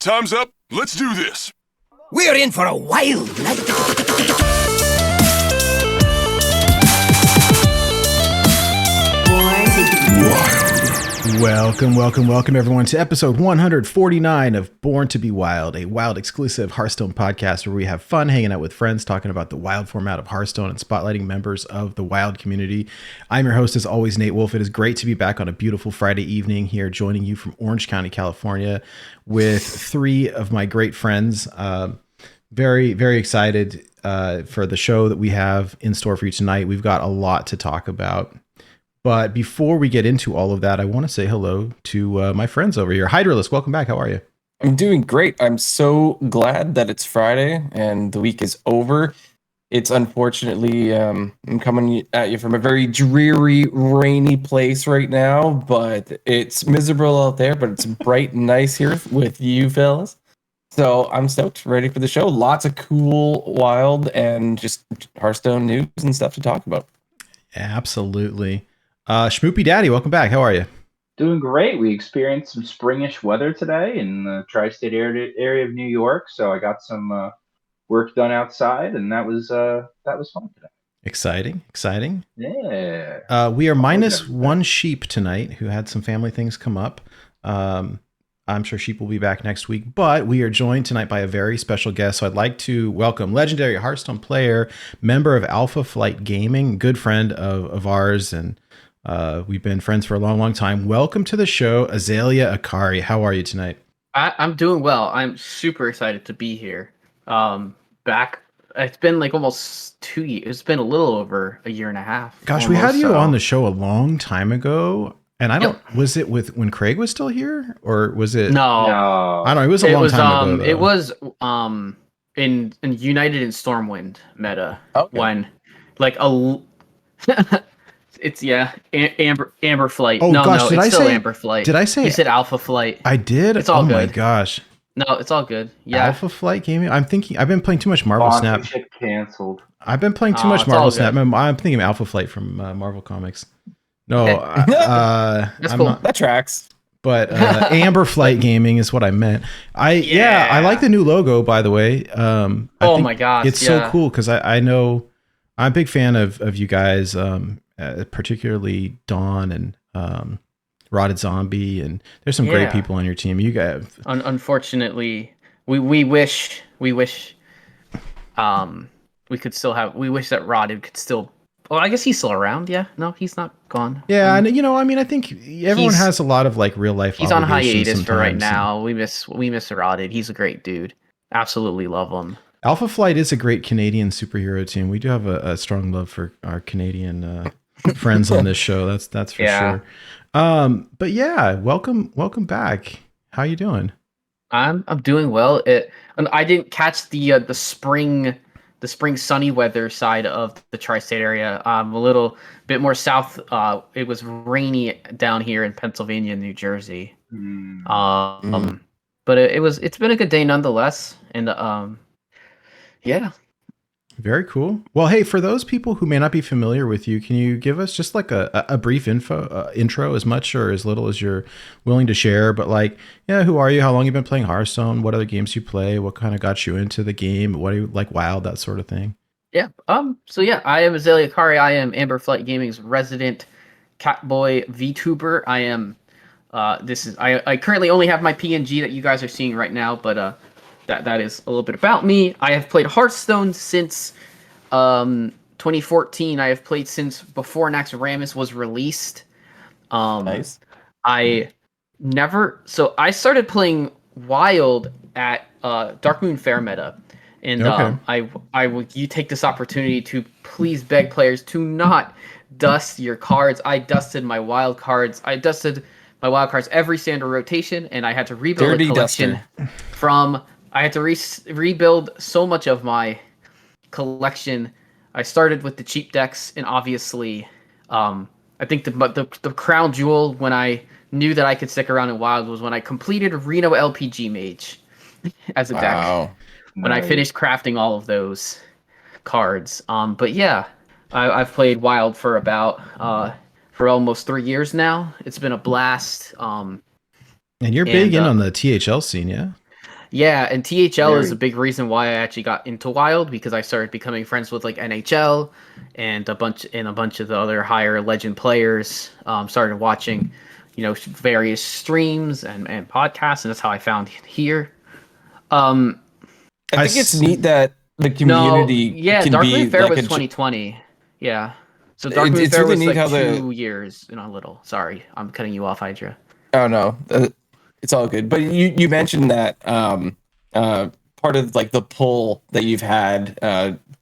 Time's up. Let's do this. We're in for a wild night. Welcome everyone to episode 149 of Born to be Wild, a Wild exclusive Hearthstone podcast where we have fun hanging out with friends, talking about the Wild format of Hearthstone and spotlighting members of the Wild community. I'm your host as always, Nate Wolfe. It is great to be back on a beautiful Friday evening here, joining you from Orange County, California, with three of my great friends. Very, very excited for the show that we have in store for you tonight. We've got a lot to talk about. But before we get into all of that, I want to say hello to my friends over here. Hydralisk, welcome back. How are you? I'm doing great. I'm so glad that it's Friday and the week is over. It's unfortunately, I'm coming at you from a very dreary, rainy place right now, but it's miserable out there, but it's bright and nice here with you fellas. So I'm stoked, ready for the show. Lots of cool, wild, and just Hearthstone news and stuff to talk about. Absolutely. SchmoopieDaddy, welcome back. How are you? Doing great. We experienced some springish weather today in the tri-state area of New York, so I got some work done outside, and that was fun today. Exciting. Yeah. We are minus one sheep tonight, who had some family things come up. I'm sure Sheep will be back next week, but we are joined tonight by a very special guest. So I'd like to welcome legendary Hearthstone player, member of Alpha Flight Gaming, good friend of ours, and we've been friends for a long time. Welcome to the show, AzaleaAkari. How are you tonight? I'm doing well. I'm super excited to be here. Back, it's been like almost 2 years. It's been a little over a year and a half. Gosh, we had you on the show a long time ago. And I don't, was it with when Craig was still here, or was it? No. I don't know. It was a long time ago, though. It was in United and Stormwind meta. Okay. When like it's Amber Flight. Oh, gosh, did it's I still say Amber Flight. Did I say you said Alpha Flight? I did. It's all oh good. My gosh. No, it's all good. Yeah. Alpha Flight Gaming. I've been playing too much Marvel Snap. Canceled. I've been playing too much Marvel Snap. I'm thinking of Alpha Flight from Marvel Comics. No, that's cool. That tracks. But Amber Flight Gaming is what I meant. I like the new logo, by the way. My gosh, it's so cool because I know I'm a big fan of you guys, particularly Dawn and Rotted Zombie, and there's some great people on your team. You guys, unfortunately, we wish we could still have. We wish that Rotted could still. Well, I guess he's still around. Yeah, no, he's not gone. Yeah, and I think everyone has a lot of like real life. He's on hiatus for right now. We miss Rotted. He's a great dude. Absolutely love him. Alpha Flight is a great Canadian superhero team. We do have a strong love for our Canadian friends on this show. That's for sure. But yeah, welcome back. How you doing? I'm doing well. I didn't catch the spring sunny weather side of the tri-state area. A little bit more south. It was rainy down here in Pennsylvania and New Jersey. But it's been a good day nonetheless. And yeah. Very cool. Well, hey, for those people who may not be familiar with you, can you give us just like a brief intro, as much or as little as you're willing to share? But like, who are you? How long you been playing Hearthstone? What other games you play? What kind of got you into the game? What do you like, Wild, that sort of thing? Yeah. So yeah, I am AzaleaAkari. I am Amber Flight Gaming's resident Catboy VTuber. I am. I currently only have my PNG that you guys are seeing right now, but that is a little bit about me. I have played Hearthstone since 2014. I have played since before Naxxramas was released. Nice. I started playing Wild at Darkmoon Fair meta. And you take this opportunity to please beg players to not dust your cards. I dusted my wild cards. Every standard rotation, and I had to rebuild Dirty a collection duster. I had to rebuild so much of my collection. I started with the cheap decks, and obviously, I think the crown jewel when I knew that I could stick around in Wild was when I completed Reno LPG Mage as a deck. When I finished crafting all of those cards. But yeah, I've played Wild for almost 3 years now. It's been a blast. And you're big in on the THL scene, yeah? Yeah, and THL is Very- a big reason why I actually got into Wild because I started becoming friends with like NHL and a bunch of the other higher legend players. Started watching, various streams and podcasts, and that's how I found here. Um, I I think it's s- neat that the no, community yeah, can Dark Moon be Fair like was 2020. Yeah, so Dark Moon it's Fair really was neat like how the 2 years and a little. Sorry, I'm cutting you off, Hydra. oh no, it's all good. But you mentioned that part of like the pull that you've had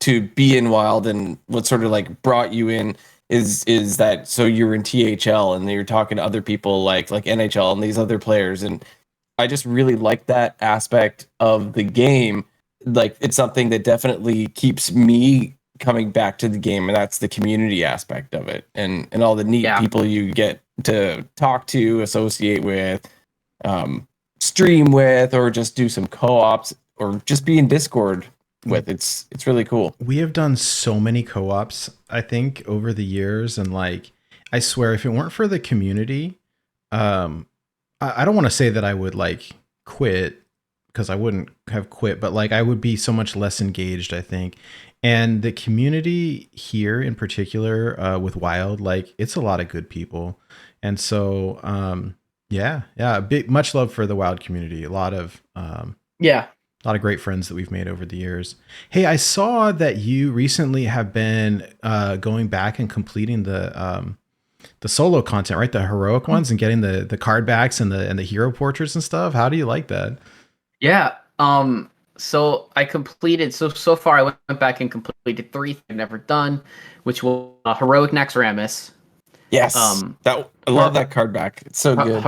to be in Wild and what sort of like brought you in is that so you're in THL and you're talking to other people like NHL and these other players, and I just really like that aspect of the game. Like it's something that definitely keeps me coming back to the game, and that's the community aspect of it, and all the neat Yeah. people you get to talk to, associate with, stream with, or just do some co-ops, or just be in Discord with. It's really cool. we have done so many co-ops, I think, over the years, and like I swear, if it weren't for the community, I don't want to say that I would like quit because I wouldn't have quit, but like I would be so much less engaged, I think. And the community here in particular, with Wild, like it's a lot of good people. And so, yeah, much love for the Wild community. Yeah. A lot of great friends that we've made over the years. Hey, I saw that you recently have been going back and completing the solo content, right? The heroic ones and getting the card backs and the hero portraits and stuff. How do you like that? Yeah. So I completed so far I went back and completed 3 I've never done, which was Heroic Naxxramas, Yes, that I love Her- that card back. It's so good.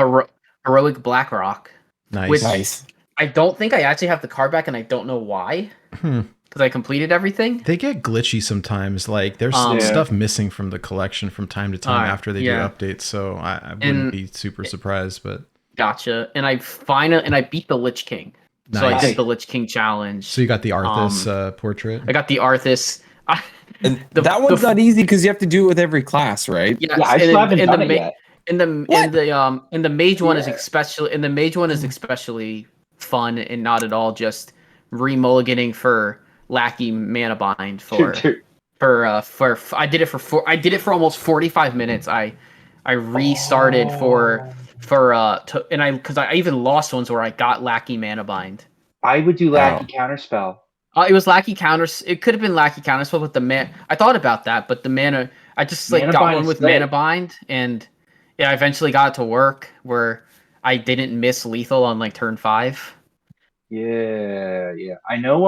Heroic Blackrock. Nice. Which- Nice. I don't think I actually have the card back, and I don't know why. Because I completed everything. They get glitchy sometimes. Like there's some Yeah. stuff missing from the collection from time to time Alright, after they yeah. do updates. So I wouldn't And- be super surprised, but Gotcha. And I beat the Lich King. So I Nice. did the Lich King challenge. so you got the Arthas portrait. I got the Arthas. And that one's not easy because you have to do it with every class, right? Yeah, Yeah, I still haven't done it yet. And the mage one is Yeah. especially fun and not at all just remulliganing for lackey mana bind for I did it for almost 45 minutes. I restarted because I even lost ones where I got lackey mana bind. I would do lackey counterspell. It was lackey counters. It could have been lackey counterspell with the man. I thought about that, but the mana. I just Mana got bind one is with great. mana bind, and I eventually got it to work where I didn't miss lethal on like turn 5. Yeah. I know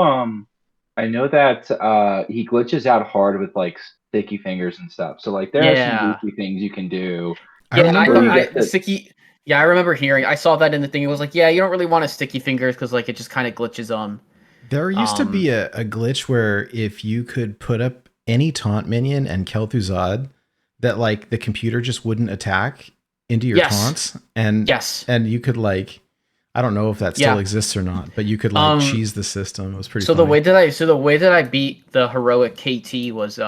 that he glitches out hard with like sticky fingers and stuff. So like there are Yeah. some goofy things you can do. I remember I remember hearing. I saw that in the thing. It was like, yeah, you don't really want to sticky fingers because like it just kind of glitches on. there used to be a glitch where if you could put up any taunt minion and Kel'Thuzad, that like the computer just wouldn't attack into your Yes. taunts, and Yes. and you could like, I don't know if that still Yeah. exists or not, but you could like cheese the system. It was pretty. So funny. the way that I beat the heroic KT was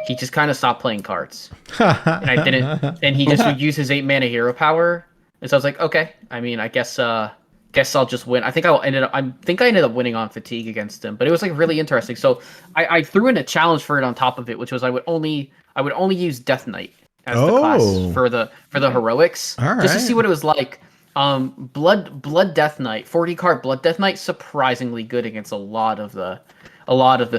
he just kind of stopped playing cards. And I didn't, and he just would use his 8 mana hero power. And so I was like, okay, I mean, I guess I'll just win. I think I ended up winning on fatigue against him, but it was like really interesting. So I threw in a challenge for it on top of it, which was I would only use Death Knight as the class for the heroics, All just to right. see what it was like. Blood Death Knight, 40 card Blood Death Knight, surprisingly good against a lot of the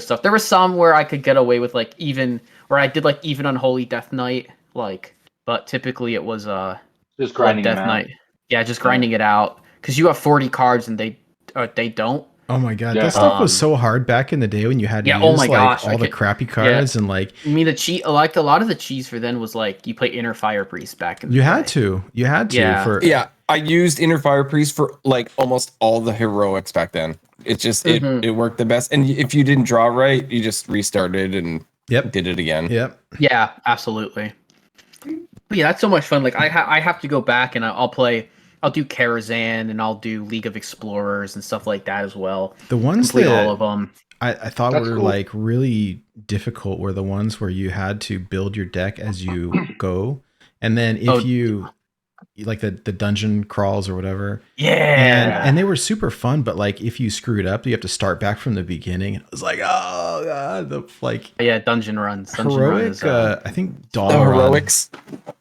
stuff. There was some where I could get away with like even where I did like even Unholy Death Knight, like, but typically it was Just Blood grinding Death them out. Knight. Yeah, just grinding it out because you have 40 cards and they don't. Oh my god, Yeah. that stuff was so hard back in the day when you had to Yeah, use oh my like gosh, all I the could- crappy cards and like I mean, the cheat, like a lot of the cheese for then was like you play Inner Fire Priest back in the you day. had to Yeah. for Yeah, I used Inner Fire Priest for like almost all the heroics back then. It just it worked the best. And if you didn't draw right, you just restarted and Yep. did it again. Yep. Yeah, absolutely. But yeah, that's so much fun. Like I have to go back and I'll do Karazhan and I'll do League of Explorers and stuff like that as well. The ones Complete that all of them. I thought That's were cool. like really difficult were the ones where you had to build your deck as you go, and then if Oh. you like the dungeon crawls or whatever. Yeah. And they were super fun, but like if you screwed up, you have to start back from the beginning. And it was like, oh god, the like Yeah, dungeon runs. Dungeon heroic. run is, I think doll The run. heroics.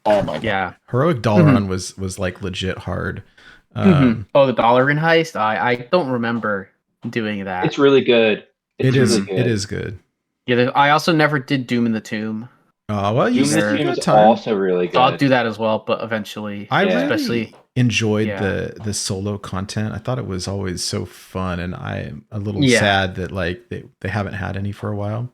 Oh my god. yeah. Heroic doll run was like legit hard. Oh, the $1 heist. I don't remember doing that. It's really good. It It's is really good. it is good. Yeah, I also never did Doom in the Tomb. Oh well, you Doom in the still Tomb got is time. also really good. So I'll do that as well, but eventually, I really especially enjoyed yeah. the solo content. I thought it was always so fun, and I'm a little Yeah. sad that like they haven't had any for a while.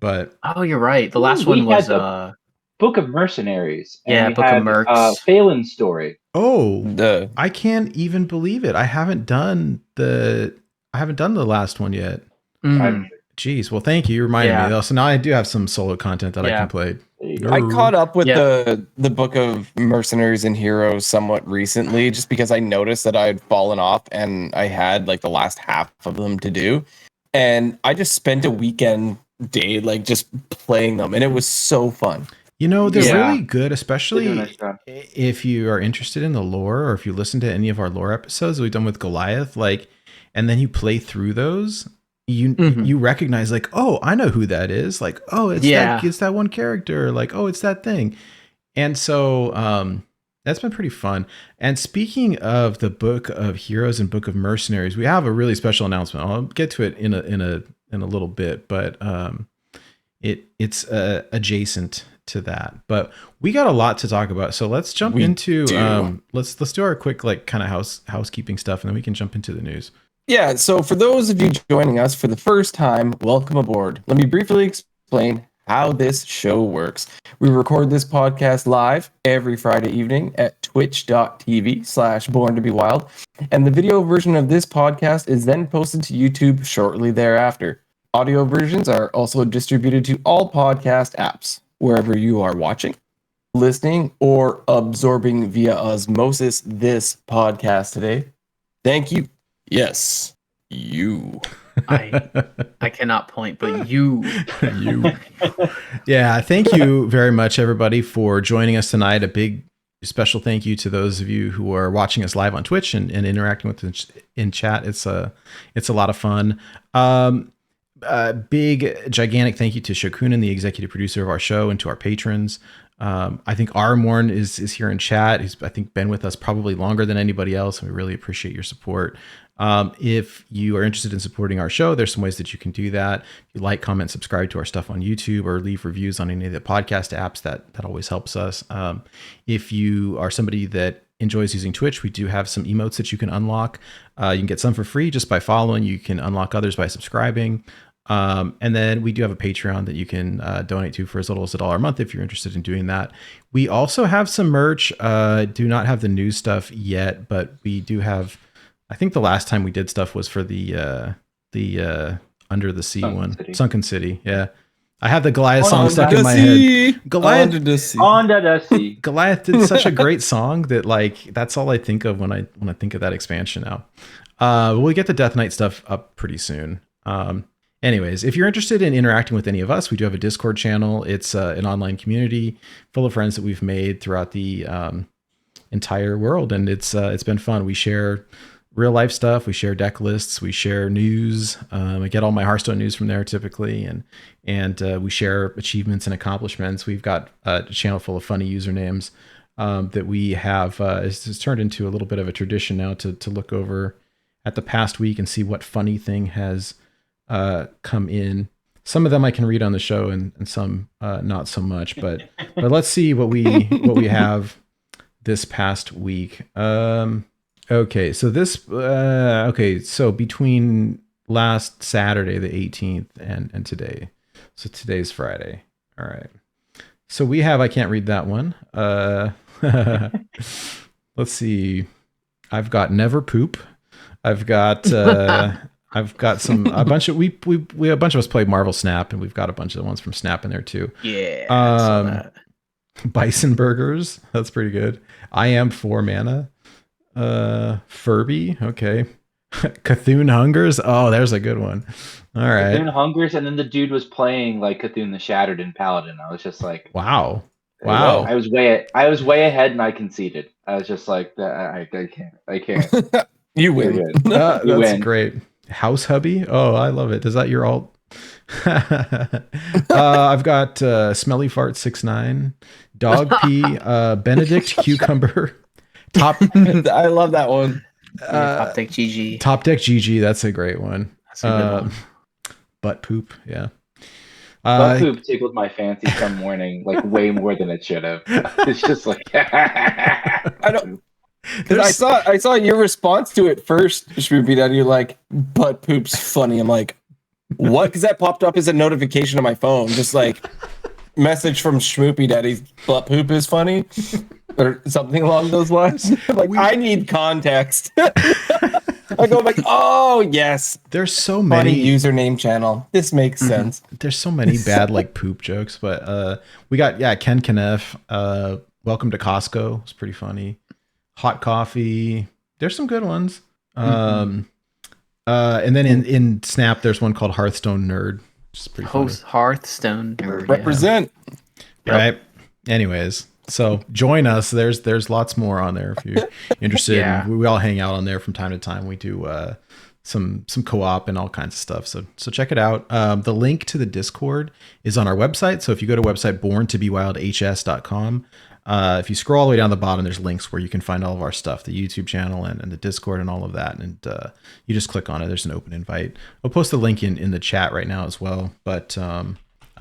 But Oh, you're right. The last We one was had Book of Mercenaries. And Yeah, we Book of had, Mercs. Phelan's story. oh, The I can't even believe it. I haven't done the last one yet. mhm. Jeez. Well, thank you. You reminded Yeah. me though. So now I do have some solo content that I Yeah. can play. There you go. I caught up with Yeah. the book of Mercenaries and Heroes somewhat recently, just because I noticed that I had fallen off and I had like the last half of them to do, and I just spent a weekend day like just playing them, and it was so fun. You know, they're Yeah. really good, They do a especially nice job. if you are interested in the lore or if you listen to any of our lore episodes that we've done with Goliath, like, and then you play through those, you Mhm. you recognize like, oh, I know who that is. Like, oh, Yeah. it's that one character. Like, oh, it's that thing. And so that's been pretty fun. And speaking of the Book of Heroes and Book of Mercenaries, we have a really special announcement. I'll get to it in a little bit, but it's adjacent to that. But we got a lot to talk about, so let's jump We into do. let's do our quick like kind of housekeeping stuff, and then we can jump into the news. Yeah, so for those of you joining us for the first time, welcome aboard. Let me briefly explain how this show works. We record this podcast live every Friday evening at twitch.tv/born to be wild, and the video version of this podcast is then posted to YouTube shortly thereafter. Audio versions are also distributed to all podcast apps, wherever you are watching, listening, or absorbing via osmosis this podcast today. Thank you. Yes, you. I cannot point, but you. You. Yeah, thank you very much, everybody, for joining us tonight. A big special thank you to those of you who are watching us live on Twitch and interacting with us in chat. It's a lot of fun. Big gigantic thank you to Shokunin, the executive producer of our show, and to our patrons. I think Armorn is here in chat. He's, I think, been with us probably longer than anybody else, and we really appreciate your support. If you are interested in supporting our show, there's some ways that you can do that. If you like, comment, subscribe to our stuff on YouTube, or leave reviews on any of the podcast apps, that always helps us. If you are somebody that enjoys using Twitch, we do have some emotes that you can unlock. You can get some for free just by following. You can unlock others by subscribing. And then we do have a Patreon that you can donate to for as little as $1 a month if you're interested in doing that. We also have some merch. Do not have the new stuff yet, but we do have. I think the last time we did stuff was for the Under the Sea one, Sunken City. Yeah, I have the Goliath song stuck in my head. Goliath Under the sea. Goliath did such a great song that like that's all I think of when I think of that expansion now. We'll get the Death Knight stuff up pretty soon. Anyways, if you're interested in interacting with any of us, we do have a Discord channel. It's an online community full of friends that we've made throughout the entire world, and it's been fun. We share real life stuff. We share deck lists. We share news. I get all my Hearthstone news from there typically, and we share achievements and accomplishments. We've got a channel full of funny usernames that we have. It's turned into a little bit of a tradition now to look over at the past week and see what funny thing has come in. Some of them I can read on the show, and some not so much. But let's see what we have this past week. Okay, so so between last Saturday the 18th and today, so today's Friday. All right, so we have, I can't read that one. Let's see. I've got Never Poop. I've got a bunch of a bunch of us played Marvel Snap, and we've got a bunch of the ones from Snap in there too. Yeah. I saw that. Bison Burgers, that's pretty good. I Am 4 Mana. Furby, okay. Cthulhu Hungers, oh, there's a good one. All right. Cthulhu Hungers, and then the dude was playing like Cthulhu the Shattered in Paladin. I was just like, Wow. Wow. I was way ahead, and I conceded. I was just like, I can't. You You're win. good. You That's win. great. House hubby. Oh, I love it. Is that your alt? I've got Smelly Fart 69, Dog Pee, Benedict Cucumber, Top I love that one. Top Deck GG. Top Deck GG. That's a great one. That's a good one. Butt Poop. Yeah. Butt poop tickled my fancy some morning, like way more than it should have. It's just like I don't. I saw your response to it first, SchmoopieDaddy. You're like, butt poop's funny. I'm like, what? Because that popped up as a notification on my phone, just like message from SchmoopieDaddy. Butt poop is funny, or something along those lines. Like, I need context. I go like, oh yes, There's so funny many username channel. This makes sense. There's so many bad like poop jokes, but we got Ken Kneff. Welcome to Costco. It's pretty funny. Hot coffee. There's some good ones. And then in Snap, there's one called Hearthstone Nerd, which is pretty funny. Hearthstone nerd. Represent. Right. Anyways, so join us. There's lots more on there if you're interested. Yeah. We all hang out on there from time to time. We do some co-op and all kinds of stuff. So check it out. The link to the Discord is on our website. So if you go to website borntobewildhs.com, if you scroll all the way down the bottom, there's links where you can find all of our stuff, the YouTube channel and the Discord and all of that. And you just click on it. There's an open invite. I'll post the link in the chat right now as well. But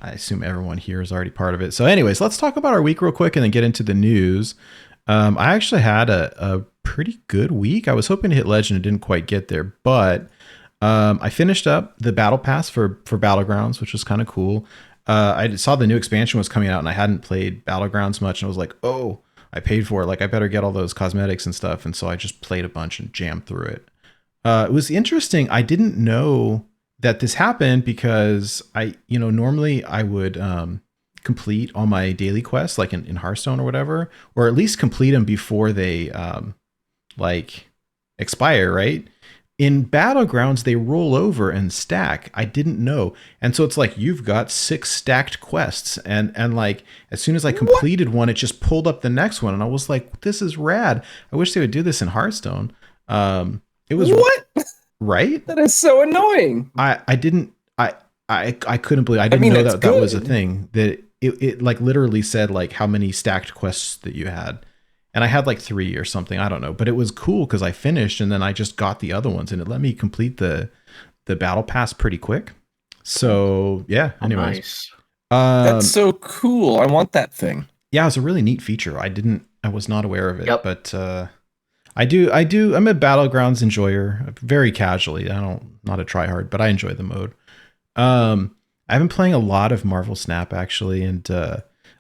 I assume everyone here is already part of it. So anyways, let's talk about our week real quick and then get into the news. I actually had a pretty good week. I was hoping to hit Legend. It didn't quite get there, but I finished up the Battle Pass for Battlegrounds, which was kind of cool. I saw the new expansion was coming out and I hadn't played Battlegrounds much. And I was like, oh, I paid for it. Like I better get all those cosmetics and stuff. And so I just played a bunch and jammed through it. It was interesting. I didn't know that this happened because normally I would complete all my daily quests like in Hearthstone or whatever, or at least complete them before they expire, right? In Battlegrounds, they roll over and stack. I didn't know. And so it's like, you've got 6 stacked quests. And like, as soon as I completed one, it just pulled up the next one. And I was like, this is rad. I wish they would do this in Hearthstone. It was What? Right? That is so annoying. I couldn't believe, I didn't know that was a thing, that it like literally said like how many stacked quests that you had. And I had like 3 or something. I don't know, but it was cool because I finished and then I just got the other ones and it let me complete the battle pass pretty quick. So yeah. Anyways, Nice. That's so cool. I want that thing. Yeah, it's a really neat feature. I was not aware of it, Yep. but I do. I'm a Battlegrounds enjoyer, very casually. Not a tryhard, but I enjoy the mode. I've been playing a lot of Marvel Snap actually, and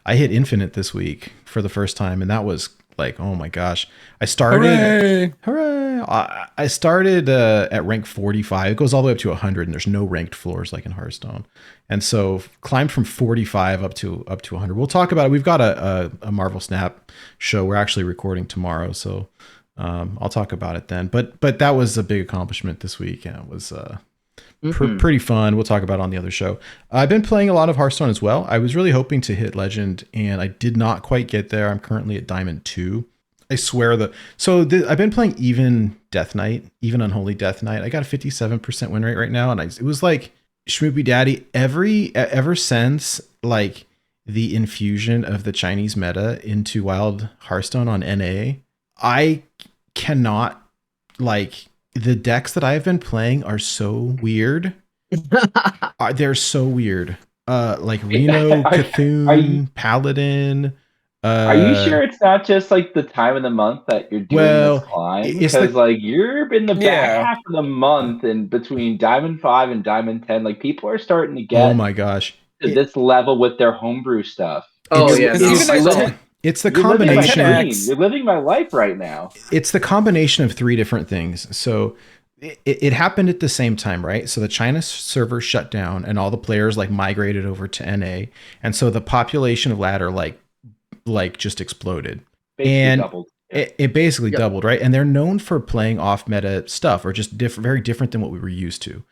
I hit Infinite this week for the first time, and that was like, oh my gosh. I started hooray. I started at rank 45. It goes all the way up to 100 and there's no ranked floors like in Hearthstone. And so climbed from 45 up to 100. We'll talk about it. We've got a Marvel Snap show we're actually recording tomorrow, so I'll talk about it then. But that was a big accomplishment this week, and it was pretty fun. We'll talk about it on the other show. I've been playing a lot of Hearthstone as well. I was really hoping to hit Legend, and I did not quite get there. I'm currently at Diamond 2. I swear I've been playing even Unholy Death Knight. I got a 57% win rate right now, and it was like SchmoopieDaddy ever since like the infusion of the Chinese meta into Wild Hearthstone on NA. I cannot, like, the decks that I've been playing are so weird. They're so weird. Like Reno, Cthulhu, Paladin. Are you sure it's not just like the time of the month that you're doing this climb? Because like you're in the back half of the month, and between Diamond 5 and Diamond 10, like people are starting to get oh my gosh to this level with their homebrew stuff. Oh yeah, it's the combination. You're living my life right now. It's the combination of 3 different things. So it happened at the same time, right? So the China server shut down and all the players like migrated over to NA. And so the population of ladder like just exploded. Basically doubled. It basically doubled, right? And they're known for playing off meta stuff, or just very different than what we were used to.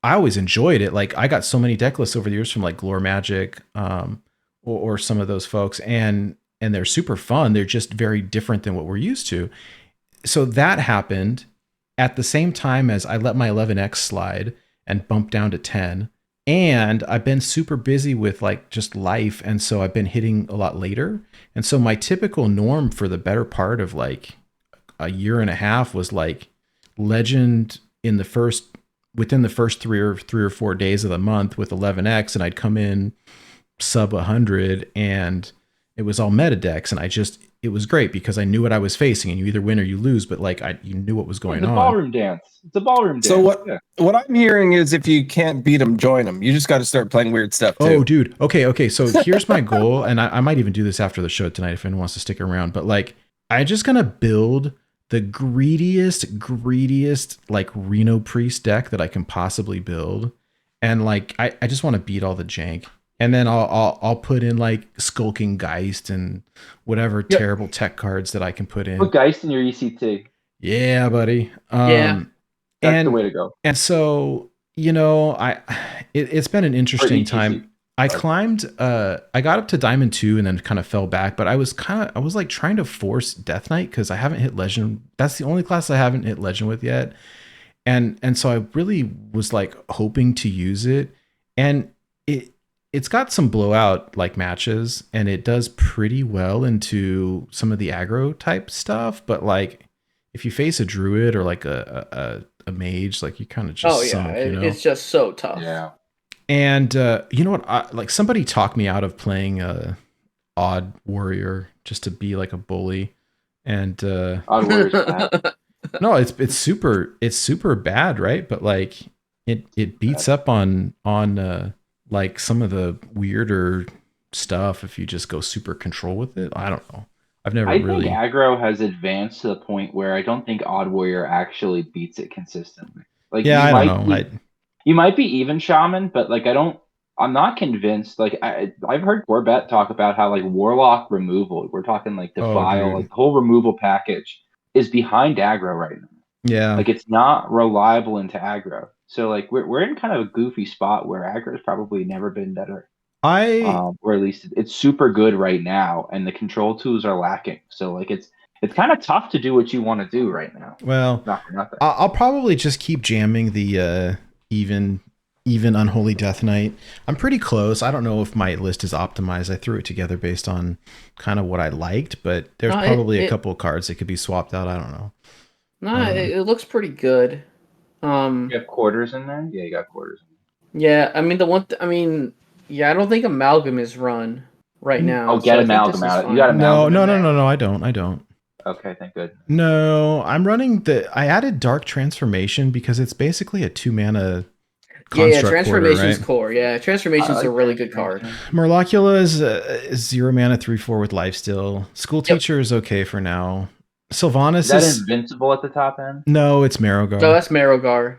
I always enjoyed it. Like I got so many deck lists over the years from like Glore Magic, or some of those folks, and they're super fun. They're just very different than what we're used to. So that happened at the same time as I let my 11X slide and bump down to 10. And I've been super busy with like just life. And so I've been hitting a lot later. And so my typical norm for the better part of like a year and a half was like legend within the first three or 4 days of the month with 11X. And I'd come in sub 100 and it was all meta decks. And it was great because I knew what I was facing, and you either win or you lose, but like you knew what was going on. It's a ballroom dance. It's a ballroom dance. So what I'm hearing is if you can't beat them, join them. You just got to start playing weird stuff too. Oh, dude. Okay. So here's my goal, and I might even do this after the show tonight if anyone wants to stick around. But like, I'm just gonna build the greediest like Reno Priest deck that I can possibly build, and like I just want to beat all the jank. And then I'll put in like Skulking Geist and whatever terrible tech cards that I can put in. Put Geist in your ECT. Yeah, buddy. Yeah. That's the way to go. And so, it's been an interesting time. I climbed, I got up to Diamond 2 and then kind of fell back, but I was like trying to force Death Knight because I haven't hit Legend. That's the only class I haven't hit Legend with yet. And so I really was like hoping to use it. And it's got some blowout like matches, and it does pretty well into some of the aggro type stuff. But like, if you face a druid or like a mage, like you kind of just sunk, it's just so tough. Yeah. And you know what? Like somebody talked me out of playing Odd Warrior just to be like a bully, and Odd Warrior's bad. No, it's super bad, right? But like it beats up on like some of the weirder stuff if you just go super control with it. I don't know. I think aggro has advanced to the point where I don't think Odd Warrior actually beats it consistently. Like, yeah, I don't know. You might be even Shaman, but like I'm not convinced. Like I've heard Corbett talk about how like Warlock removal, we're talking like Defile, like the whole removal package is behind aggro right now. Yeah. Like it's not reliable into aggro. So like we're in kind of a goofy spot where aggro has probably never been better. Or at least it's super good right now, and the control tools are lacking. So like it's kind of tough to do what you want to do right now. Well, not for nothing. I'll probably just keep jamming the even Unholy Death Knight. I'm pretty close. I don't know if my list is optimized. I threw it together based on kind of what I liked, but there's probably a couple of cards that could be swapped out. I don't know. No, it looks pretty good. You have quarters in there? Yeah, you got quarters in there. Yeah, I mean I don't think Amalgam is run right now. Oh, get Amalgam out. You got Amalgam. No, I don't. Okay, thank good. No, I'm running I added Dark Transformation because it's basically a 2-mana construct. Yeah, Transformation's right? core. Yeah, Transformation's a really good card. Murlocula is 0 mana 3/4 with lifesteal. School Teacher is okay for now. Sylvanas is invincible at the top end? No, it's Marrowgar. No, that's Marrowgar.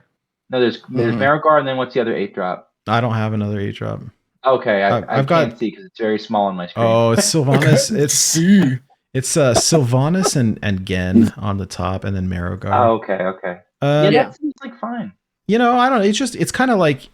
No, there's Marrowgar, and then what's the other 8-drop? I don't have another 8-drop. Okay, I can't see because it's very small on my screen. Oh, it's Sylvanas. It's Sylvanas and Gen on the top, and then Marrowgar. Oh, okay. That seems like fine. I don't know. It's kind of like,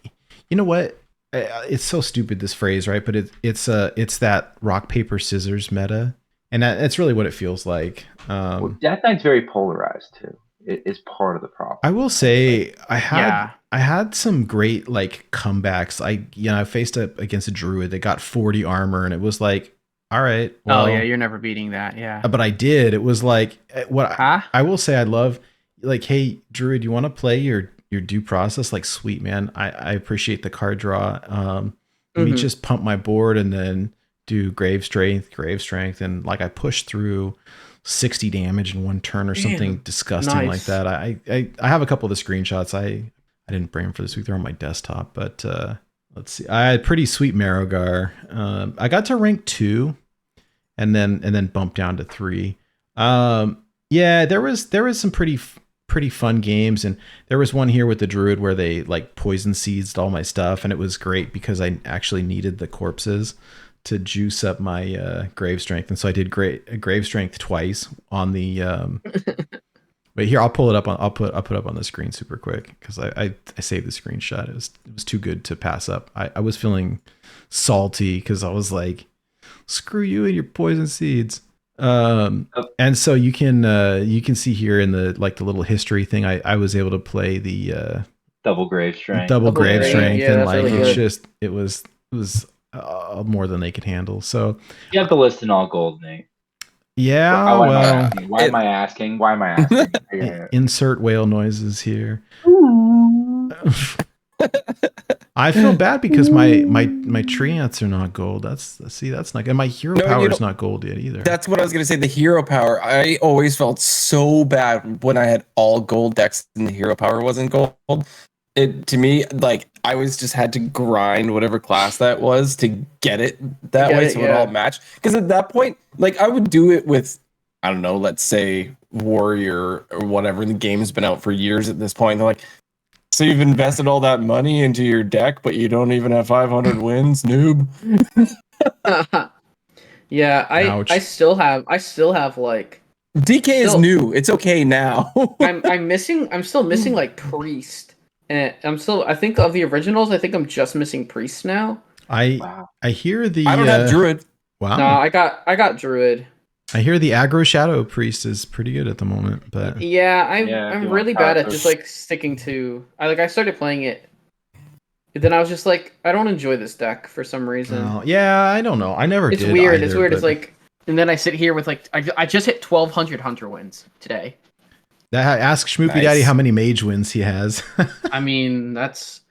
you know what? It's so stupid, this phrase, right? But it's that rock paper scissors meta, and that's really what it feels like. Death Knight's very polarized too. It is part of the problem. I will say I had some great like comebacks. I faced up against a druid that got 40 armor, and it was like, all right. Well, you're never beating that. Yeah. But I did. It was like I will say I love, like, hey, druid, you want to play your due process? Like, sweet, man. I appreciate the card draw. Let me just pump my board and then do grave strength, and like I pushed through 60 damage in one turn or something disgusting like that. I have a couple of the screenshots. I didn't bring them for this week. They're on my desktop, but let's see. I had pretty sweet Marrowgar. I got to rank 2 and then bumped down to 3. Yeah, there was some pretty fun games, and there was one here with the druid where they like poison seeds all my stuff, and it was great because I actually needed the corpses to juice up my grave strength, and so I did grave strength twice on the wait, here, I'll pull it up on I'll put up on the screen super quick because I saved the screenshot. It was too good to pass up. I was feeling salty because I was like, Screw you and your poison seeds. And so you can see here in the little history thing, I was able to play the double grave strength. Double grave strength, yeah, and that's really it's good. just it was more than they could handle. So you have the list in all gold, Nate. Yeah, why am I asking? Why am I asking? Insert whale noises here. I feel bad because my tree ants are not gold. That's not good. And my hero power is not gold yet either. That's what I was gonna say. The hero power. I always felt so bad when I had all gold decks and the hero power wasn't gold. It to me, like I was just had to grind whatever class that was to get it that way, so it all matched. Because at that point, like I would do it with, I don't know, let's say warrior or whatever. The game's been out for years at this point. They're like, so you've invested all that money into your deck, but you don't even have 500 wins, noob. Yeah, I still have like DK is new. It's okay now. I'm still missing like priest. And I think of the originals, I think I'm just missing priest now. I hear the I don't have druid. Wow. No, I got druid. I hear the aggro shadow priest is pretty good at the moment, but I'm really bad at just like sticking to. I started playing it, and then I was just like, I don't enjoy this deck for some reason. Yeah, I don't know. I never. It's did weird. Either, it's weird. But... It's like, and then I sit here with like, I just hit 1,200 hunter wins today. Ask SchmoopieDaddy how many mage wins he has. I mean, that's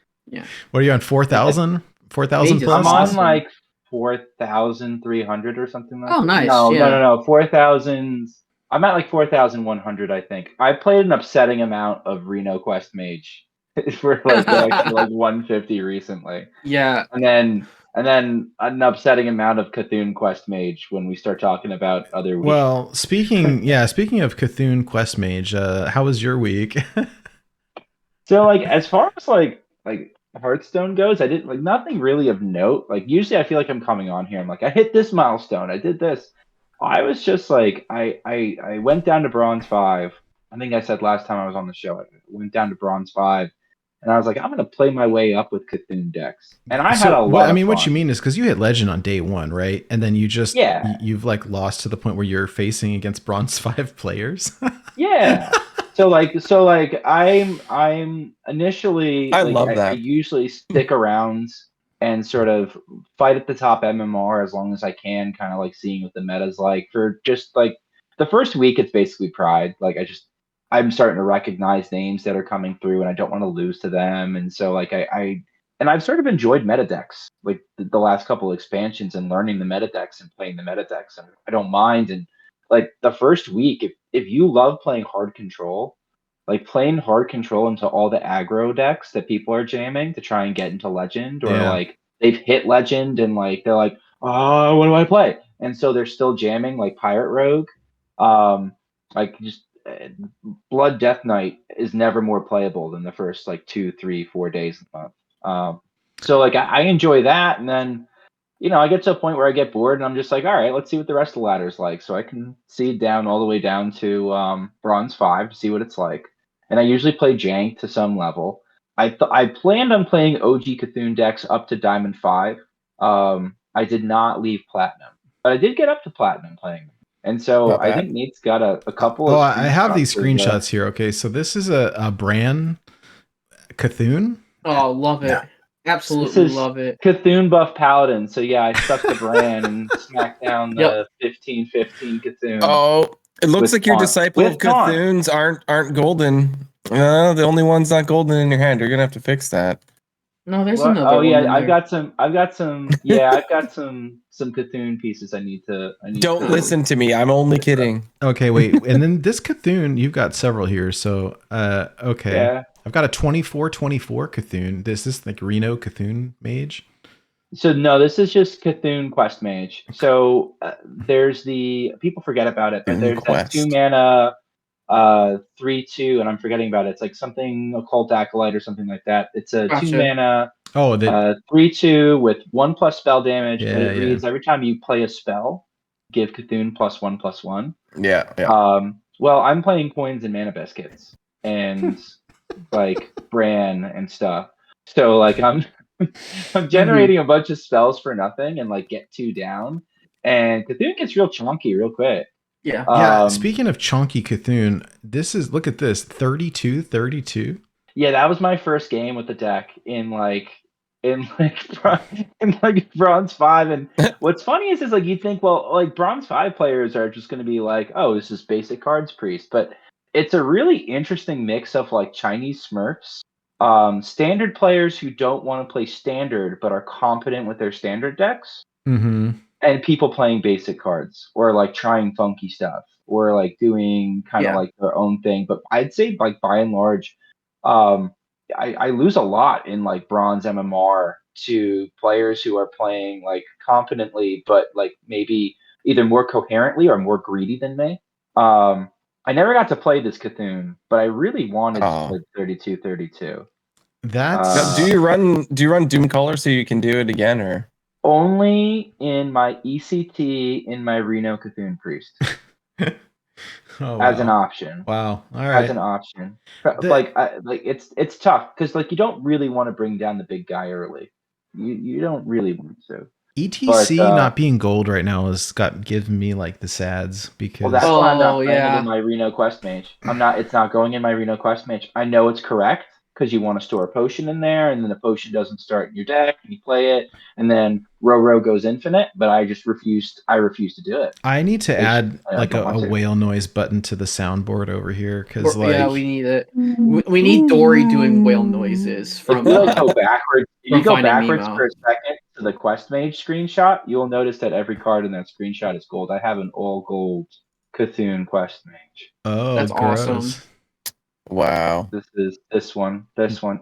What are you on? 4,000? 4,000 plus? I'm on like 4,300 or something like that. Oh, nice. No. 4,000. I'm at like 4,100, I think. I played an upsetting amount of Reno Quest Mage for like 150 recently. Yeah. And then an upsetting amount of Cthulhu Quest Mage when we start talking about other weeks. Well, speaking of Cthulhu Quest Mage, how was your week? So like as far as like Hearthstone goes, I did like nothing really of note. Like usually I feel like I'm coming on here, I'm like, I hit this milestone, I did this. I was just like I went down to Bronze 5. I think I said last time I was on the show, I went down to Bronze 5. And I was like, I'm going to play my way up with Cthulhu decks. And I had a lot of fun. What you mean is because you hit Legend on day 1, right? And then you just, you've like lost to the point where you're facing against Bronze 5 players. Yeah. So I'm initially, I love that. I usually stick around and sort of fight at the top MMR as long as I can, kind of like seeing what the meta's like. For just like the first week, it's basically pride. Like I'm starting to recognize names that are coming through, and I don't want to lose to them. And so, like, I've sort of enjoyed meta decks, like the last couple expansions, and learning the meta decks and playing the meta decks, and I don't mind. And like the first week, if you love playing hard control, like playing hard control into all the aggro decks that people are jamming to try and get into Legend, or like they've hit Legend and like they're like, oh, what do I play? And so they're still jamming like Pirate Rogue, like just. Blood Death Knight is never more playable than the first like 2, 3, 4 days of the month. So like I enjoy that, and then I get to a point where I get bored and I'm just like, all right, let's see what the rest of the ladder's like. So I can seed down all the way down to Bronze 5 to see what it's like. And I usually play Jank to some level. I planned on playing OG Cthulhu decks up to Diamond 5. I did not leave Platinum, but I did get up to Platinum playing them. And so I think Nate's got a couple of... I have these screenshots here. Okay, so this is a Bran Cthulhu. Oh, love it. Absolutely love it. Cthulhu buff Paladin. So yeah, I stuck the Bran and smacked down the 15/15 Cthulhu. Oh, it looks like your Disciple of Cthulhu's aren't golden. The only one's not golden in your hand. You're going to have to fix that. No, there's another one. Oh yeah, I've got some Cthulhu pieces I need to Don't listen to me. I'm only kidding. Okay, wait. And then this Cthulhu, you've got several here. So okay. Yeah. I've got a 24/24 Cthulhu. This is like Reno Cthulhu Mage. So no, this is just Cthulhu Quest Mage. So there's people forget about it, but there's that 2 mana 3/2, and I'm forgetting about it. It's like something Occult Acolyte or something like that. It's a 2 mana 3/2 with 1+ spell damage. And it reads every time you play a spell, give Cthulhu +1/+1. Yeah. Well, I'm playing coins and mana biscuits and like Bran and stuff. So like I'm generating a bunch of spells for nothing and like get 2 down. and Cthulhu gets real chunky real quick. Yeah. Yeah. Speaking of chunky Cthulhu, look at this 32. Yeah, that was my first game with the deck in Bronze 5. And what's funny is like you think, well, like Bronze 5 players are just going to be like, oh, this is basic cards priest, but it's a really interesting mix of like Chinese Smurfs, standard players who don't want to play standard but are competent with their standard decks, and people playing basic cards or like trying funky stuff or like doing kind of like their own thing. But I'd say like by and large, I lose a lot in like bronze MMR to players who are playing like competently, but like maybe either more coherently or more greedy than me. I never got to play this Cthulhu, but I really wanted to play 32. That's do you run Doom Color so you can do it again, or only in my ECT in my Reno Cthulhu Priest? As an option. Wow. All right. As an option. It's tough because like you don't really want to bring down the big guy early. You don't really want to. ETC not being gold right now has given me like the sads because well, that's why I'm not playing it in my Reno Quest Mage. It's not going in my Reno Quest Mage. I know it's correct because you want to store a potion in there, and then the potion doesn't start in your deck, and you play it, and then Ro goes infinite, but I refuse to do it. I need to add like a whale noise button to the soundboard over here because we need it. We need Dory doing whale noises from. If you go backwards, if you go backwards for a second to the Quest Mage screenshot, you'll notice that every card in that screenshot is gold. I have an all gold Cthulhu Quest Mage. Oh, that's gross. awesome. Wow. This is this one.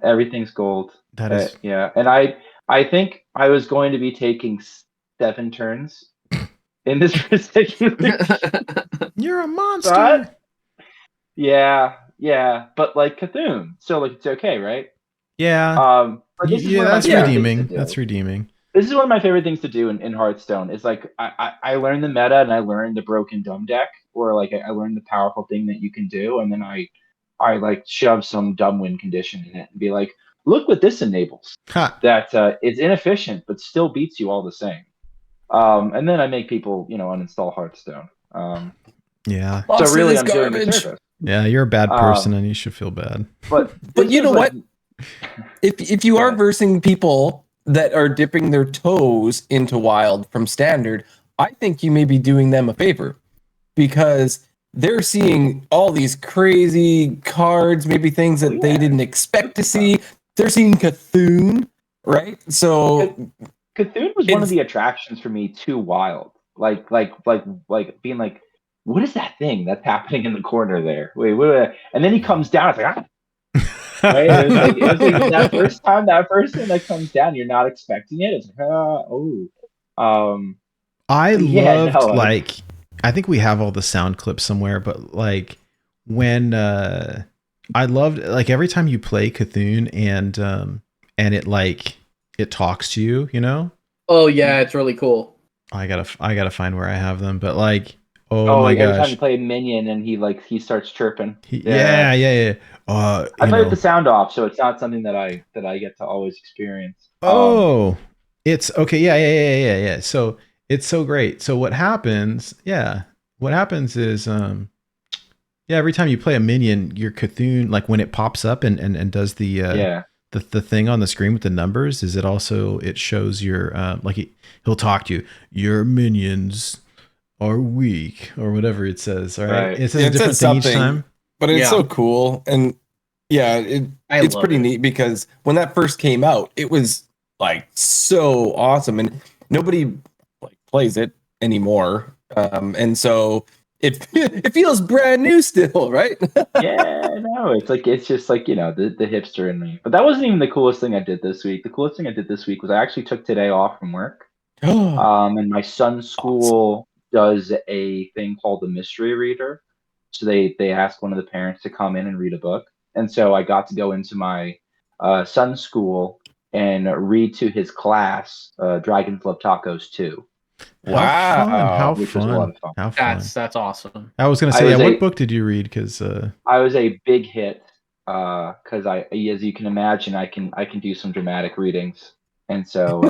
Everything's gold. That is yeah. And I think I was going to be taking 7 turns in this particular. You're a monster. But, yeah. But like Cthulhu, so like it's okay, right? Yeah. But that's redeeming. That's redeeming. This is one of my favorite things to do in Hearthstone. Is like I learned the meta and I learned the broken dumb deck, or like I learned the powerful thing that you can do, and then I like shove some dumb win condition in it and be like, look what this enables. That it's inefficient but still beats you all the same. And then I make people uninstall Hearthstone. Yeah. So really, I'm doing a service. Yeah, you're a bad person and you should feel bad. But you know what? If you are versing people that are dipping their toes into wild from standard, I think you may be doing them a favor because they're seeing all these crazy cards, maybe things that they didn't expect to see. They're seeing Cthulhu, right? So Cthulhu was one of the attractions for me to wild. Like being like, what is that thing that's happening in the corner there? Wait, and then he comes down. It's like, right? It was like that first time that person that comes down, you're not expecting it. It's like, I loved I think we have all the sound clips somewhere, but like when I loved like every time you play Cthulhu and it talks to you, you know? Oh yeah, it's really cool. I gotta find where I have them, but like my gosh. Every time you play a minion and he starts chirping. Yeah. I play with the sound off, so it's not something that I get to always experience. It's okay. Yeah. So it's so great. So what happens? Yeah. What happens is, every time you play a minion, your Cthulhu, like when it pops up and does the thing on the screen with the numbers, it shows your he'll talk to you. Your minions are weak or whatever it says. Right? It says a different thing each time. But it's so cool, and it's pretty neat because when that first came out, it was like so awesome, and nobody plays it anymore, and so it feels brand new still, right? It's just like the hipster in me. But that wasn't even the coolest thing I did this week. The coolest thing I did this week was I actually took today off from work, and my son's school does a thing called the mystery reader. So they asked one of the parents to come in and read a book, and so I got to go into my son's school and read to his class Dragons Love Tacos 2. How which fun. was a lot of fun. How fun. That's awesome. I was going to say, what book did you read? Because I was a big hit because as you can imagine, I can do some dramatic readings, and so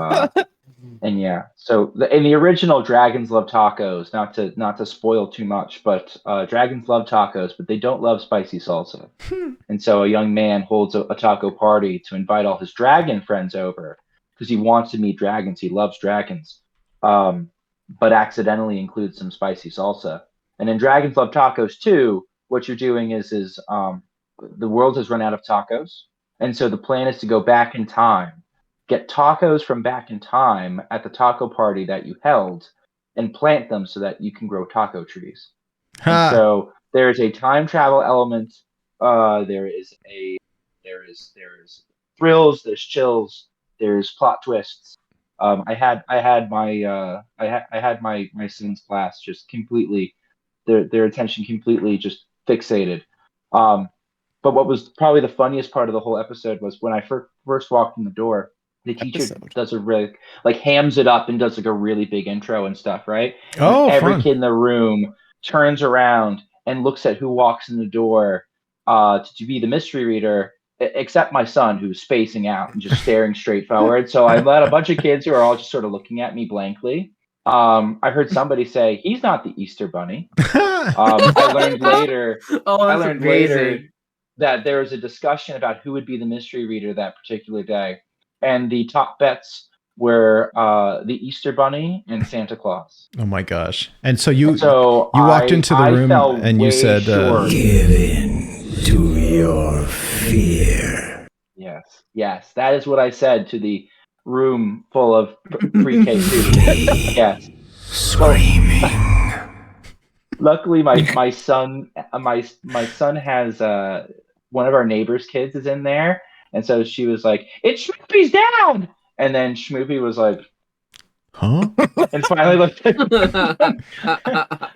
And yeah, so in the original Dragons Love Tacos, not to spoil too much, but dragons love tacos, but they don't love spicy salsa. And so a young man holds a taco party to invite all his dragon friends over because he wants to meet dragons. He loves dragons, but accidentally includes some spicy salsa. And in Dragons Love Tacos 2, what you're doing is the world has run out of tacos, and so the plan is to go back in time, get tacos from back in time at the taco party that you held, and plant them so that you can grow taco trees. And so there is a time travel element. There's thrills, there's chills, there's plot twists. I had my son's class just completely their attention completely just fixated. But what was probably the funniest part of the whole episode was when I first walked in the door. The teacher does a really hams it up and does like a really big intro and stuff, right? And every kid in the room turns around and looks at who walks in the door to be the mystery reader, except my son, who's spacing out and just staring straight forward. So I let a bunch of kids who are all just sort of looking at me blankly. I heard somebody say, "He's not the Easter Bunny." I learned later. Later that there was a discussion about who would be the mystery reader that particular day, and the top bets were the Easter Bunny and Santa Claus. Oh my gosh! And so you walked into the room and you said, "Give in to your fear." Yes, that is what I said to the room full of pre-K students. Yes, screaming. Luckily, my son has one of our neighbors' kids is in there, and so she was like, "It's Schmoopie's dad," and then Schmoopie was like, "Huh?" And finally looked at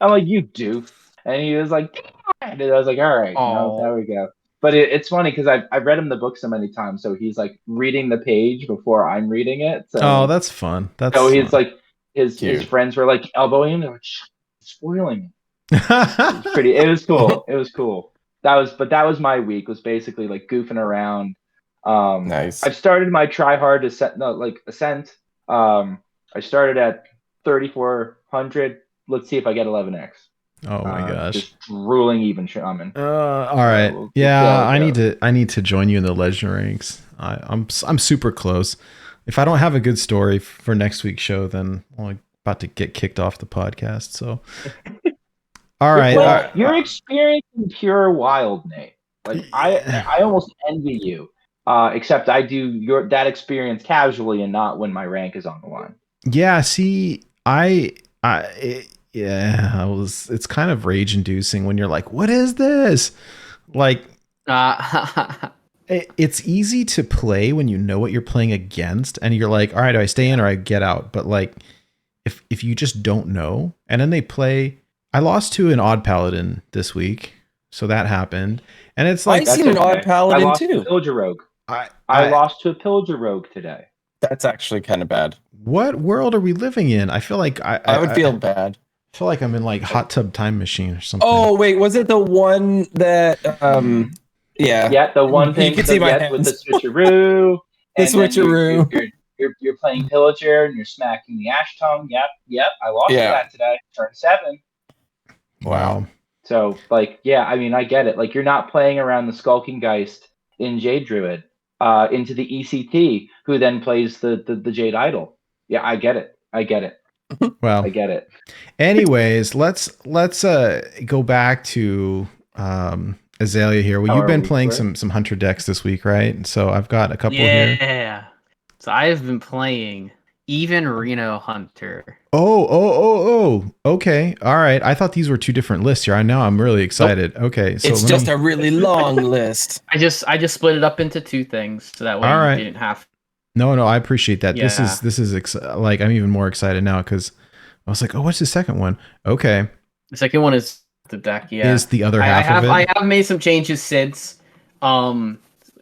I'm like, "You doof," and he was like, "Dad," and I was like, "All right, there we go." But it's funny because I've read him the book so many times, so he's like reading the page before I'm reading it. So that's fun. He's like his friends were like elbowing him, they're like, spoiling me. It was cool. It was cool. That was my week, was basically like goofing around. Nice. I've started my try hard ascent. I started at 3,400. Let's see if I get 11x. Oh my gosh! Just drooling even shaman. All right. I need to join you in the legend ranks. I'm super close. If I don't have a good story for next week's show, then I'm about to get kicked off the podcast. So, all right. You're experiencing pure wild, Nate. Like I almost envy you. Except I do that experience casually and not when my rank is on the line. Yeah. See, it's kind of rage inducing when you're like, what is this? Like, it's easy to play when you know what you're playing against and you're like, all right, do I stay in or I get out? But like, if you just don't know, and then I lost to an odd paladin this week. So that happened. And it's like, I've seen an odd paladin too. Pillager rogue. I lost to a pillager rogue today. That's actually kind of bad. What world are we living in? I feel like I would feel bad. I feel like I'm in like Hot Tub Time Machine or something. Oh wait, was it the one that Yeah, the one thing you can see my hands. With the switcheroo. The switcheroo. You're playing pillager and you're smacking the ash tongue. Yep. I lost that today. Turn 7. Wow. So like, I mean, I get it. Like, you're not playing around the Skulking Geist in Jade Druid into the ECT, who then plays the Jade Idol. Yeah, I get it. Well, I get it. Anyways, let's go back to Azalea here. Well, you've been playing some Hunter decks this week, right? So I've got a couple here. Yeah. So I've been playing even Reno Hunter. Oh. Okay. All right. I thought these were two different lists here. Now I'm really excited. Nope. Okay. So it's just a really long list. I just split it up into two things so that way you didn't have. No, I appreciate that. Yeah. This is like, I'm even more excited now because I was like, oh, what's the second one? Okay. The second one is the deck. Yeah. Is the other half of it? I have made some changes since.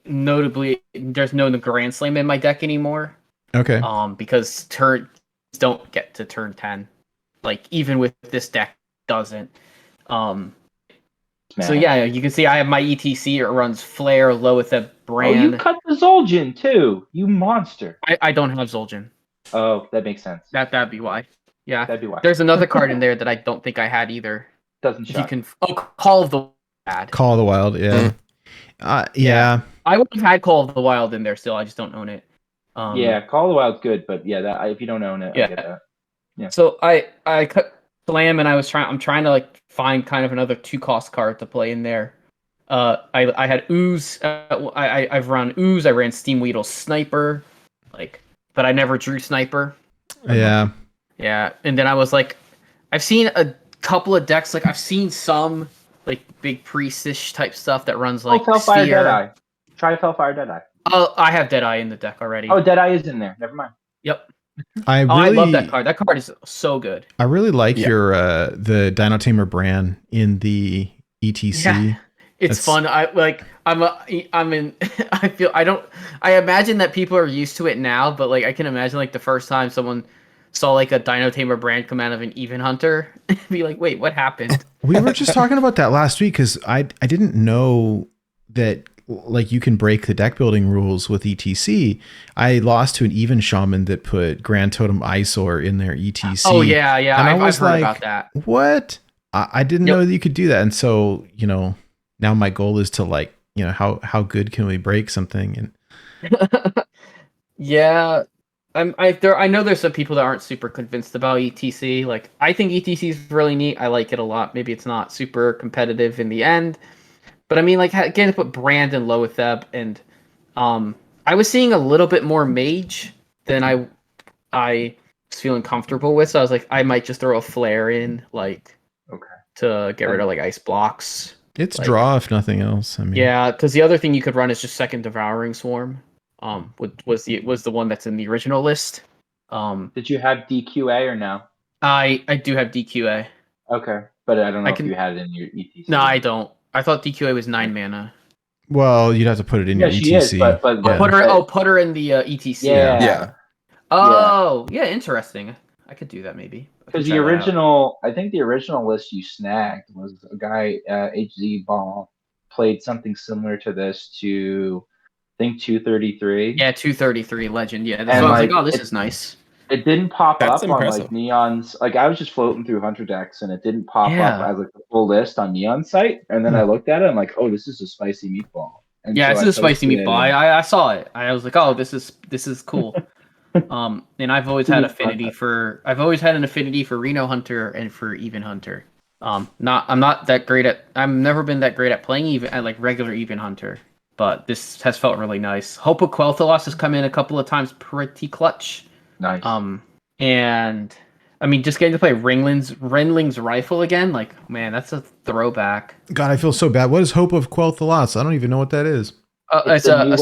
Notably, there's no Grand Slam in my deck anymore. Okay. Because turns don't get to turn 10. Like, even with this deck, doesn't. So yeah, you can see I have my ETC. It runs Flare, low with a brand. Oh, you cut the Zul'jin too, you monster. I don't have Zul'jin. Oh, that makes sense. That'd be why. Yeah. That'd be why. There's another card in there that I don't think I had either. Doesn't If you shock. can. Oh, Call of the Wild. Call of the Wild, yeah. Yeah. I would have had Call of the Wild in there still. I just don't own it. Yeah, Call of the Wild's good, but yeah, if you don't own it, I get that. Yeah. So I cut Slam and I'm trying to like find kind of another 2-cost card to play in there. I had Ooze. I've run Ooze. I ran Steam Weedle Sniper, but I never drew Sniper. Yeah. Yeah, and then I was like, I've seen a couple of decks. Like I've seen some like big priestish type stuff that runs like Fellfire Sphere. Deadeye. Try Fellfire Deadeye. Oh, I have Deadeye in the deck already. Oh, Deadeye is in there. Never mind. Yep. I love that card. That card is so good. I really like your the Dino Tamer brand in the ETC. Yeah. It's fun. I imagine that people are used to it now, but like I can imagine like the first time someone saw like a Dino Tamer brand come out of an Even Hunter be like, wait, what happened? We were just talking about that last week because I didn't know that like you can break the deck building rules with ETC. I lost to an Even Shaman that put Grand Totem Eyesore in their ETC. Oh yeah, and I've heard about that. What? I didn't know that you could do that, and so now my goal is to like how good can we break something and yeah. I know there's some people that aren't super convinced about ETC. Like I think ETC is really neat. I like it a lot. Maybe it's not super competitive in the end. But I mean, like, again, put Brand and Loetheb, and I was seeing a little bit more Mage than I was feeling comfortable with. So I was like, I might just throw a Flare in, to get rid of like Ice Blocks. It's draw if nothing else. I mean, yeah, because the other thing you could run is just Second Devouring Swarm. Was the one that's in the original list. Did you have DQA or no? I do have DQA. Okay, but I don't know if you had it in your ETC. No, I don't. I thought DQA was 9 mana. Well, you'd have to put it in your ETC. She is, but put her in the ETC. Yeah. Oh, yeah, interesting. I could do that maybe. Because the original, I think the original list you snagged was a guy, HZ Ball, played something similar to this to, I think 233. Yeah, 233 Legend. Yeah, I was like, oh, this is nice. It didn't pop That's up impressive. on like Neon's. Like I was just floating through Hunter decks, and it didn't pop up as like the full list on Neon's site. And then I looked at it, and I'm like, oh, this is a spicy meatball. And yeah, so this is a spicy meatball. I saw it. I was like, oh, this is cool. And I've always had an affinity for Reno Hunter and for Even Hunter. I'm not that great at. I've never been that great at playing even at like regular Even Hunter, but this has felt really nice. Hope of Quel'Thalas has come in a couple of times, pretty clutch. Nice. And I mean, just getting to play Renling's Rifle again, like, man, that's a throwback. God, I feel so bad. What is Hope of Quel'Thalas? I don't even know what that is. It's a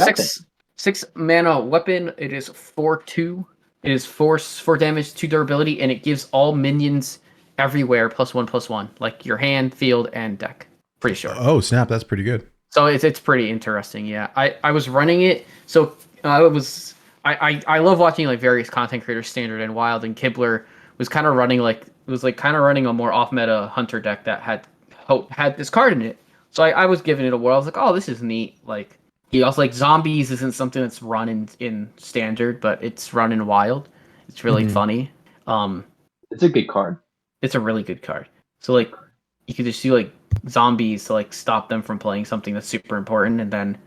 6 mana weapon. It is 4/2. It is 4 damage, 2 durability, and it gives all minions everywhere +1/+1, like your hand, field, and deck. Pretty sure. Oh snap, that's pretty good. So it's pretty interesting. Yeah, I was running it. So I love watching like various content creators, Standard and Wild, and Kibler was kind of running a more off meta Hunter deck that had this card in it. So I was giving it a whirl. I was like, oh, this is neat. Like he also like Zombies isn't something that's run in Standard, but it's run in Wild. It's really funny. It's a good card. It's a really good card. So like you could just do like Zombies to like stop them from playing something that's super important, and then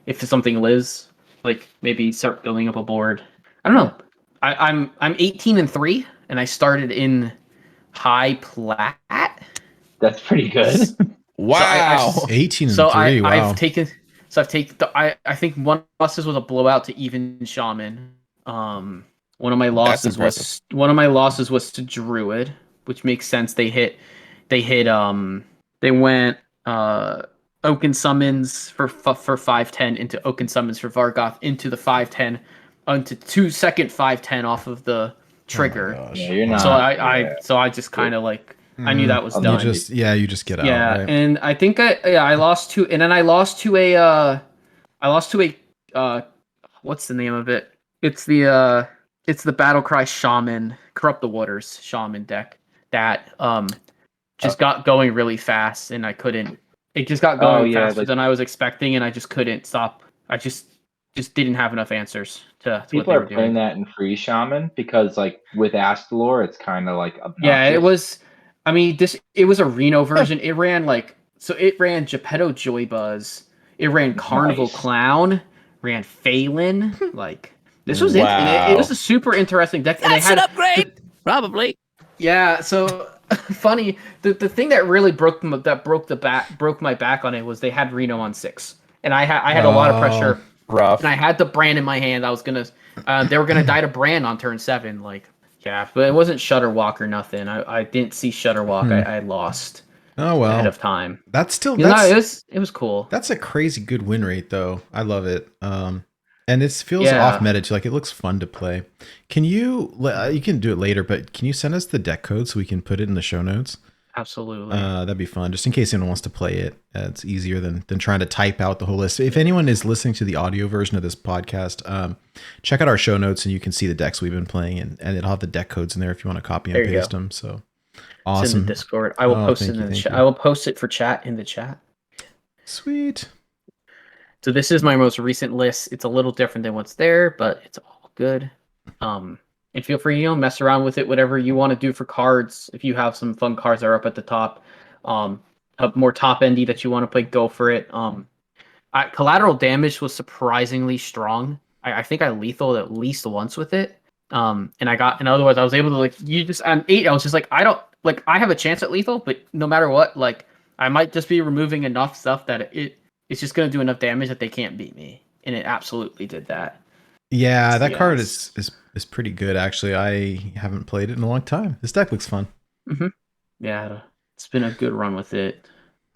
if something lives, like maybe start building up a board. I don't know. I'm 18-3, and I started in high plat. That's pretty good. Wow. 18-3. Wow. I've taken. I think one losses was a blowout to Even Shaman. One of my losses was to Druid, which makes sense. They went Oaken Summons for 5/10 into Oaken Summons for Vargoth into the 5/10 onto 2-second 5/10 off of the trigger. Oh yeah, you're not, so I just kind of like I knew that was done. You just get out. Yeah, right? and I think I lost to, and then I lost to a what's the name of it? It's the Battlecry Shaman, Corrupt the Waters Shaman deck that just got going really fast, and I couldn't. It just got going faster than I was expecting, and I just couldn't stop. I just just didn't have enough answers to People what are they were playing doing. that in Free Shaman because, like, with Astalor, it's kind of like obnoxious. Yeah, it was. I mean, it was a Reno version. It ran it ran Geppetto Joybuzz. It ran Carnival Nice. Clown. Ran Phelan. Like this was it was a super interesting deck. That's an upgrade, probably. Yeah, so funny. The thing that really broke my back on it was they had Reno on 6, and I had a lot of pressure. Rough. And I had the brand in my hand. I was gonna, they were gonna die to brand on turn 7. Like, yeah, but it wasn't Shutterwalk or nothing. I didn't see Shutterwalk. I lost. Oh well, ahead of time. That's still it was cool. That's a crazy good win rate though. I love it. And it feels off meta too. Like it looks fun to play. Can you can do it later, but can you send us the deck code so we can put it in the show notes? Absolutely. That'd be fun, just in case anyone wants to play it. It's easier than trying to type out the whole list. If anyone is listening to the audio version of this podcast, check out our show notes and you can see the decks we've been playing, and it'll have the deck codes in there if you want to copy and paste them. So awesome. It's in the Discord. I will post it in the chat. I will post it for chat in the chat. Sweet. So this is my most recent list. It's a little different than what's there, but it's all good. And feel free, mess around with it, whatever you want to do for cards. If you have some fun cards that are up at the top, more top endy that you want to play, go for it. Collateral Damage was surprisingly strong. I think I lethaled at least once with it. And otherwise I was able to on 8, I was just I have a chance at lethal, but no matter what, I might just be removing enough stuff that it's just going to do enough damage that they can't beat me. And it absolutely did that. Yeah, that card is pretty good, actually. I haven't played it in a long time. This deck looks fun. Mm-hmm. Yeah, it's been a good run with it.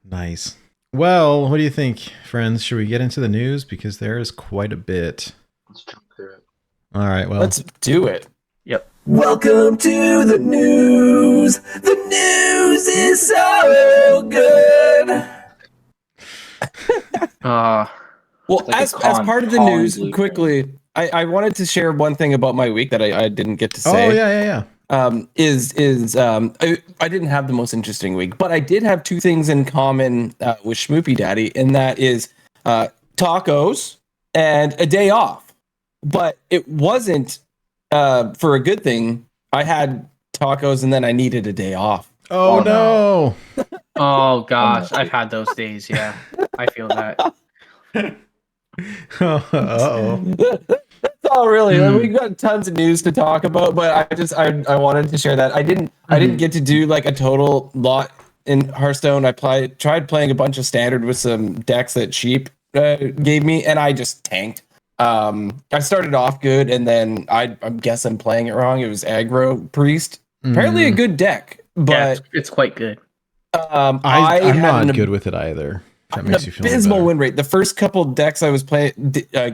Nice. Well, what do you think, friends? Should we get into the news? Because there is quite a bit. Let's jump through it. All right, well. Let's do it. Yep. Welcome to the news. The news is so good. Well, like as part of the news, quickly, I wanted to share one thing about my week that I didn't get to say. Oh, yeah. I didn't have the most interesting week, but I did have 2 things in common with SchmoopieDaddy, and that is tacos and a day off. But it wasn't for a good thing. I had tacos and then I needed a day off. Oh no. Oh gosh, I've had those days. Yeah, I feel that. Uh-oh. That's all really. We got tons of news to talk about, but I wanted to share that. I didn't get to do a total lot in Hearthstone. I tried playing a bunch of standard with some decks that Sheep gave me, and I just tanked. I started off good, and then I guess I'm playing it wrong. It was Aggro Priest. Apparently a good deck, but yeah, it's quite good. I'm not good with it either. That makes you feel abysmal win rate. The first couple decks I was playing,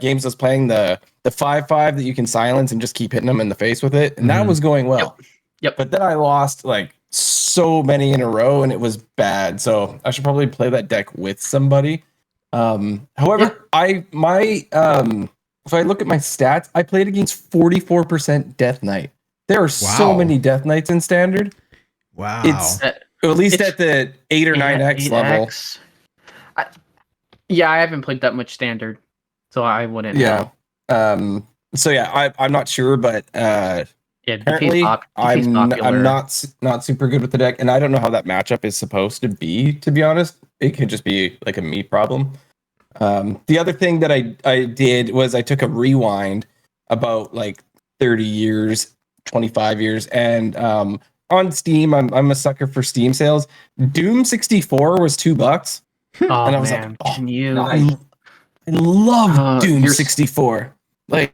games I was playing, the 5/5 that you can silence and just keep hitting them in the face with it, and that was going well. Yep. But then I lost so many in a row, and it was bad. So I should probably play that deck with somebody. However, if I look at my stats, I played against 44% Death Knight. There are so many Death Knights in Standard. Wow. It's at least at the 8 or 9x level. I haven't played that much Standard, so I wouldn't know. So yeah, I'm not sure, but apparently I'm not super good with the deck, and I don't know how that matchup is supposed to be. To be honest, it could just be a me problem. The other thing that I did was I took a rewind about 30 years, 25 years, and on Steam, I'm a sucker for Steam sales. Doom 64 was $2. Oh, and I was man. I love Doom 64. I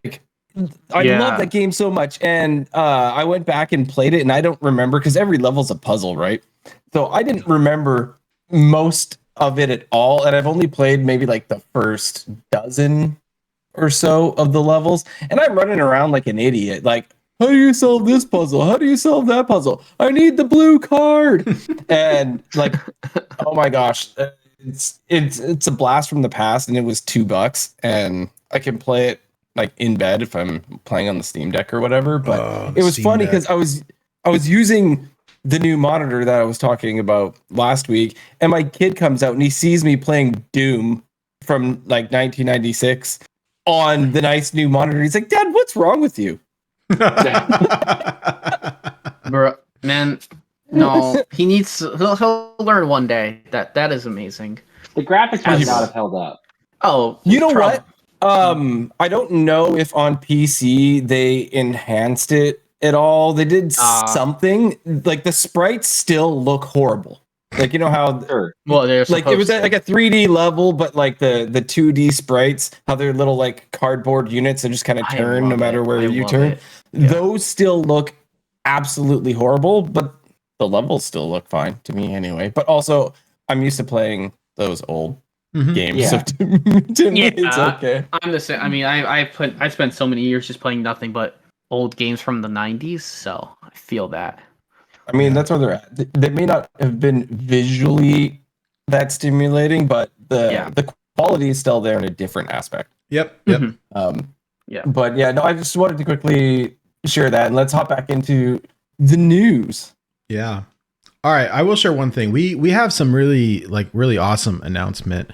love that game so much. And I went back and played it, and I don't remember, because every level's a puzzle, right? So I didn't remember most of it at all. And I've only played maybe the first dozen or so of the levels. And I'm running around like an idiot. How do you solve this puzzle? How do you solve that puzzle? I need the blue card. And oh my gosh, it's a blast from the past, and it was $2, and I can play it in bed if I'm playing on the Steam Deck or whatever. But it was Steam funny because I was using the new monitor that I was talking about last week, and my kid comes out and he sees me playing Doom from 1996 on the nice new monitor. He's like, Dad, what's wrong with you? Bro, man, no, he needs. He'll learn one day. That is amazing. The graphics might not have held up. Oh, you know what? I don't know if on PC they enhanced it at all. They did something. Like the sprites still look horrible. Like, you know how well, they're like it was at like a 3D level, but like the 2D sprites, how they're little like cardboard units that just kind of turn no matter where you turn. Yeah. Those still look absolutely horrible, but the levels still look fine to me anyway. But also, I'm used to playing those old games, Yeah. so to me, it's okay. I'm the same. I mean, I spent so many years just playing nothing but old games from the 90s, so I feel that. I mean, that's where they're at. They may not have been visually that stimulating, but the quality is still there in a different aspect. Yep. Yeah. But yeah, no, I just wanted to quickly share that, and let's hop back into the news. Yeah. All right. I will share one thing. We have some really awesome announcement.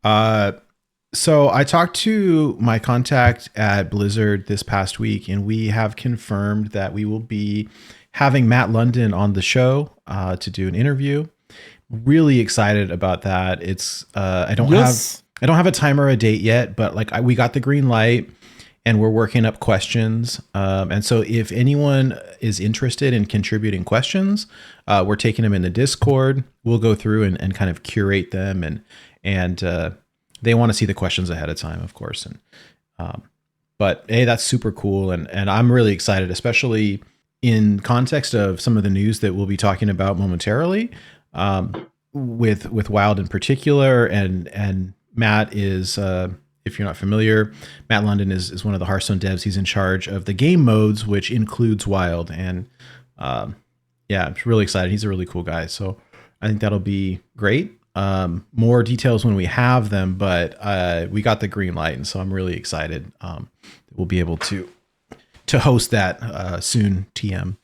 So I talked to my contact at Blizzard this past week, and we have confirmed that we will be having Matt London on the show to do an interview. Really excited about that. It's I don't have a time or a date yet, but like we got the green light and we're working up questions. And so if anyone is interested in contributing questions, we're taking them in the Discord. We'll go through and kind of curate them, and they want to see the questions ahead of time, of course. And but hey, that's super cool, and I'm really excited, especially in context of some of the news that we'll be talking about momentarily, with Wild in particular, and Matt is, if you're not familiar, Matt London is one of the Hearthstone devs. He's in charge of the game modes, which includes Wild, and I'm really excited. He's a really cool guy, so I think that'll be great. More details when we have them, but we got the green light, and so I'm really excited. We'll be able to host that soon. TM.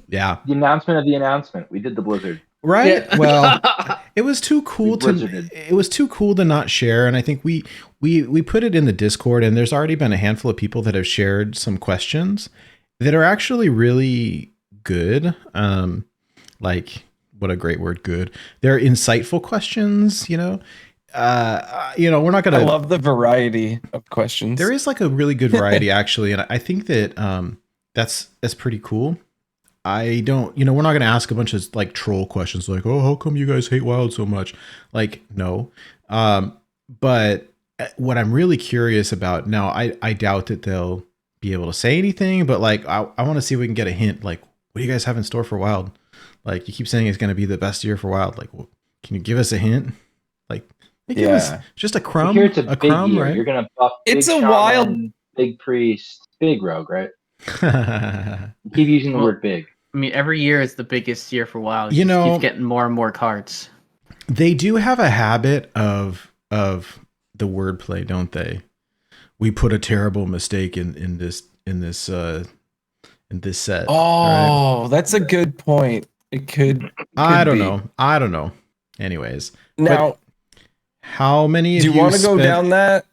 Yeah. The announcement of the announcement. We did the Blizzard. Right. Yeah. Well, it was too cool to not share, and I think we put it in the Discord, and there's already been a handful of people that have shared some questions that are actually really good. Like, what a great word, good. They're insightful questions, you know. We're not gonna. I love the variety of questions. There is like a really good variety actually, and I think that that's pretty cool. I don't, we're not gonna ask a bunch of like troll questions like, oh, how come you guys hate Wild so much? Like, no. But what I'm really curious about now, I doubt that they'll be able to say anything, but like, I want to see if we can get a hint. Like, what do you guys have in store for Wild? Like, you keep saying it's gonna be the best year for Wild. Like, can you give us a hint? Like. Just a crumb. It's a big crumb, year. right? You're gonna buff. It's a shaman, wild, big priest, big rogue, right? Keep using the word big. I mean, every year is the biggest year for WoW. You know, keep getting more and more cards. They do have a habit of the wordplay, don't they? We put a terrible mistake in this set. Oh, right? That's a good point. It could I don't know. Anyways, now. How many of you want to go spent... down that?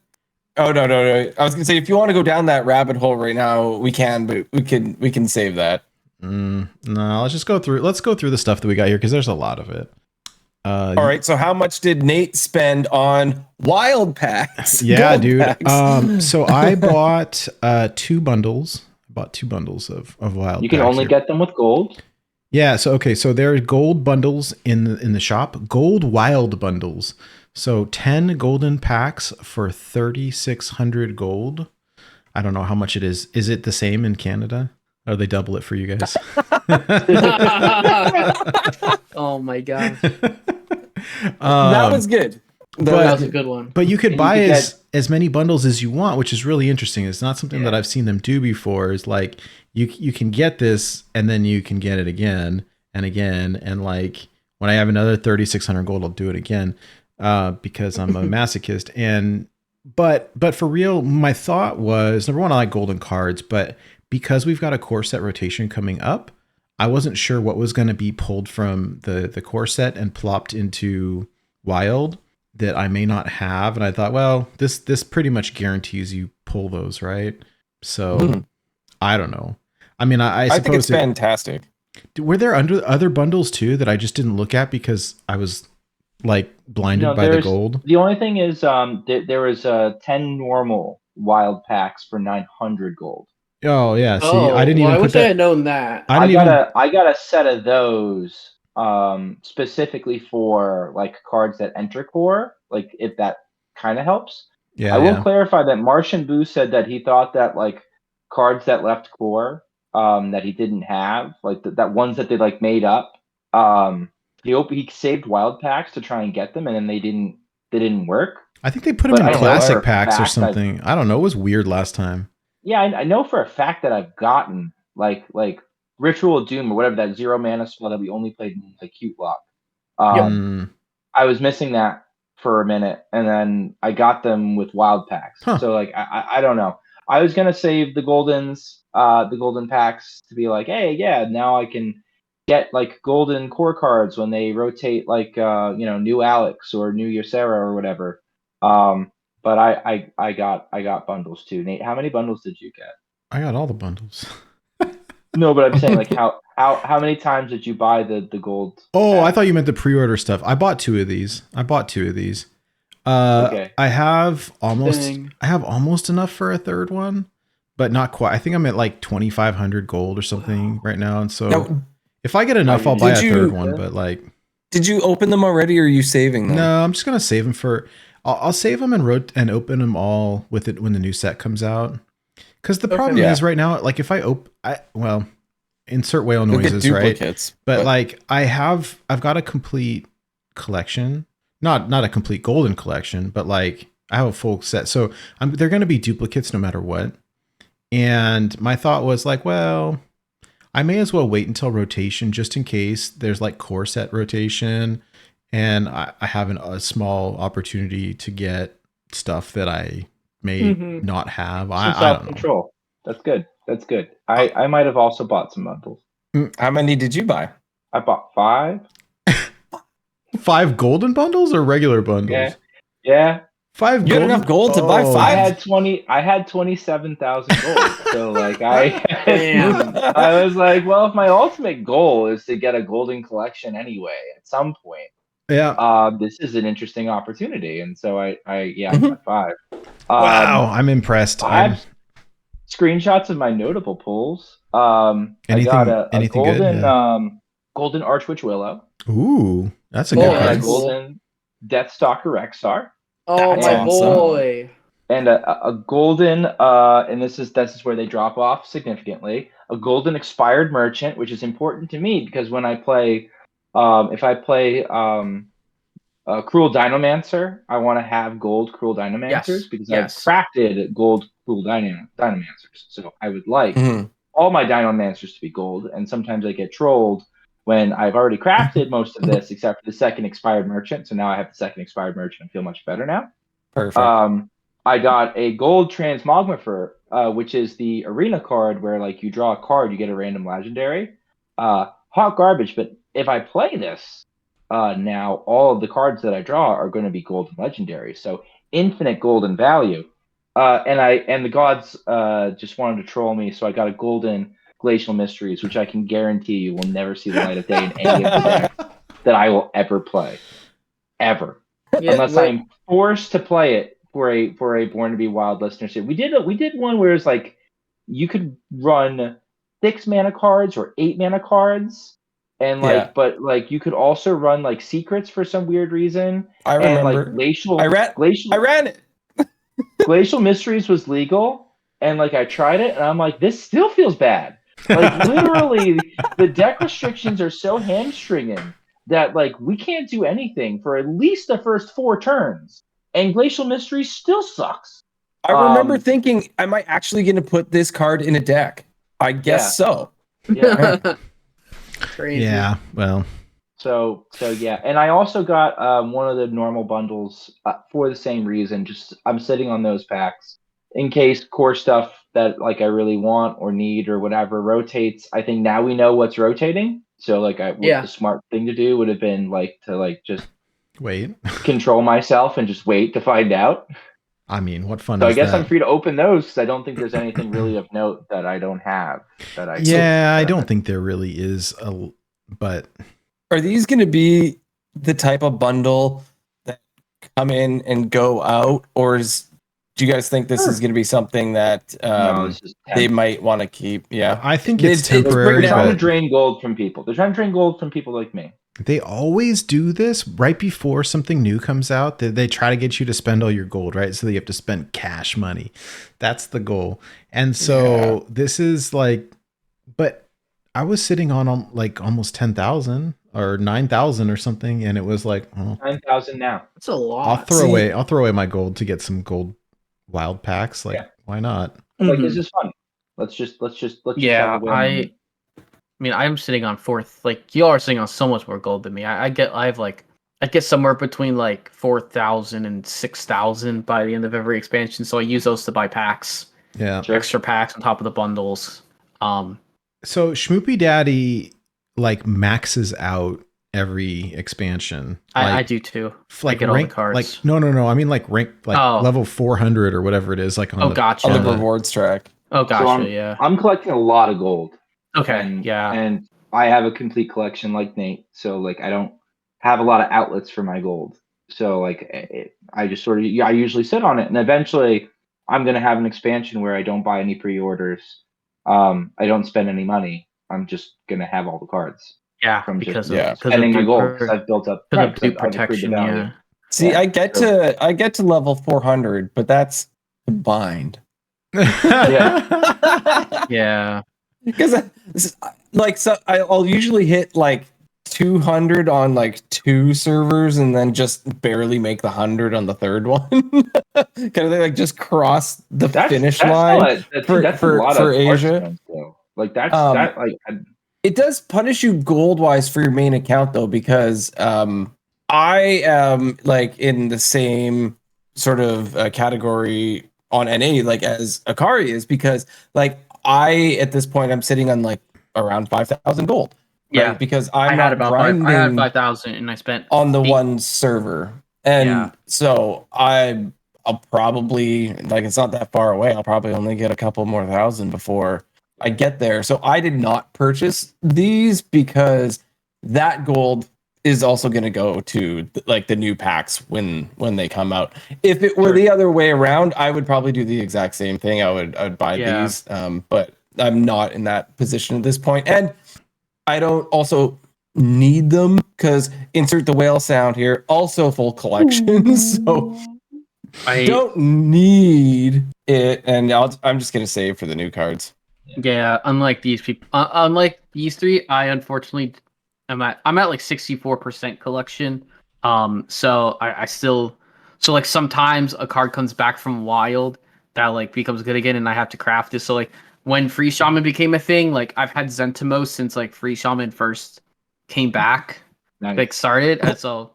Oh no. I was gonna say if you want to go down that rabbit hole right now, we can, but we can save that. No, let's just go through. Let's go through the stuff that we got here because there's a lot of it. All right. So how much did Nate spend on Wild packs? Yeah, dude. Packs? So I bought 2 bundles. I bought 2 bundles of Wild. You can only get them with gold. Yeah. So okay. So there are gold bundles in the shop. Gold Wild bundles. So 10 golden packs for 3,600 gold. I don't know how much it is. Is it the same in Canada? Or they double it for you guys? Oh my god. That was good. That was a good one. But you could buy as many bundles as you want, which is really interesting. It's not something that I've seen them do before. It's like you can get this and then you can get it again and again. And like when I have another 3,600 gold, I'll do it again. Because I'm a masochist. But for real, my thought was, number one, I like golden cards, but because we've got a core set rotation coming up, I wasn't sure what was going to be pulled from the core set and plopped into Wild. that I may not have, and I thought, well, this pretty much guarantees you pull those, right? So I don't know. I mean, I think it's fantastic. Were there other bundles too that I just didn't look at because I was like blinded by the gold? The only thing is, there was 10 normal wild packs for 900 gold. Oh yeah, see, I didn't even. I wish I had known that. I got a set of those specifically for like cards that enter core, like if that kind of helps. Yeah, I will clarify that Martian Boo said that he thought that like cards that left core that he didn't have, like that ones that they like made up, he saved wild packs to try and get them, and then they didn't work. I think they put them in classic packs or something. I don't know. It was weird last time. Yeah, I know for a fact that I've gotten like Ritual of Doom or whatever, that 0 mana spell that we only played in like Cute Lock. I was missing that for a minute, and then I got them with wild packs. So like I don't know. I was gonna save the golden packs to be like, hey, yeah, now I can get like golden core cards when they rotate like new Alex or new Ysera or whatever. But I got bundles too. Nate, how many bundles did you get? I got all the bundles. No, but I'm saying like how many times did you buy the gold? Oh, I thought you meant the pre-order stuff. I bought two of these. Okay. I have almost enough for a third one, but not quite. I think I'm at like 2,500 gold or something right now, and so if I get enough, I'll buy a third one. But like, did you open them already, or are you saving them? No, I'm just gonna save them for. I'll save them and open them all with it when the new set comes out. Because the problem is right now, like if I insert whale noises, right? But like I've got a complete collection, not a complete golden collection, but like I have a full set. So they're going to be duplicates no matter what. And my thought was like, well, I may as well wait until rotation just in case there's like core set rotation. And I have a small opportunity to get stuff that I may not have. I don't know. Control. That's good. I might have also bought some bundles. How many did you buy? I bought 5. 5 golden bundles or regular bundles? Yeah. 5 You had enough gold to buy 5? I had 27,000 gold. So like I was like, well, if my ultimate goal is to get a golden collection anyway at some point. Yeah. This is an interesting opportunity, and so I got 5. Wow, I'm impressed. I have screenshots of my notable pulls. I got a golden golden Archwitch Willow. Ooh, that's a good one. A golden Deathstalker Rexar. Oh, that's my boy. And a golden and this is where they drop off significantly. A golden Expired Merchant, which is important to me because when I play. If I play Cruel Dinomancer, I want to have gold Cruel Dinomancers because I've crafted gold Cruel Dinomancers. So I would like all my Dinomancers to be gold, and sometimes I get trolled when I've already crafted most of this except for the second Expired Merchant. So now I have the second Expired Merchant and feel much better now. Perfect. I got a gold Transmogrifier, which is the arena card where like you draw a card, you get a random legendary. Hot garbage, but if I play this now, all of the cards that I draw are going to be golden legendary, so infinite golden value. And the gods just wanted to troll me, so I got a golden Glacial Mysteries, which I can guarantee you will never see the light of day in any of the decks that I will ever play, ever, unless I'm forced to play it for a Born to Be Wild listenership. We did one where it's like you could run 6 mana cards or 8 mana cards. And but like you could also run like secrets for some weird reason. I remember. And, like, I ran it. Glacial Mysteries was legal, and like I tried it, and I'm like, this still feels bad. Like literally, the deck restrictions are so hamstringing that like we can't do anything for at least the first 4 turns, and Glacial Mysteries still sucks. I remember thinking, am I actually going to put this card in a deck? I guess so. Yeah. Crazy. Yeah, well. So yeah, and I also got one of the normal bundles for the same reason. Just I'm sitting on those packs in case core stuff that like I really want or need or whatever rotates. I think now we know what's rotating. So like the smart thing to do would have been like to like just Wait. control myself and just wait to find out. I mean, what fun So is I guess that? I'm free to open those because I don't think there's anything really of note that I don't have. I don't think there really is but are these going to be the type of bundle that come in and go out, or do you guys think this is going to be something that they might want to keep? Yeah, I think it's temporary. They're trying to drain gold from people. They're trying to drain gold from people like me. They always do this right before something new comes out. They try to get you to spend all your gold, right? So that you have to spend cash money. That's the goal. And so this is like, but I was sitting on like almost 10,000 or 9,000 or something, and it was like 9,000 now. That's a lot. I'll throw away my gold to get some gold wild packs. Like, why not? Like, this is fun. Let's just yeah, I mean, I'm sitting on 4th. Like, you are sitting on so much more gold than me. I get somewhere between like 4,000 and 6,000 by the end of every expansion. So I use those to buy packs. Yeah, extra packs on top of the bundles. So SchmoopieDaddy like maxes out every expansion. I do too. Like I get rank, all the cards. Like no. I mean like rank level 400 or whatever it is. Like on gotcha. On the rewards track. Oh gotcha. So I'm collecting a lot of gold. Okay. And I have a complete collection like Nate. So like I don't have a lot of outlets for my gold. So like I just sort of I usually sit on it, and eventually I'm gonna have an expansion where I don't buy any pre-orders. I don't spend any money. I'm just gonna have all the cards. Yeah, from because of spending my gold because I've built up protection. Yeah. See, I get to level 400, but that's combined. Yeah. Because I'll usually hit like 200 on like 2 servers and then just barely make the 100 on the third one. Kind of like just cross the finish line for Asia. Like that's it does punish you gold wise for your main account though, because I am like in the same sort of category on NA like as Akari is, because like I at this point I'm sitting on like around 5,000 gold. Yeah, right? Because I had 5,000 and I spent on the one server, and so I'll probably like it's not that far away. I'll probably only get a couple more thousand before I get there. So I did not purchase these because that gold is also going to go to like the new packs when they come out. If it were the other way around, I would probably do the exact same thing. I would buy these, but I'm not in that position at this point, and I don't also need them because insert the whale sound here. Also full collection, so I don't need it, and I'm just going to save for the new cards. Yeah, unlike these people, unlike these three, I unfortunately I'm at like 64% collection. So I still like sometimes a card comes back from Wild that like becomes good again, and I have to craft it. So like when Free Shaman became a thing, like I've had Zentimo since like Free Shaman first came back, like started, and so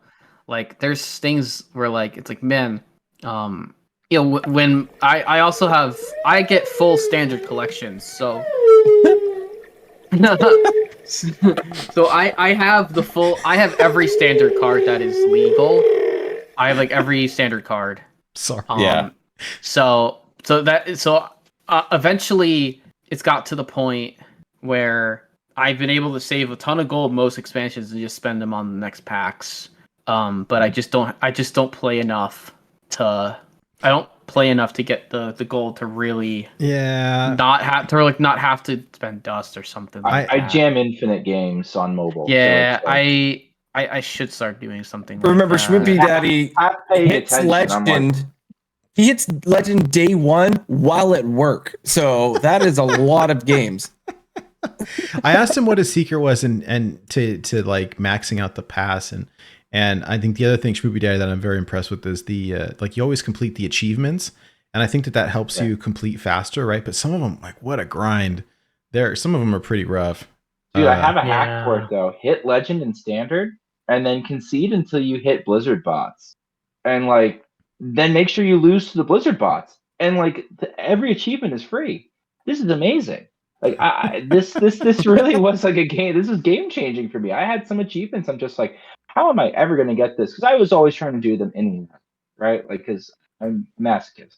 like there's things where like it's like man, you know, when I also have I get full standard collections, so so I have every standard card that is legal. I have like every standard card. Sorry. So eventually it's got to the point where I've been able to save a ton of gold most expansions and just spend them on the next packs. But I just don't play enough to get the gold to really not have to spend dust or something like I jam infinite games on mobile. Yeah, so I should start doing something like remember that. SchmoopieDaddy hits legend. He hits legend day 1 while at work. So that is a lot of games. I asked him what his secret was and to like maxing out the pass, and I think the other thing SchmoopieDaddy that I'm very impressed with is the like you always complete the achievements, and I think that helps you complete faster, right? But some of them, like what a grind. Some of them are pretty rough. Dude, I have a hack for it though. Hit legend and standard, and then concede until you hit Blizzard bots, and like then make sure you lose to the Blizzard bots, and like every achievement is free. This is amazing. Like this really was like a game. This is game changing for me. I had some achievements. I'm just like, how am I ever going to get this? Because I was always trying to do them in, right? Like, because I'm a masochist.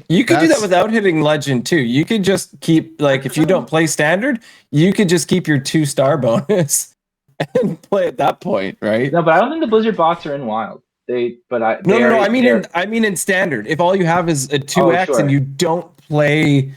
You could do that without hitting legend too. You could just keep, like, if you don't play standard, you could just keep your 2-star bonus and play at that point, right? No, but I don't think the Blizzard bots are in wild. No. I mean in standard. If all you have is a 2x and you don't play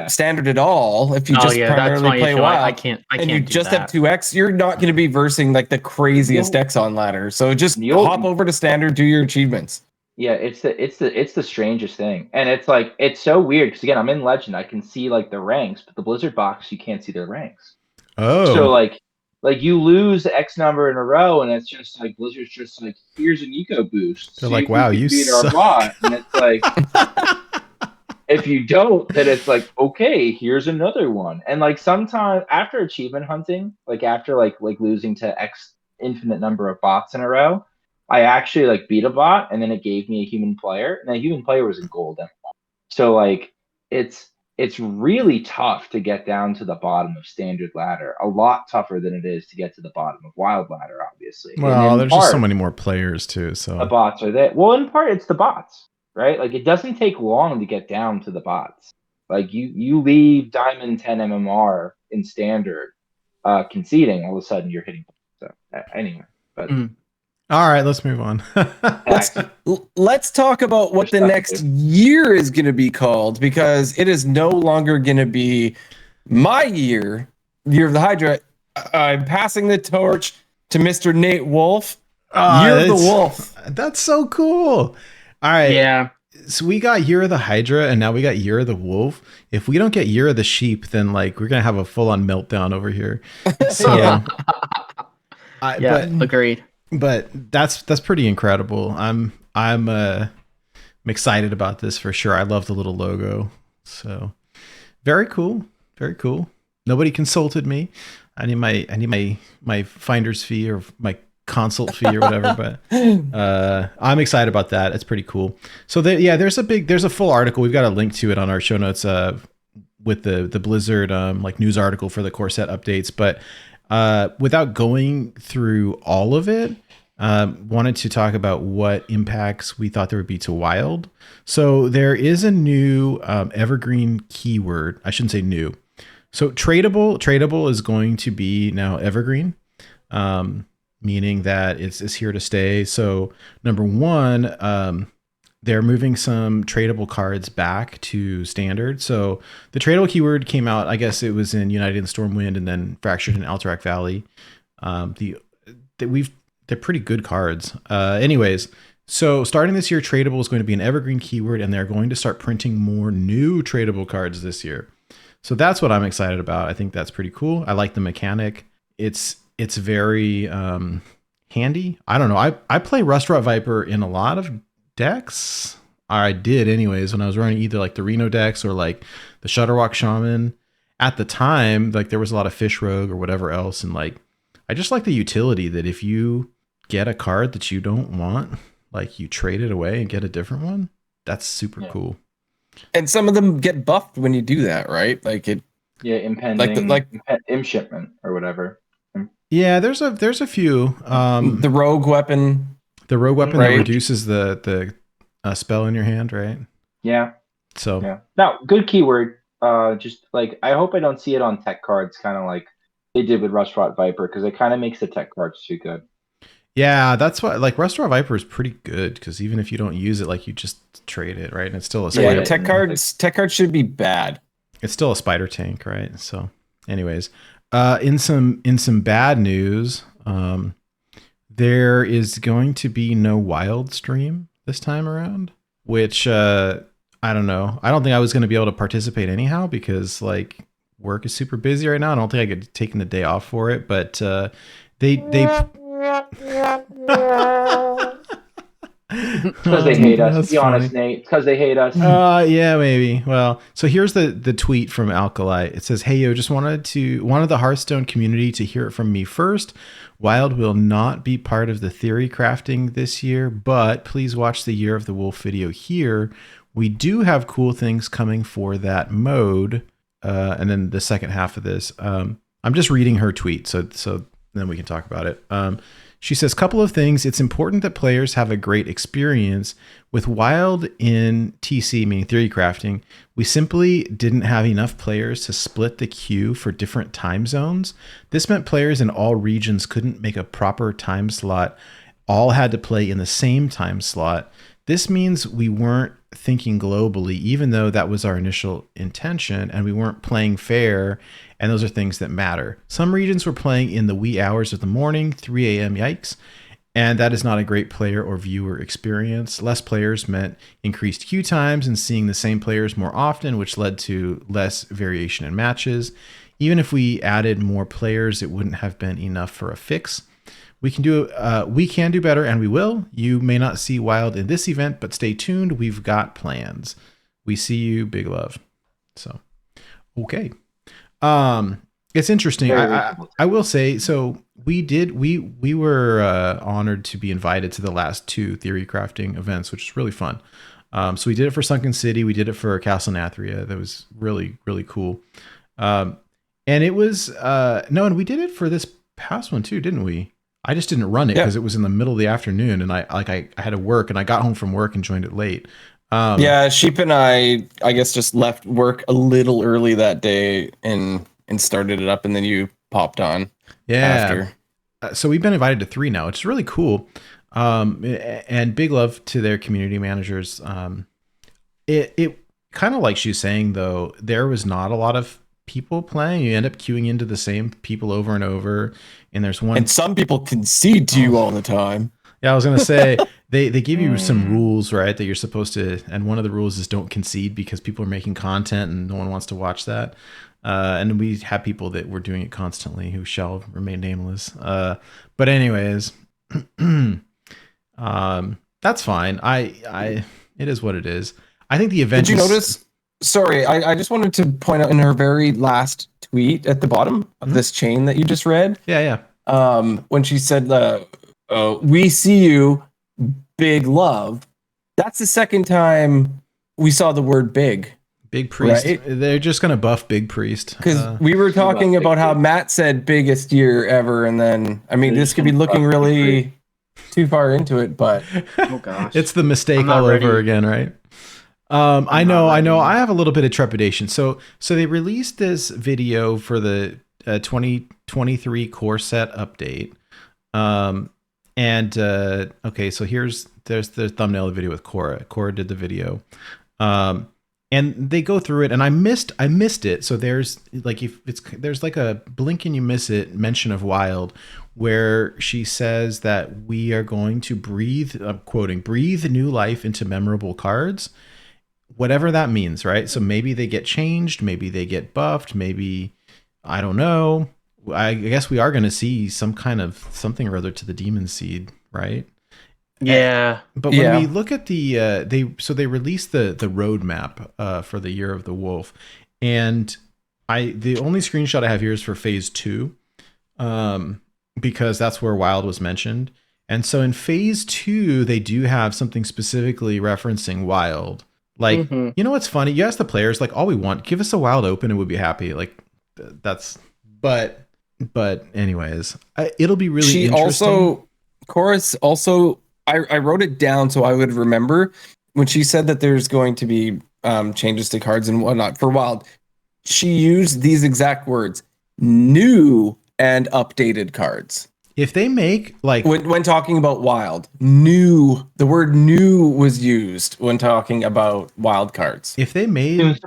standard at all, if you just primarily play wild, I can't. And you just have 2x, you're not going to be versing like the craziest decks on ladder. So just hop over to standard, do your achievements. Yeah, it's the strangest thing, and it's like it's so weird because again, I'm in Legend, I can see like the ranks, but the Blizzard box you can't see their ranks. Oh, so like you lose X number in a row, and it's just like Blizzard's just like, here's an eco boost. They're like, wow, you beat our bot, and it's like if you don't, then it's like, okay, here's another one, and like sometimes after achievement hunting, like after like losing to X infinite number of bots in a row. I actually like beat a bot, and then it gave me a human player, and that human player was in gold. So like it's really tough to get down to the bottom of standard ladder. A lot tougher than it is to get to the bottom of wild ladder, obviously. Well, there's just so many more players too. So the bots are there. Well, in part it's the bots, right? Like it doesn't take long to get down to the bots. Like you leave Diamond 10 MMR in standard, conceding, all of a sudden you're hitting. So anyway, but. All right, let's move on. Let's talk about what the next year is going to be called, because it is no longer going to be my year of the Hydra. I'm passing the torch to Mr. Nate Wolfe. Year of the Wolf. That's so cool. All right. Yeah. So we got Year of the Hydra, and now we got Year of the Wolf. If we don't get Year of the Sheep, then like we're gonna have a full-on meltdown over here. So, agreed. But that's pretty incredible. I'm excited about this for sure. I love the little logo. So very cool. Very cool. Nobody consulted me. I need my finder's fee or my consult fee or whatever, but I'm excited about that. It's pretty cool. So there's a full article. We've got a link to it on our show notes with the Blizzard like news article for the core set updates, but without going through all of it, wanted to talk about what impacts we thought there would be to wild. So there is a new evergreen keyword. I shouldn't say new. So tradable is going to be now evergreen, meaning that it's here to stay. So number one, they're moving some tradable cards back to standard. So the tradable keyword came out, I guess it was in United in Stormwind and then Fractured in Alterac Valley. They're pretty good cards. Anyways, so starting this year, tradable is going to be an evergreen keyword, and they're going to start printing more new tradable cards this year. So that's what I'm excited about. I think that's pretty cool. I like the mechanic. It's very handy. I don't know. I play Rustrot Viper in a lot of decks. I did anyways when I was running either like the Reno decks or like the Shutterwalk Shaman. At the time, like there was a lot of Fish Rogue or whatever else, and like I just like the utility that if you get a card that you don't want, like you trade it away and get a different one. That's super cool. And some of them get buffed when you do that, right? Like it. Yeah, impending like shipment or whatever. Yeah, there's a few. The rogue weapon. The rogue weapon that reduces the spell in your hand, right? Yeah. So yeah. No, good keyword. Just like I hope I don't see it on tech cards, kind of like they did with Rustrot Viper, because it kind of makes the tech cards too good. Yeah, that's why like Rustrot Viper is pretty good, because even if you don't use it, like you just trade it, right? And it's still a spider. Yeah, tech cards should be bad. It's still a spider tank, right? So, anyways, in some bad news, there is going to be no wild stream this time around, which I don't know. I don't think I was going to be able to participate anyhow, because like work is super busy right now. I don't think I could have taken the day off for it, but they because they hate us. Be honest, Nate. Because they hate us. Yeah, maybe. Well, so here's the tweet from Alkali. It says, "Hey yo, just wanted the Hearthstone community to hear it from me first. Wild will not be part of the theory crafting this year, but please watch the Year of the Wolf video here. We do have cool things coming for that mode. and then the second half of this, I'm just reading her tweet, so then we can talk about it. She says, couple of things. It's important that players have a great experience with Wild in TC, meaning theory crafting. We simply didn't have enough players to split the queue for different time zones. This meant players in all regions couldn't make a proper time slot. All had to play in the same time slot. This means we weren't thinking globally, even though that was our initial intention, and we weren't playing fair, and those are things that matter. Some regions were playing in the wee hours of the morning, 3 a.m., yikes, and that is not a great player or viewer experience. Less players meant increased queue times and seeing the same players more often, which led to less variation in matches. Even if we added more players, it wouldn't have been enough for a fix. We can do better, and we will. You may not see Wild in this event, but stay tuned. We've got plans. We see you. Big love. So, okay. It's interesting. I will say, so we were honored to be invited to the last 2 theory crafting events, which is really fun. So we did it for Sunken City. We did it for Castle Nathria. That was really, really cool. And it was, and we did it for this past one too, didn't we? I just didn't run it because it was in the middle of the afternoon, and I had to work, and I got home from work and joined it late. Sheep and I guess just left work a little early that day and started it up, and then you popped on. After. So we've been invited to 3 now. It's really cool. And big love to their community managers. It kind of like she was saying though, there was not a lot of people playing. You end up queuing into the same people over and over, and there's one, and some people concede to you all the time. Yeah, I was gonna say they give you some rules, right, that you're supposed to, and one of the rules is don't concede because people are making content and no one wants to watch that. And we have people that were doing it constantly who shall remain nameless. But anyways, that's fine. It is what it is. I think the event. Did you notice? Sorry, I just wanted to point out in her very last tweet at the bottom of this chain that you just read. Yeah. When she said, "We see you, big love." That's the second time we saw the word "big." Big Priest. Right? They're just gonna buff Big Priest because we were talking about how Matt said biggest year ever, and then this could be looking really too far into it, but oh gosh, it's the mistake all over again, right? I know. I have a little bit of trepidation. So they released this video for the 2023 core set update. Okay, so there's the thumbnail of the video with Cora. Cora did the video. And they go through it, and I missed it. So there's like a blink and you miss it mention of Wild, where she says that we are going to breathe, I'm quoting, breathe new life into memorable cards, whatever that means, right? So maybe they get changed, maybe they get buffed, maybe, I don't know. I guess we are going to see some kind of something or other to the Demon Seed, right? Yeah. But when we look at the they released the roadmap for the Year of the Wolf, and the only screenshot I have here is for phase 2, because that's where Wild was mentioned. And so in phase 2, they do have something specifically referencing Wild. Like, you know what's funny? You ask the players, like, all we want, give us a Wild open and we'll be happy. Like, that's, but anyways, it'll be really interesting. Chorus also, I wrote it down so I would remember when she said that there's going to be changes to cards and whatnot for Wild. She used these exact words: new and updated cards. If they make like when talking about Wild, new, the word new was used when talking about Wild cards. If they made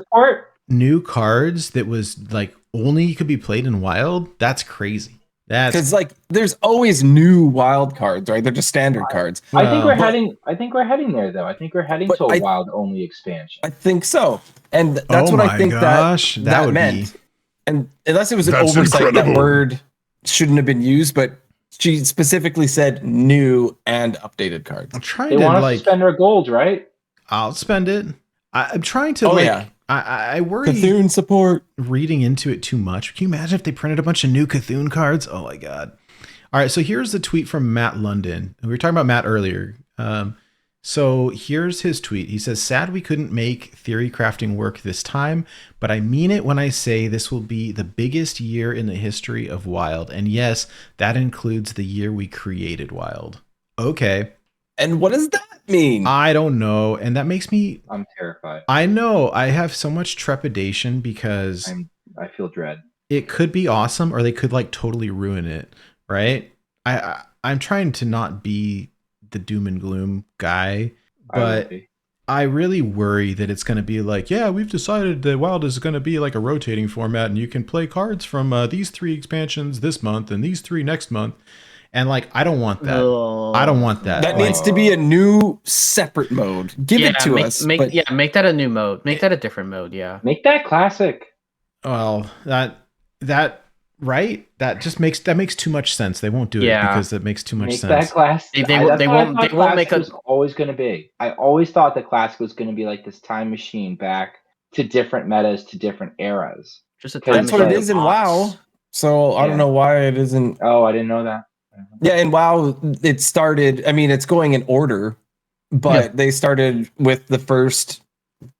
new cards that was like only could be played in Wild, that's crazy. That's because like there's always new Wild cards, right? They're just standard cards. I think we're heading there though. I think we're heading to a Wild only expansion. I think so, and that's what I think that meant. And unless it was an oversight, incredible. That word shouldn't have been used, but she specifically said new and updated cards. I'm trying they to want us to spend our gold, right? I'll spend it. I'm trying to I worry Cthulhu support reading into it too much. Can you imagine if they printed a bunch of new Cthulhu cards? Oh my god. All right, so here's the tweet from Matt London. We were talking about Matt earlier. So here's his tweet. He says, sad we couldn't make theory crafting work this time, but I mean it when I say this will be the biggest year in the history of Wild. And yes, that includes the year we created Wild. Okay. And what does that mean? I don't know. And that makes me... I'm terrified. I know. I have so much trepidation because... I feel dread. It could be awesome or they could like totally ruin it, right? I'm trying to not be the doom and gloom guy, but I really worry that it's going to be like, yeah, we've decided that Wild is going to be like a rotating format and you can play cards from these 3 expansions this month and these 3 next month. And like, I don't want that. I don't want that. That needs to be a new separate mode. Give it to us. Make that a new mode. Make that a different mode. Yeah. Make that classic. Well, that right? That makes too much sense. They won't do it because it makes too much sense. That classic. They won't make it. Was always going to be. I always thought that classic was going to be like this time machine back to different metas, to different eras. Just a That's what it is in WoW. So I don't know why it isn't. Oh, I didn't know that. Yeah, in WoW, it started. I mean, it's going in order, but they started with the first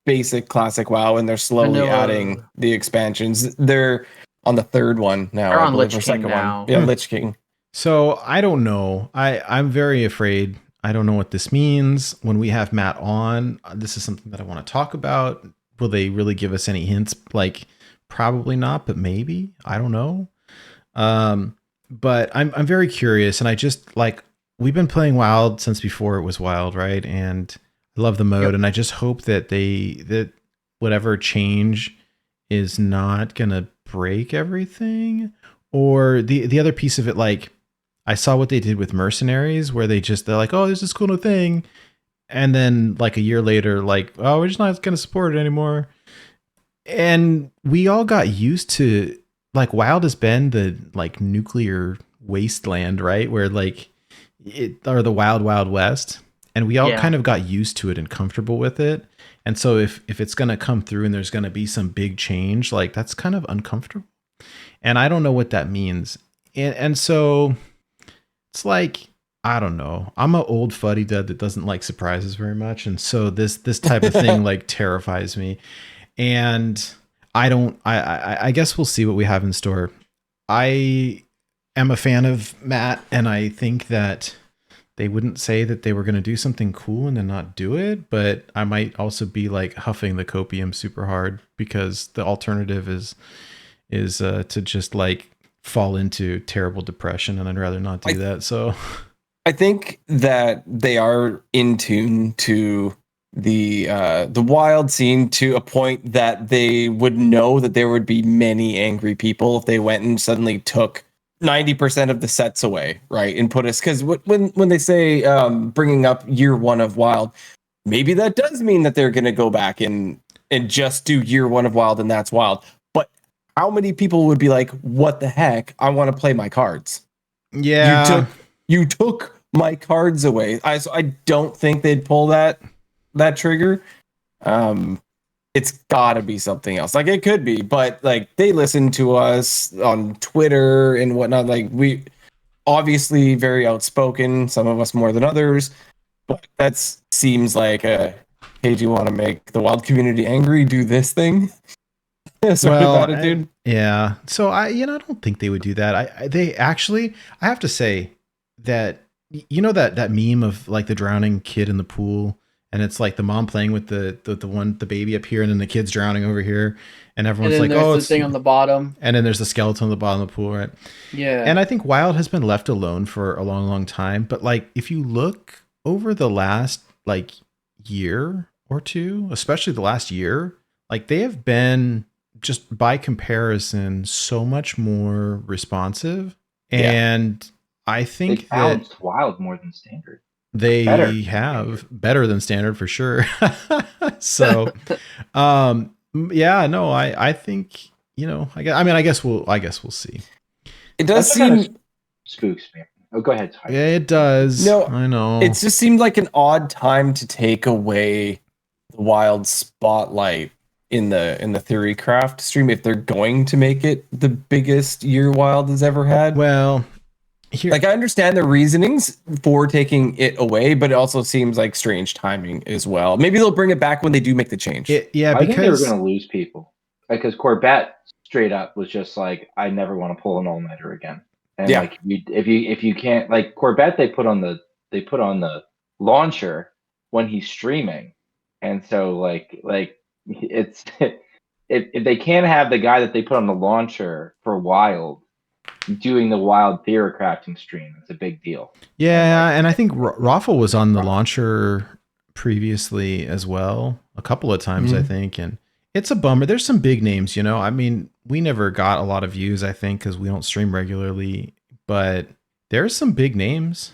basic classic WoW, and they're slowly adding the expansions. They're on the 3rd one now. They're on Lich King now. Yeah, Lich King. So I don't know. I'm very afraid. I don't know what this means. When we have Matt on, this is something that I want to talk about. Will they really give us any hints? Like, probably not, but maybe. I don't know. But I'm very curious, and I just like we've been playing Wild since before it was Wild, right? And I love the mode, and I just hope that that whatever change is not gonna break everything. Or the other piece of it, like I saw what they did with Mercenaries, where they're like, oh, there's this cool new thing, and then like a year later, like, oh, we're just not gonna support it anymore. And we all got used to like Wild has been the like nuclear wasteland, right? Where like or the wild west. And we all kind of got used to it and comfortable with it. And so if it's going to come through and there's going to be some big change, like that's kind of uncomfortable. And I don't know what that means. And so it's like, I don't know. I'm an old fuddy-dud that doesn't like surprises very much. And so this type of thing like terrifies me. And I guess we'll see what we have in store. I am a fan of Matt, and I think that they wouldn't say that they were going to do something cool and then not do it, but I might also be like huffing the copium super hard because the alternative is to just like fall into terrible depression, and I'd rather not do that. So I think that they are in tune to the Wild scene to a point that they would know that there would be many angry people if they went and suddenly took 90% of the sets away, right? And put us, because when they say bringing up year 1 of Wild, maybe that does mean that they're going to go back and just do year 1 of Wild, and that's Wild. But how many people would be like, what the heck? I want to play my cards. Yeah. You took my cards away. I don't think they'd pull that trigger. It's gotta be something else. Like it could be, but like they listen to us on Twitter and whatnot. Like we obviously very outspoken, some of us more than others, but that seems like hey, do you want to make the Wild community angry? Do this thing. Sort of attitude. Yeah. So I don't think they would do that. I have to say that, that meme of like the drowning kid in the pool. And it's like the mom playing with the baby up here, and then the kid's drowning over here, and everyone's like, "Oh, it's the thing on the bottom." And then there's the skeleton on the bottom of the pool, right? Yeah. And I think Wild has been left alone for a long, long time. But like, if you look over the last like year or two, especially the last year, like they have been just by comparison so much more responsive, and I think they balanced Wild more than Standard. They have better than Standard for sure. So, I think, I guess we'll see. It does seem spooks me. Oh, go ahead. Sorry. Yeah, it does. No, I know. It just seemed like an odd time to take away the Wild spotlight in the Theorycraft stream if they're going to make it the biggest year Wild has ever had. Well, Like, I understand the reasonings for taking it away, but it also seems like strange timing as well. Maybe they'll bring it back when they do make the change. I think they were going to lose people. Because Corbett straight up was just like, I never want to pull an all-nighter again. And like, if you can't, like Corbett, they put on the launcher when he's streaming, and so like it's if they can't have the guy that they put on the launcher for Wild doing the Wild theory crafting stream, it's a big deal. Yeah, and I think Raffle was on the launcher previously as well, a couple of times, I think, and it's a bummer. There's some big names, I mean, we never got a lot of views, I think, because we don't stream regularly, but there's some big names.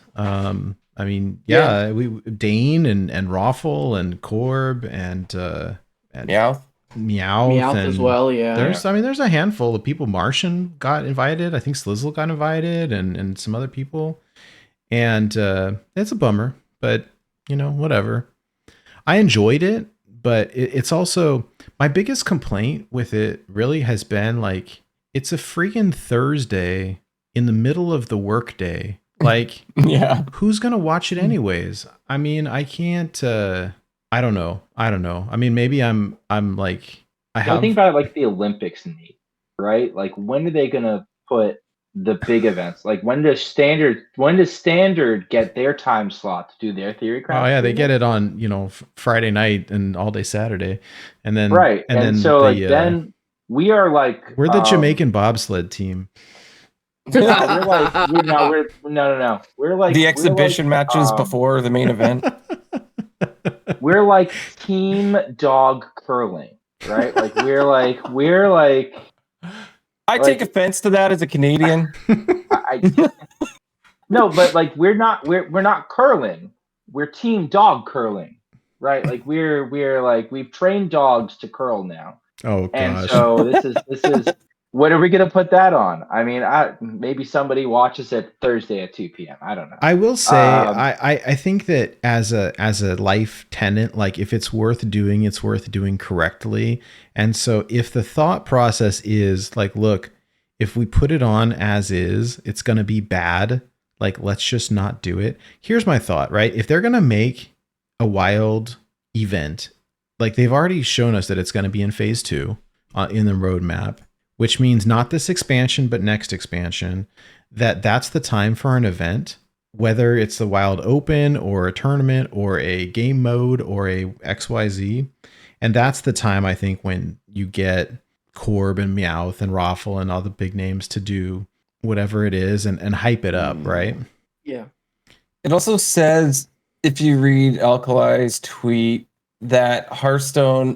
I mean, we Dane and Raffle and Corb and Meowth and as well. Yeah, there's a handful of people. Martian got invited. I think Slizzle got invited, and some other people. And it's a bummer, but whatever. I enjoyed it, but it's also my biggest complaint with it. Really has been like it's a freaking Thursday in the middle of the workday. Like, who's gonna watch it anyways? I mean, I can't. I don't know. I mean, maybe I'm like I think about it like the Olympics need, right? Like, when are they gonna put the big events? Like, when does Standard get their time slot to do their theory craft? Oh yeah, they get it on Friday night and all day Saturday, and then and then so then we are like we're the Jamaican bobsled team. We're like no. We're like the exhibition matches before the main event. We're like team dog curling, right? Like we're like. I take offense to that as a Canadian. No, but like we're not curling. We're team dog curling, right? Like we're like we've trained dogs to curl now. Oh gosh. And so this is. What are we going to put that on? I mean, maybe somebody watches it Thursday at 2 p.m. I don't know. I will say, I think that as a life tenet, like if it's worth doing correctly. And so if the thought process is like, look, if we put it on as is, it's going to be bad. Like, let's just not do it. Here's my thought, right? If they're going to make a Wild event, like they've already shown us that it's going to be in phase 2 in the roadmap, which means not this expansion, but next expansion, that's the time for an event, whether it's the Wild Open or a tournament or a game mode or a XYZ. And that's the time, I think, when you get Corb and Meowth and Raffle and all the big names to do whatever it is and hype it up, right? Yeah. It also says, if you read Alkali's tweet, that Hearthstone,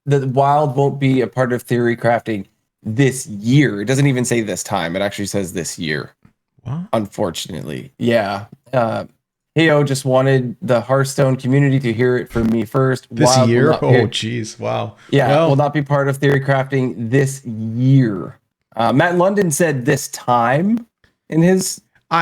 the Wild won't be a part of theory crafting this year. It doesn't even say this time. It actually says this year. What? Unfortunately. Yeah. Heyo just wanted the Hearthstone community to hear it from me first. This Wild year? Oh, geez. Wow. Yeah. Will not be part of theory crafting this year. Matt London said this time in his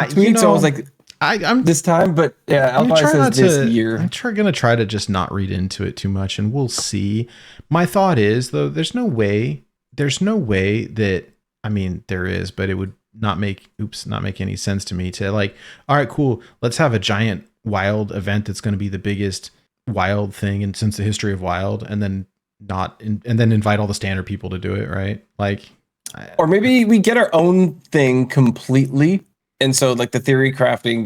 tweet. So I was like, I'm this time, but yeah, Alpine says this year. I'm going to try to just not read into it too much, and we'll see. My thought is, though, there's no way that, I mean, there is, but it would not make any sense to me to like, all right, cool, let's have a giant Wild event that's going to be the biggest Wild thing since the history of Wild, and then then invite all the Standard people to do it, right? Like, or maybe we get our own thing completely, and so like the theory crafting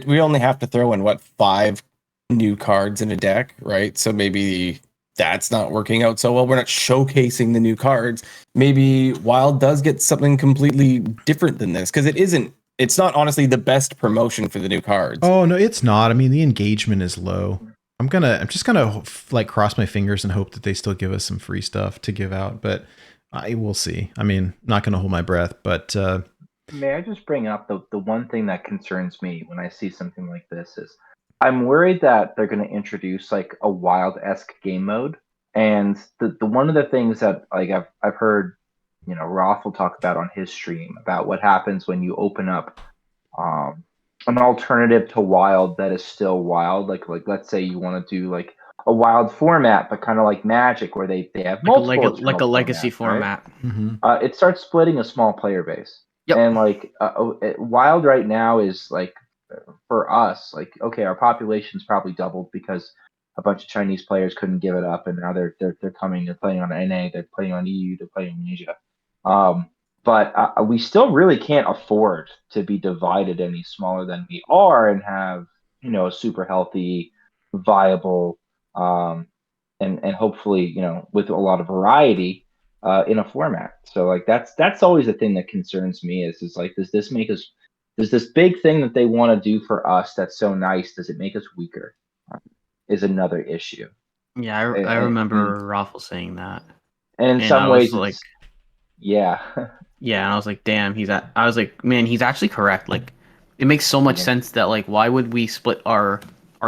we only have to throw in 5 new cards in a deck, right? So maybe that's not working out so well. We're not showcasing the new cards. Maybe Wild does get something completely different than this, because it's not honestly the best promotion for the new cards. Oh no, it's not. I mean, the engagement is low. I'm just gonna like cross my fingers and hope that they still give us some free stuff to give out, but I will see. I mean, not gonna hold my breath, but may I just bring up the one thing that concerns me when I see something like this is I'm worried that they're going to introduce like a Wild-esque game mode, and the one of the things that like I've heard, Raffle talk about on his stream about what happens when you open up an alternative to Wild that is still Wild, like let's say you want to do like a Wild format, but kind of like Magic, where they have multiple like a legacy format. Right? It starts splitting a small player base. Yep. And like Wild right now is like for us, like okay, our population's probably doubled because a bunch of Chinese players couldn't give it up, and now they're coming. They're playing on NA. They're playing on EU. They're playing in Asia. But we still really can't afford to be divided any smaller than we are and have a super healthy, viable, and hopefully with a lot of variety in a format. So like that's always the thing that concerns me is like does this make us does this big thing that they want to do for us that's so nice, does it make us weaker? Is another issue. Yeah, I remember Raffle saying that. And in some ways, like, yeah. Yeah, and I was like, damn, I was like, man, he's actually correct. Like, it makes so much sense that like, why would we split our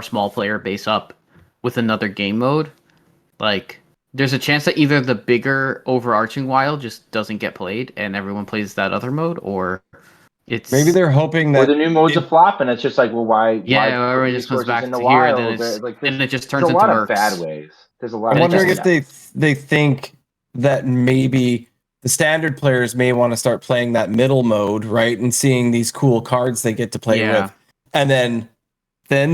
small player base up with another game mode? Like, there's a chance that either the bigger overarching Wild just doesn't get played and everyone plays that other mode, or it's maybe they're hoping that or the new mode's a flop, and it's just like, well, why? Yeah, why everybody just comes back to here, and then it just turns into a lot Mercs. of bad ways. There's a lot. I'm wondering if they think that maybe the standard players may want to start playing that middle mode, right, and seeing these cool cards they get to play with, and then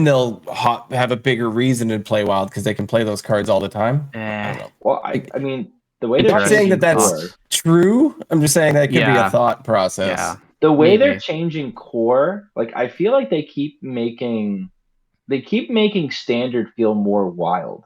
they'll have a bigger reason to play Wild because they can play those cards all the time. I don't know. Well, I mean, the way I'm not saying that's true. I'm just saying that could be a thought process. Yeah. The way they're changing core, like I feel like they keep making standard feel more wild.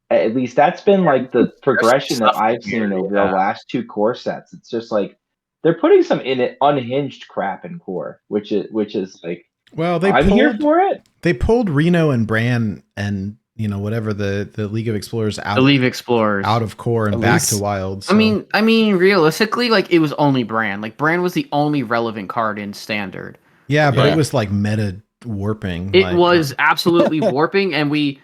At least that's been like the progression that I've seen over the last two core sets. It's just like they're putting some unhinged crap in core, which is like, well, I'm here for it. They pulled Reno and Bran and whatever the League of Explorers out. The League of Explorers out of core and back to Wild. So. I mean, realistically, like it was only Bran. Like Bran was the only relevant card in standard. Yeah, but it was like meta warping. It was absolutely warping, and we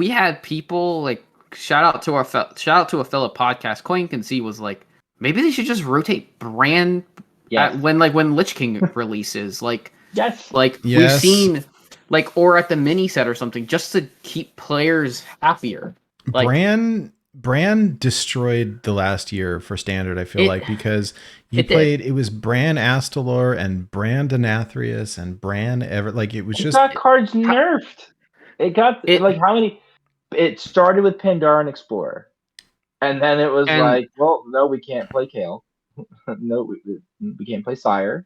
had people like shout out to a fellow podcast. Coin Can See was like, maybe they should just rotate Bran when Lich King releases. Like we've seen. Like, or at the mini set or something, just to keep players happier. Like, Bran destroyed the last year for standard, I feel like, because it was Bran Astalor and Bran Denathrius and Bran it was just... got cards nerfed. How many... It started with Pandaren Explorer. And then it was like, well, no, we can't play Kale. No, we can't play Sire.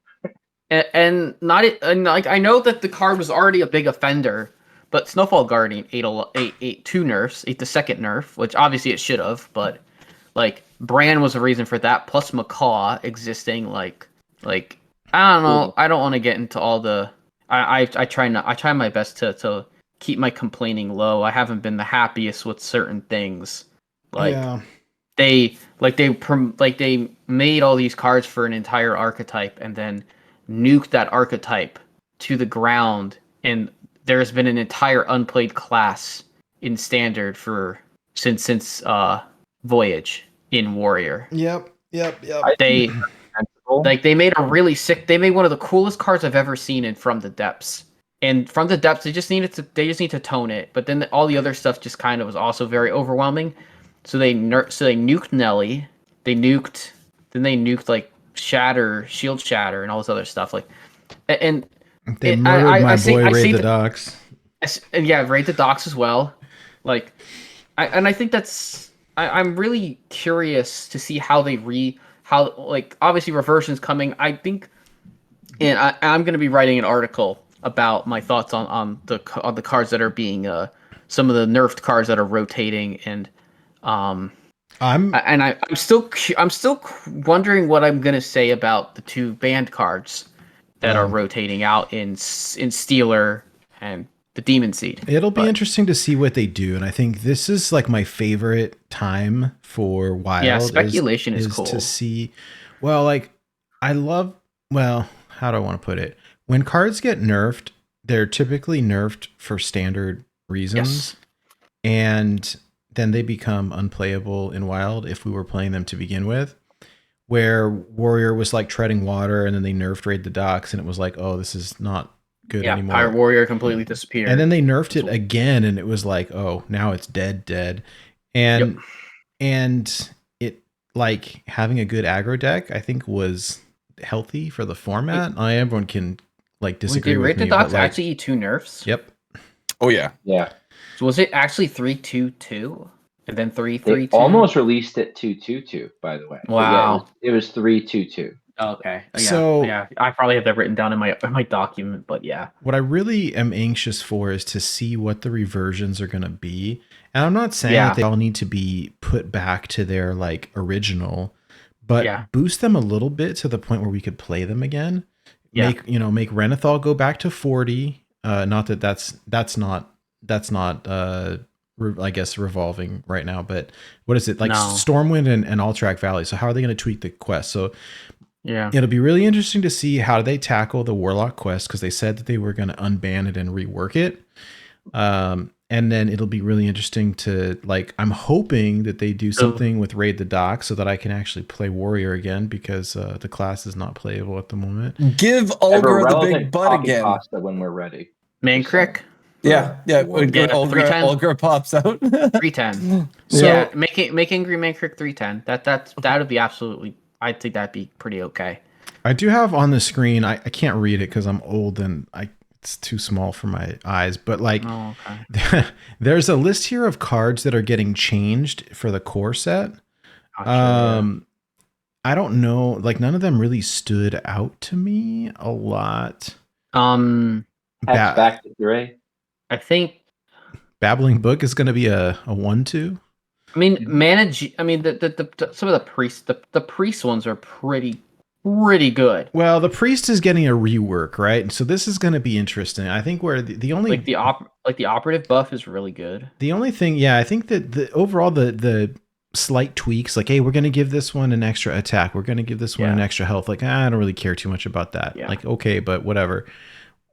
And I know that the card was already a big offender, but Snowfall Guardian ate two nerfs, ate the second nerf, which obviously it should have, but like Bran was a reason for that, plus Macaw existing. Like I don't know, I don't want to get into all the. I try my best to keep my complaining low. I haven't been the happiest with certain things. They made all these cards for an entire archetype and then nuke that archetype to the ground, and there's been an entire unplayed class in standard since Voyage in Warrior. Yep. They made one of the coolest cards I've ever seen in From the Depths. And From the Depths, they just need to tone it, but then all the other stuff just kind of was also very overwhelming. So they nuked Nelly, they nuked like Shield Shatter, and all this other stuff. Like, and they murdered my boy Raid the Docks. Yeah, Raid the Docks as well. Like, I think I'm really curious to see how obviously reversion's coming. I think, and I'm going to be writing an article about my thoughts on the cards that are being some of the nerfed cards that are rotating, and I'm still wondering what I'm gonna say about the two banned cards that are rotating out in Stealer and the Demon Seed. It'll be interesting to see what they do, and I think this is like my favorite time for Wild. Yeah, speculation is cool to see. Well, like how do I want to put it? When cards get nerfed, they're typically nerfed for standard reasons, and then they become unplayable in Wild if we were playing them to begin with. Where Warrior was like treading water, and then they nerfed Raid the Docks, and it was like, oh, this is not good anymore. Pirate Warrior completely disappeared. And then they nerfed it again, and it was like, oh, now it's dead. And it, like, having a good aggro deck, I think healthy for the format. Everyone can like disagree Did with Raid the me, Docs but like, actually eat 2 nerfs? Yep. Oh yeah. Yeah. So was it actually 3-2-2 and then 3-3-2? They almost released it 2-2-2, by the way. Wow. But yeah, it was 3-2-2. Okay. So- yeah, I probably have that written down in my document, but yeah. What I really am anxious for is to see what the reversions are going to be. And I'm not saying Yeah. that they all need to be put back to their like original, but Yeah. boost them a little bit to the point where we could play them again. Yeah. Make Renathal go back to 40. Not that that's not I guess revolving right now, but what is it like? No. Stormwind and Alterac Valley. So how are they going to tweak the quest? So Yeah. it'll be really interesting to see how they tackle the Warlock quest, because they said that they were going to unban it and rework it. And then it'll be really interesting to like, I'm hoping that they do something with Raid the Dock so that I can actually play Warrior again, because the class is not playable at the moment. Give Have a Olga the relevant big butt pocket again. pasta when we're ready. Mancrick? Yeah. When Yeah, Olga 310. Olga pops out. 310. So- Yeah, make Angry Mancrick 310. That would be absolutely, I think that'd be pretty okay. I do have on the screen, I can't read it because I'm old and it's too small for my eyes, but like Oh, okay. there's a list here of cards that are getting changed for the core set. Gotcha. I don't know, like none of them really stood out to me a lot. Hex back to Gray. I think, Babbling Book is going to be a 1/2. I mean, the some of the priest ones are pretty good. Well, the priest is getting a rework, right? So this is going to be interesting. I think where the only Like the operative buff is really good. the only thing, yeah, I think that the overall the slight tweaks, like, hey, we're going to give this one an extra attack, we're going to give this one an extra health. Like, I don't really care too much about that. Yeah. Like, okay, but whatever.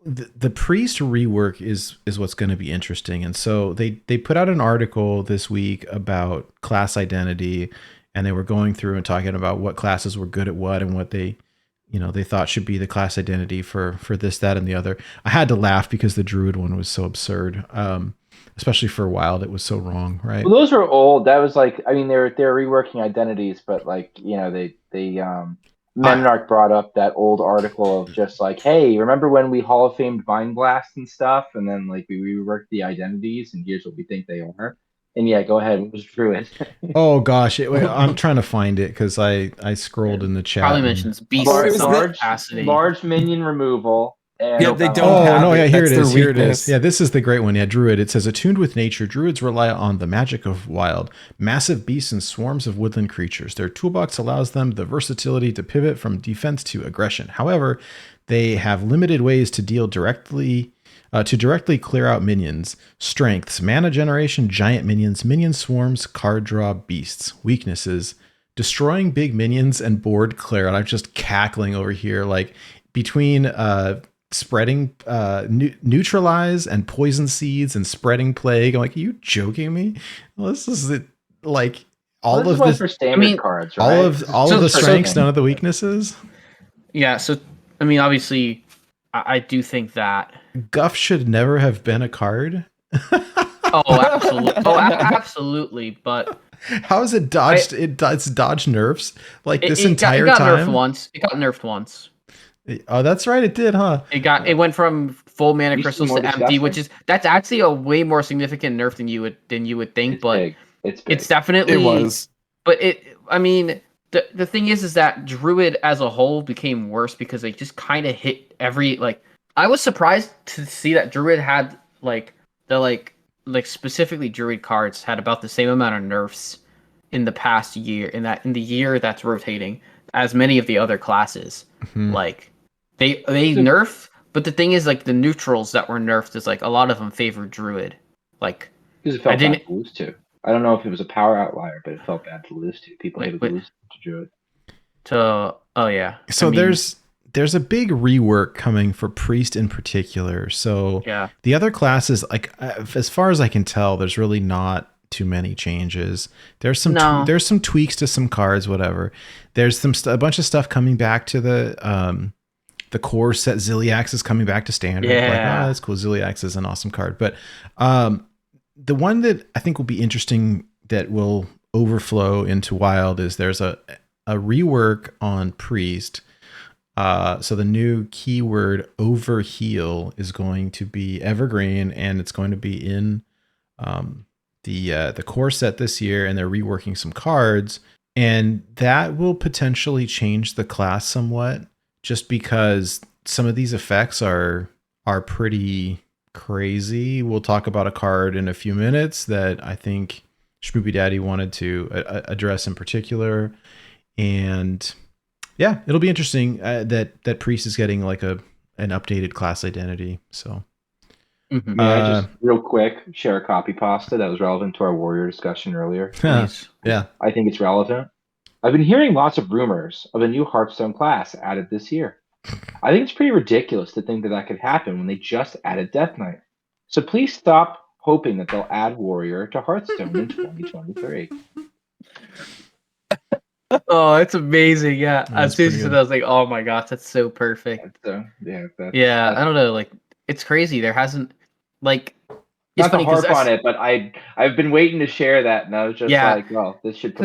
The priest rework is what's going to be interesting. And so they put out an article this week about class identity, and they were going through and talking about what classes were good at what and what they thought should be the class identity for this, that, and the other. I had to laugh because the druid one was so absurd. Especially for Wild, it was so wrong, right? Well, those were old. That was like, I mean, they're reworking identities, but like, they Menarch brought up that old article of just like, hey, remember when we Hall of Famed Vine Blast and stuff, and then like we reworked the identities, and here's what we think they are. And yeah, go ahead. It was Druid. Oh gosh, I'm trying to find it because I scrolled in the chat. Probably mentions beast capacity. Large minion removal. And Yeah, they don't Oh have no! it. Yeah, here it That's is. their Here it is. weakness. Yeah, this is the great one. Yeah, Druid. It says attuned with nature. Druids rely on the magic of wild, massive beasts and swarms of woodland creatures. Their toolbox allows them the versatility to pivot from defense to aggression. However, they have limited ways to deal directly clear out minions. Strengths: mana generation, giant minions, minion swarms, card draw, beasts. Weaknesses: destroying big minions and board clear out. I'm just cackling over here, like between spreading neutralize and poison seeds and spreading plague. I'm like, are you joking me? Well, this is it, like all this of is one the for standard cards, right? all of the So- strengths, none of the weaknesses. Yeah, so I mean, obviously, I do think that. Guff should never have been a card. Oh, absolutely. Absolutely. But How is it dodged? It's dodged nerfs like this entire it got time. nerfed once. It got nerfed once. Oh, that's right, it did, huh? It went from full mana Used to be crystals more to empty, disgusting. that's actually a way more significant nerf than you would think. It's but big. It's big. it's definitely It was. But I mean, the thing is that Druid as a whole became worse because they just kind of hit every like. I was surprised to see that Druid had specifically Druid cards had about the same amount of nerfs in the past year in the year that's rotating as many of the other classes. Mhm. Like they nerf, but the thing is like the neutrals that were nerfed is like a lot of them favor Druid. Like Because it felt I didn't- bad to lose to. I don't know if it was a power outlier, but it felt bad to lose to. People hated to Wait. lose to Druid. So I mean, there's a big rework coming for Priest in particular. So yeah. the other classes, like as far as I can tell, there's really not too many changes. There's some No. there's some tweaks to some cards, whatever. There's a bunch of stuff coming back to the core set. Ziliax is coming back to standard. Like, Yeah. that's cool. Ziliax is an awesome card, but the one that I think will be interesting that will overflow into Wild is there's a rework on Priest So the new keyword overheal is going to be evergreen, and it's going to be in the core set this year, and they're reworking some cards, and that will potentially change the class somewhat, just because some of these effects are pretty crazy. We'll talk about a card in a few minutes that I think SchmoopieDaddy wanted to address in particular, and yeah, it'll be interesting that Priest is getting like an updated class identity. So, may I just real quick share a copy pasta that was relevant to our warrior discussion earlier? Please. Yeah, I think it's relevant. I've been hearing lots of rumors of a new Hearthstone class added this year. I think it's pretty ridiculous to think that that could happen when they just added Death Knight. So please stop hoping that they'll add warrior to Hearthstone in 2023. Oh, it's amazing. Yeah. As soon as you said that, I was like, oh my gosh, that's so perfect. Yeah, I don't know. Like, it's crazy. There hasn't, like, not to harp on it, but I've been waiting to share that, and I was just like, well, this should.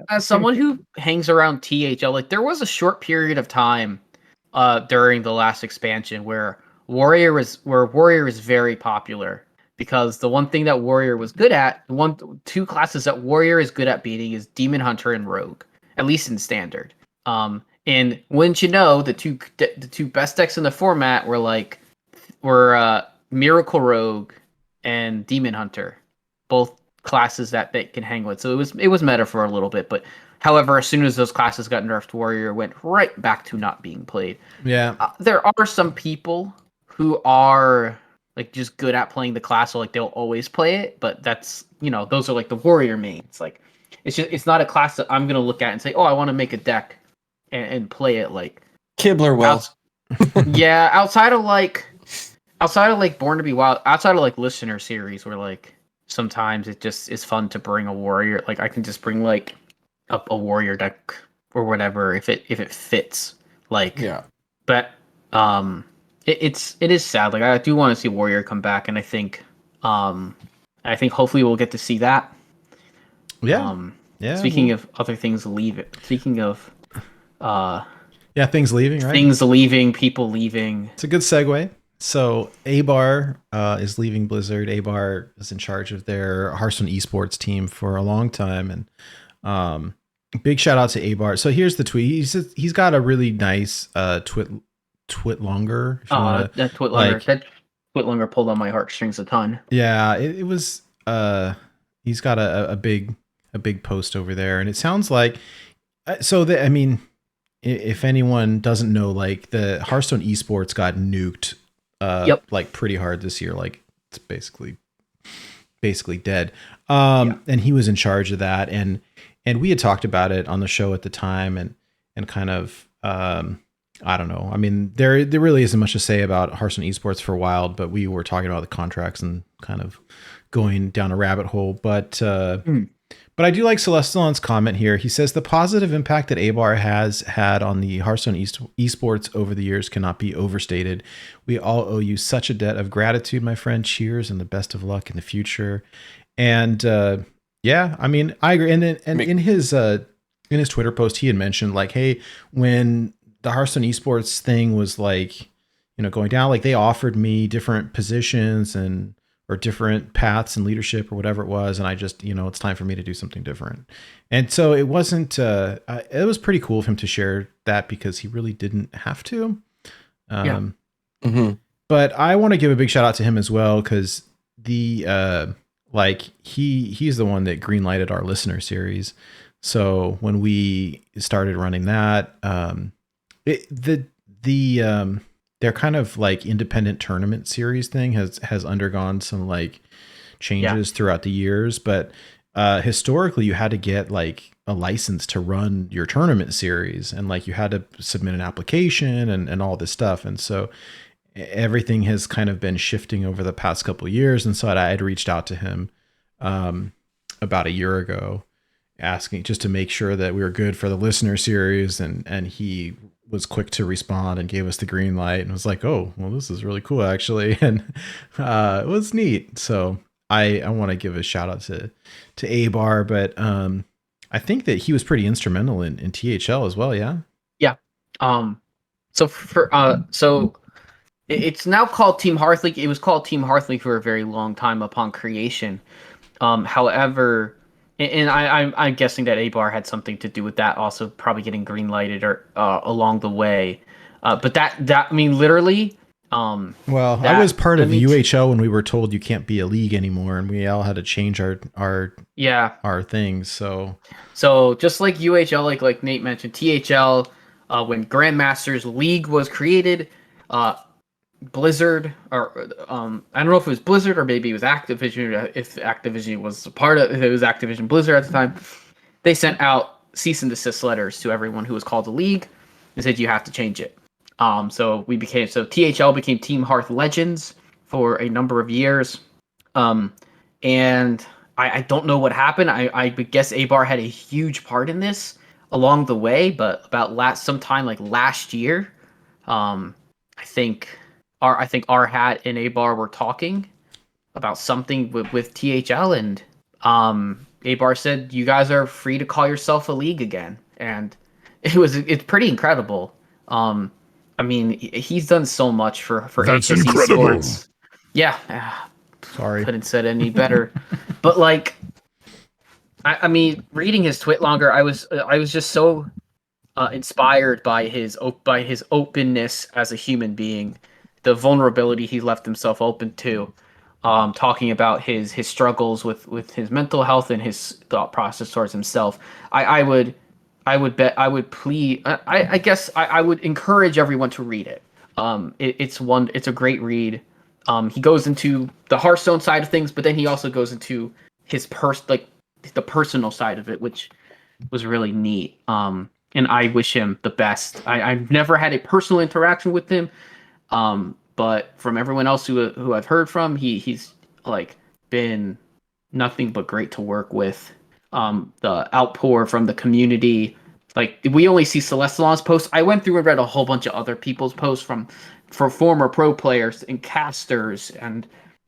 As someone who hangs around THL, like, there was a short period of time during the last expansion where Warrior is very popular, because the one thing that Warrior was good at, two classes that Warrior is good at beating is Demon Hunter and Rogue, at least in Standard. And wouldn't you know, the two best decks in the format were Miracle Rogue and Demon Hunter, both classes that they can hang with. So it was meta for a little bit, but however, as soon as those classes got nerfed, Warrior went right back to not being played. Yeah, there are some people who are like just good at playing the class, so like they'll always play it. But that's, those are like the Warrior mains. Like, it's not a class that I'm gonna look at and say, oh, I want to make a deck and play it. Like Kibler will. Yeah, outside of Born to Be Wild, outside of like listener series, where like sometimes it just is fun to bring a warrior. Like, I can just bring like a warrior deck or whatever if it fits. Like, yeah. But it is sad. Like, I do want to see warrior come back, and I think hopefully we'll get to see that. Yeah. Speaking of other things leaving. Speaking of things leaving, right? Things leaving, people leaving. It's a good segue. So Abar is leaving Blizzard. Abar is in charge of their Hearthstone esports team for a long time, and big shout out to Abar. So here's the tweet. He's got a really nice twit longer. That Twitlonger pulled on my heartstrings a ton. Yeah, it was. He's got a big post over there, and it sounds like. If anyone doesn't know, like, the Hearthstone esports got nuked, like, pretty hard this year. Like, it's basically dead. And he was in charge of that, and we had talked about it on the show at the time, and kind of, I don't know. I mean, there really isn't much to say about Hearthstone esports for Wild, but we were talking about the contracts and kind of going down a rabbit hole. But I do like Celestalon's comment here. He says the positive impact that Abar has had on the Hearthstone esports over the years cannot be overstated. We all owe you such a debt of gratitude, my friend. Cheers, and the best of luck in the future. And yeah, I mean, I agree. And in his Twitter post, he had mentioned, like, hey, when the Hearthstone esports thing was like, going down, like, they offered me different positions or different paths in leadership or whatever it was. And I just, it's time for me to do something different. And so it wasn't, it was pretty cool of him to share that, because he really didn't have to. But I want to give a big shout out to him as well, because he's the one that greenlighted our listener series. So when we started running that, their kind of like independent tournament series thing has undergone some like changes throughout the years, but historically you had to get like a license to run your tournament series, and like you had to submit an application and all this stuff. And so everything has kind of been shifting over the past couple of years. And so I had reached out to him about a year ago, asking just to make sure that we were good for the listener series, and he was quick to respond and gave us the green light, and was like, oh, well, this is really cool, actually. And it was neat. So I want to give a shout out to Abar, but I think that he was pretty instrumental in THL as well. Yeah. Yeah. It's now called Team Hearthleague. It was called Team Hearthleague for a very long time upon creation. However, and I'm guessing that A-Bar had something to do with that, also probably getting green lighted or along the way. But that I mean, literally. I was part of UHL when we were told you can't be a league anymore, and we all had to change our things. So just like UHL, like Nate mentioned, THL, when Grandmasters League was created, Blizzard, or I don't know if it was Blizzard or maybe it was Activision. If Activision was a part of, if it was Activision Blizzard at the time, they sent out cease and desist letters to everyone who was called a league and said you have to change it. So THL became Team Hearth Legends for a number of years. And I don't know what happened. I would guess A-Bar had a huge part in this along the way, but about sometime like last year, I think R-Hat and A-Bar were talking about something with THL, and A-Bar said, you guys are free to call yourself a league again. And it's pretty incredible. I mean, he's done so much for That's HSE incredible. sports. Yeah. sorry. Couldn't said any better. But like, I mean, reading his tweet longer, I was just so inspired by his openness as a human being, the vulnerability he left himself open to, talking about his struggles with his mental health and his thought process towards himself. I would encourage everyone to read it. It's a great read. He goes into the Hearthstone side of things, but then he also goes into his the personal side of it, which was really neat. And I wish him the best. I've never had a personal interaction with him, but from everyone else who I've heard from, he's like been nothing but great to work with. The outpour from the community, like we only see Celestalon's posts. I went through and read a whole bunch of other people's posts for former pro players and casters and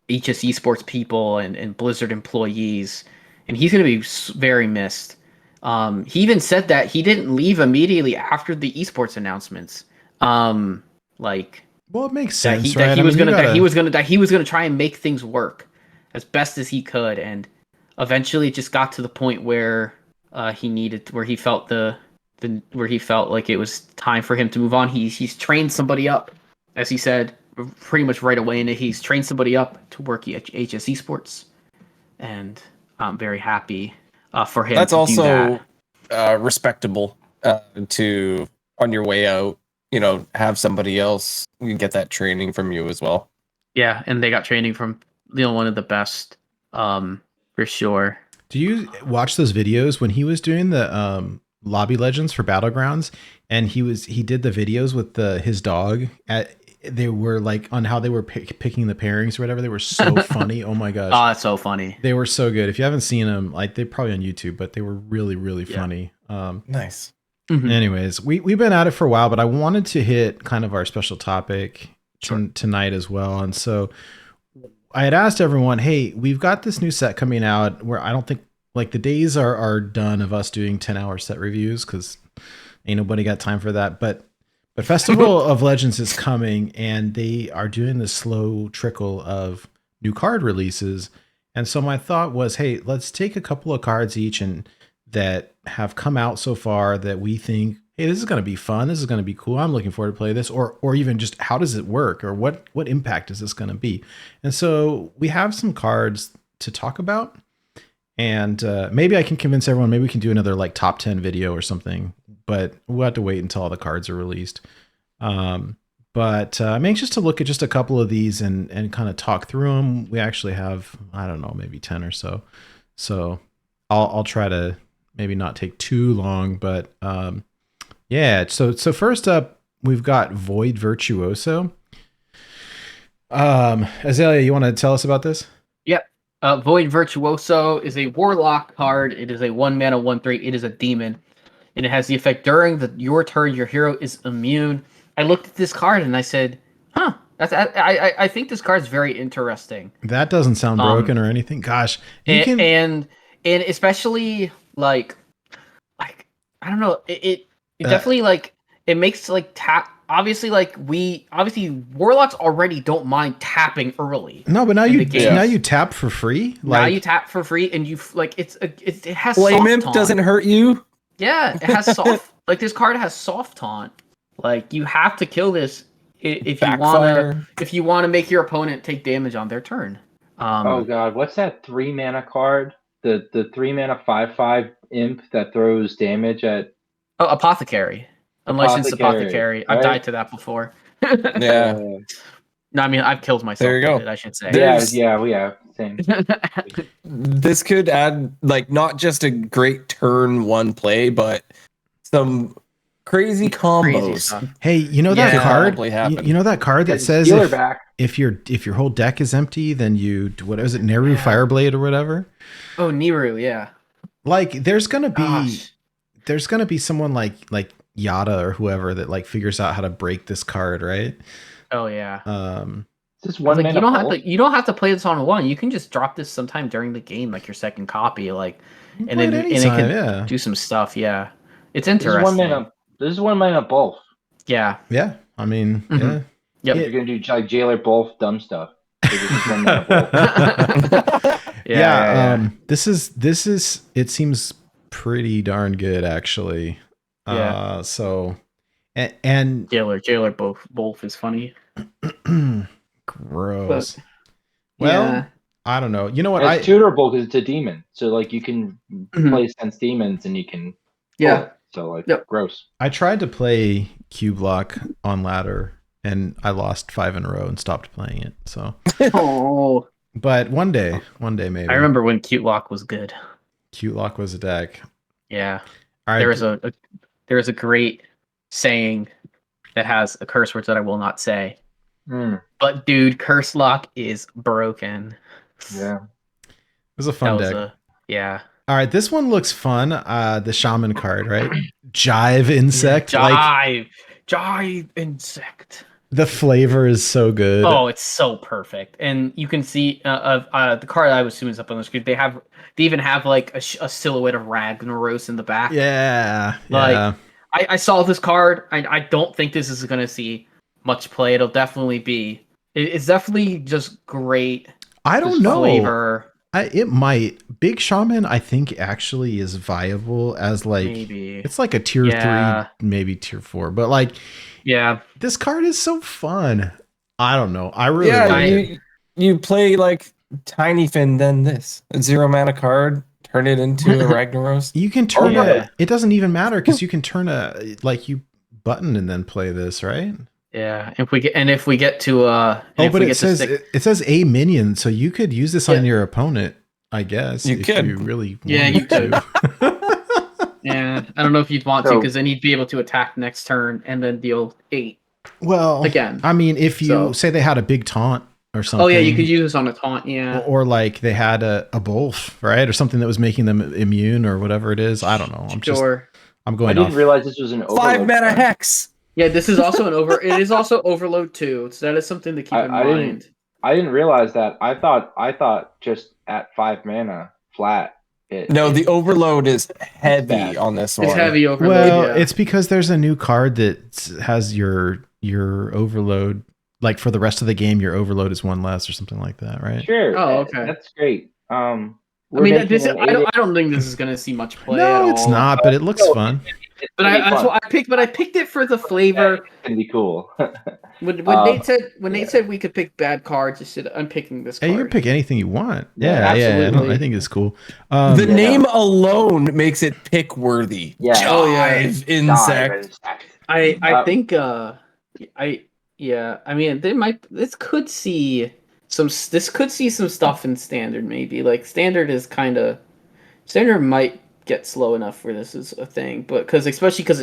HS esports people and Blizzard employees, and he's going to be very missed. He even said that he didn't leave immediately after the esports announcements. Well, it makes sense, that right? he was gonna try and make things work as best as he could, and eventually it just got to the point where he felt like it was time for him to move on. He's trained somebody up, as he said, pretty much right away, and he's trained somebody up to work at HS esports, and I'm very happy for him. That's to also do that. respectable to, on your way out, have somebody else get that training from you as well. Yeah, and they got training from one of the best, for sure. Do you watch those videos when he was doing the lobby legends for Battlegrounds, and he did the videos with his dog? They were like on how they were picking the pairings or whatever. They were so funny. Oh my gosh. Oh, that's so funny. They were so good. If you haven't seen them, like they're probably on YouTube, but they were really, really funny. Nice. Mm-hmm. Anyways, we've been at it for a while, but I wanted to hit kind of our special topic tonight as well. And so I had asked everyone, hey, we've got this new set coming out where I don't think like the days are done of us doing 10-hour set reviews, because ain't nobody got time for that. But Festival of Legends is coming, and they are doing this slow trickle of new card releases. And so my thought was, hey, let's take a couple of cards each and that have come out so far that we think, hey, this is going to be fun. This is going to be cool. I'm looking forward to play this, or even just how does it work, or what impact is this going to be? And so we have some cards to talk about, and maybe I can convince everyone. Maybe we can do another like top 10 video or something, but we'll have to wait until all the cards are released. But I'm anxious to look at just a couple of these and kind of talk through them. We actually have, I don't know, maybe 10 or so. So I'll try to maybe not take too long, but yeah. So first up, we've got Void Virtuoso. Azalea, you want to tell us about this? Yep. Void Virtuoso is a warlock card. It is a 1-mana 1/3. It is a demon, and it has the effect during your turn. Your hero is immune. I looked at this card and I said, "Huh, I think this card's very interesting." That doesn't sound broken or anything. Gosh, and especially like I don't know. It definitely like it makes like tap obviously warlocks already don't mind tapping early. No, but now you tap for free. Now you tap for free, and you like it has Flame soft Imp taunt. doesn't hurt you. Yeah, it has soft. Like this card has soft taunt. Like you have to kill this if you wanna make your opponent take damage on their turn. Oh god, what's that 3 mana card? The 3 mana 5/5 imp that throws damage at Apothecary. Unlicensed Apothecary. Right? I've died to that before. Yeah. No, I mean I've killed myself There you go. with it, I should say. Yeah, same. This could add like not just a great turn 1 play, but some crazy combos. stuff. Hey, you know that card? Probably happen. You know that card that says if your whole deck is empty, then you what is it, Neru Fireblade or whatever? Oh, Neru, yeah. Like there's gonna be someone like Yada or whoever that like figures out how to break this card, right? Oh yeah. Just one like, you don't have to play this on one. You can just drop this sometime during the game, like your second copy, like and it can do some stuff. Yeah, it's interesting. This is 1 mana both. Yeah. Yeah. I mean, yeah. Yep. You're gonna do like Jailer both dumb stuff. This is 1 mana both. Yeah. This is it seems pretty darn good actually. Yeah. So and Jailer both is funny. Gross. But, well, I don't know. You know what? It's tutorable because it's a demon, so like you can play sense demons and you can. Yeah. So like gross. I tried to play Cube Lock on ladder and I lost 5 in a row and stopped playing it. So. Oh. But one day maybe. I remember when Cute Lock was good. Cute Lock was a deck. Yeah. All right. There is a great saying that has a curse word that I will not say. But dude, Curse Lock is broken. Yeah. It was a fun deck. Yeah. All right, this one looks fun. The Shaman card, right? Jive Insect. Jive Insect. The flavor is so good. Oh, it's so perfect. And you can see the card I was assuming is up on the screen. They even have like a silhouette of Ragnaros in the back. Yeah. Like I saw this card. I don't think this is going to see much play. It'll definitely be. It's definitely just great. I don't know. Flavor. It might. Big Shaman, I think, actually is viable as like maybe. It's like a tier 3, maybe tier 4. But like, this card is so fun. I don't know. I really like it. You play like Tiny Fin, then this a 0 mana card. Turn it into a Ragnaros. You can turn it. It doesn't even matter because you can turn you button and then play this, right? Yeah. If we get to but it says a minion, so you could use this on your opponent, I guess. You could. You really you could. Yeah, I don't know if you'd want to because then you'd be able to attack next turn and then deal 8. Well, again, I mean, if you say they had a big taunt or something. Oh yeah, you could use this on a taunt. Yeah, or like they had a Wolfe, right, or something that was making them immune or whatever it is. I don't know. I'm going. I didn't realize this was an 5 mana hex. Yeah, this is also It is also Overload too. So that is something to keep in mind. I didn't realize that. I thought just at 5 mana flat. The Overload is heavy on this one. It's heavy Overload. Well, it's because there's a new card that has your Overload. Like for the rest of the game, your Overload is 1 less or something like that, right? Sure. Oh, okay. That's great. I don't think this is going to see much play. No, it's not, but it looks fun. But I picked it for the flavor. It's gonna be cool. when Nate said we could pick bad cards, I said I'm picking this card. Hey, you can pick anything you want. Absolutely. I think it's cool. The name alone makes it pick worthy. Yeah. Jive Insect. I think I mean this could see some stuff in standard maybe. Like standard might get slow enough for this as a thing, but especially because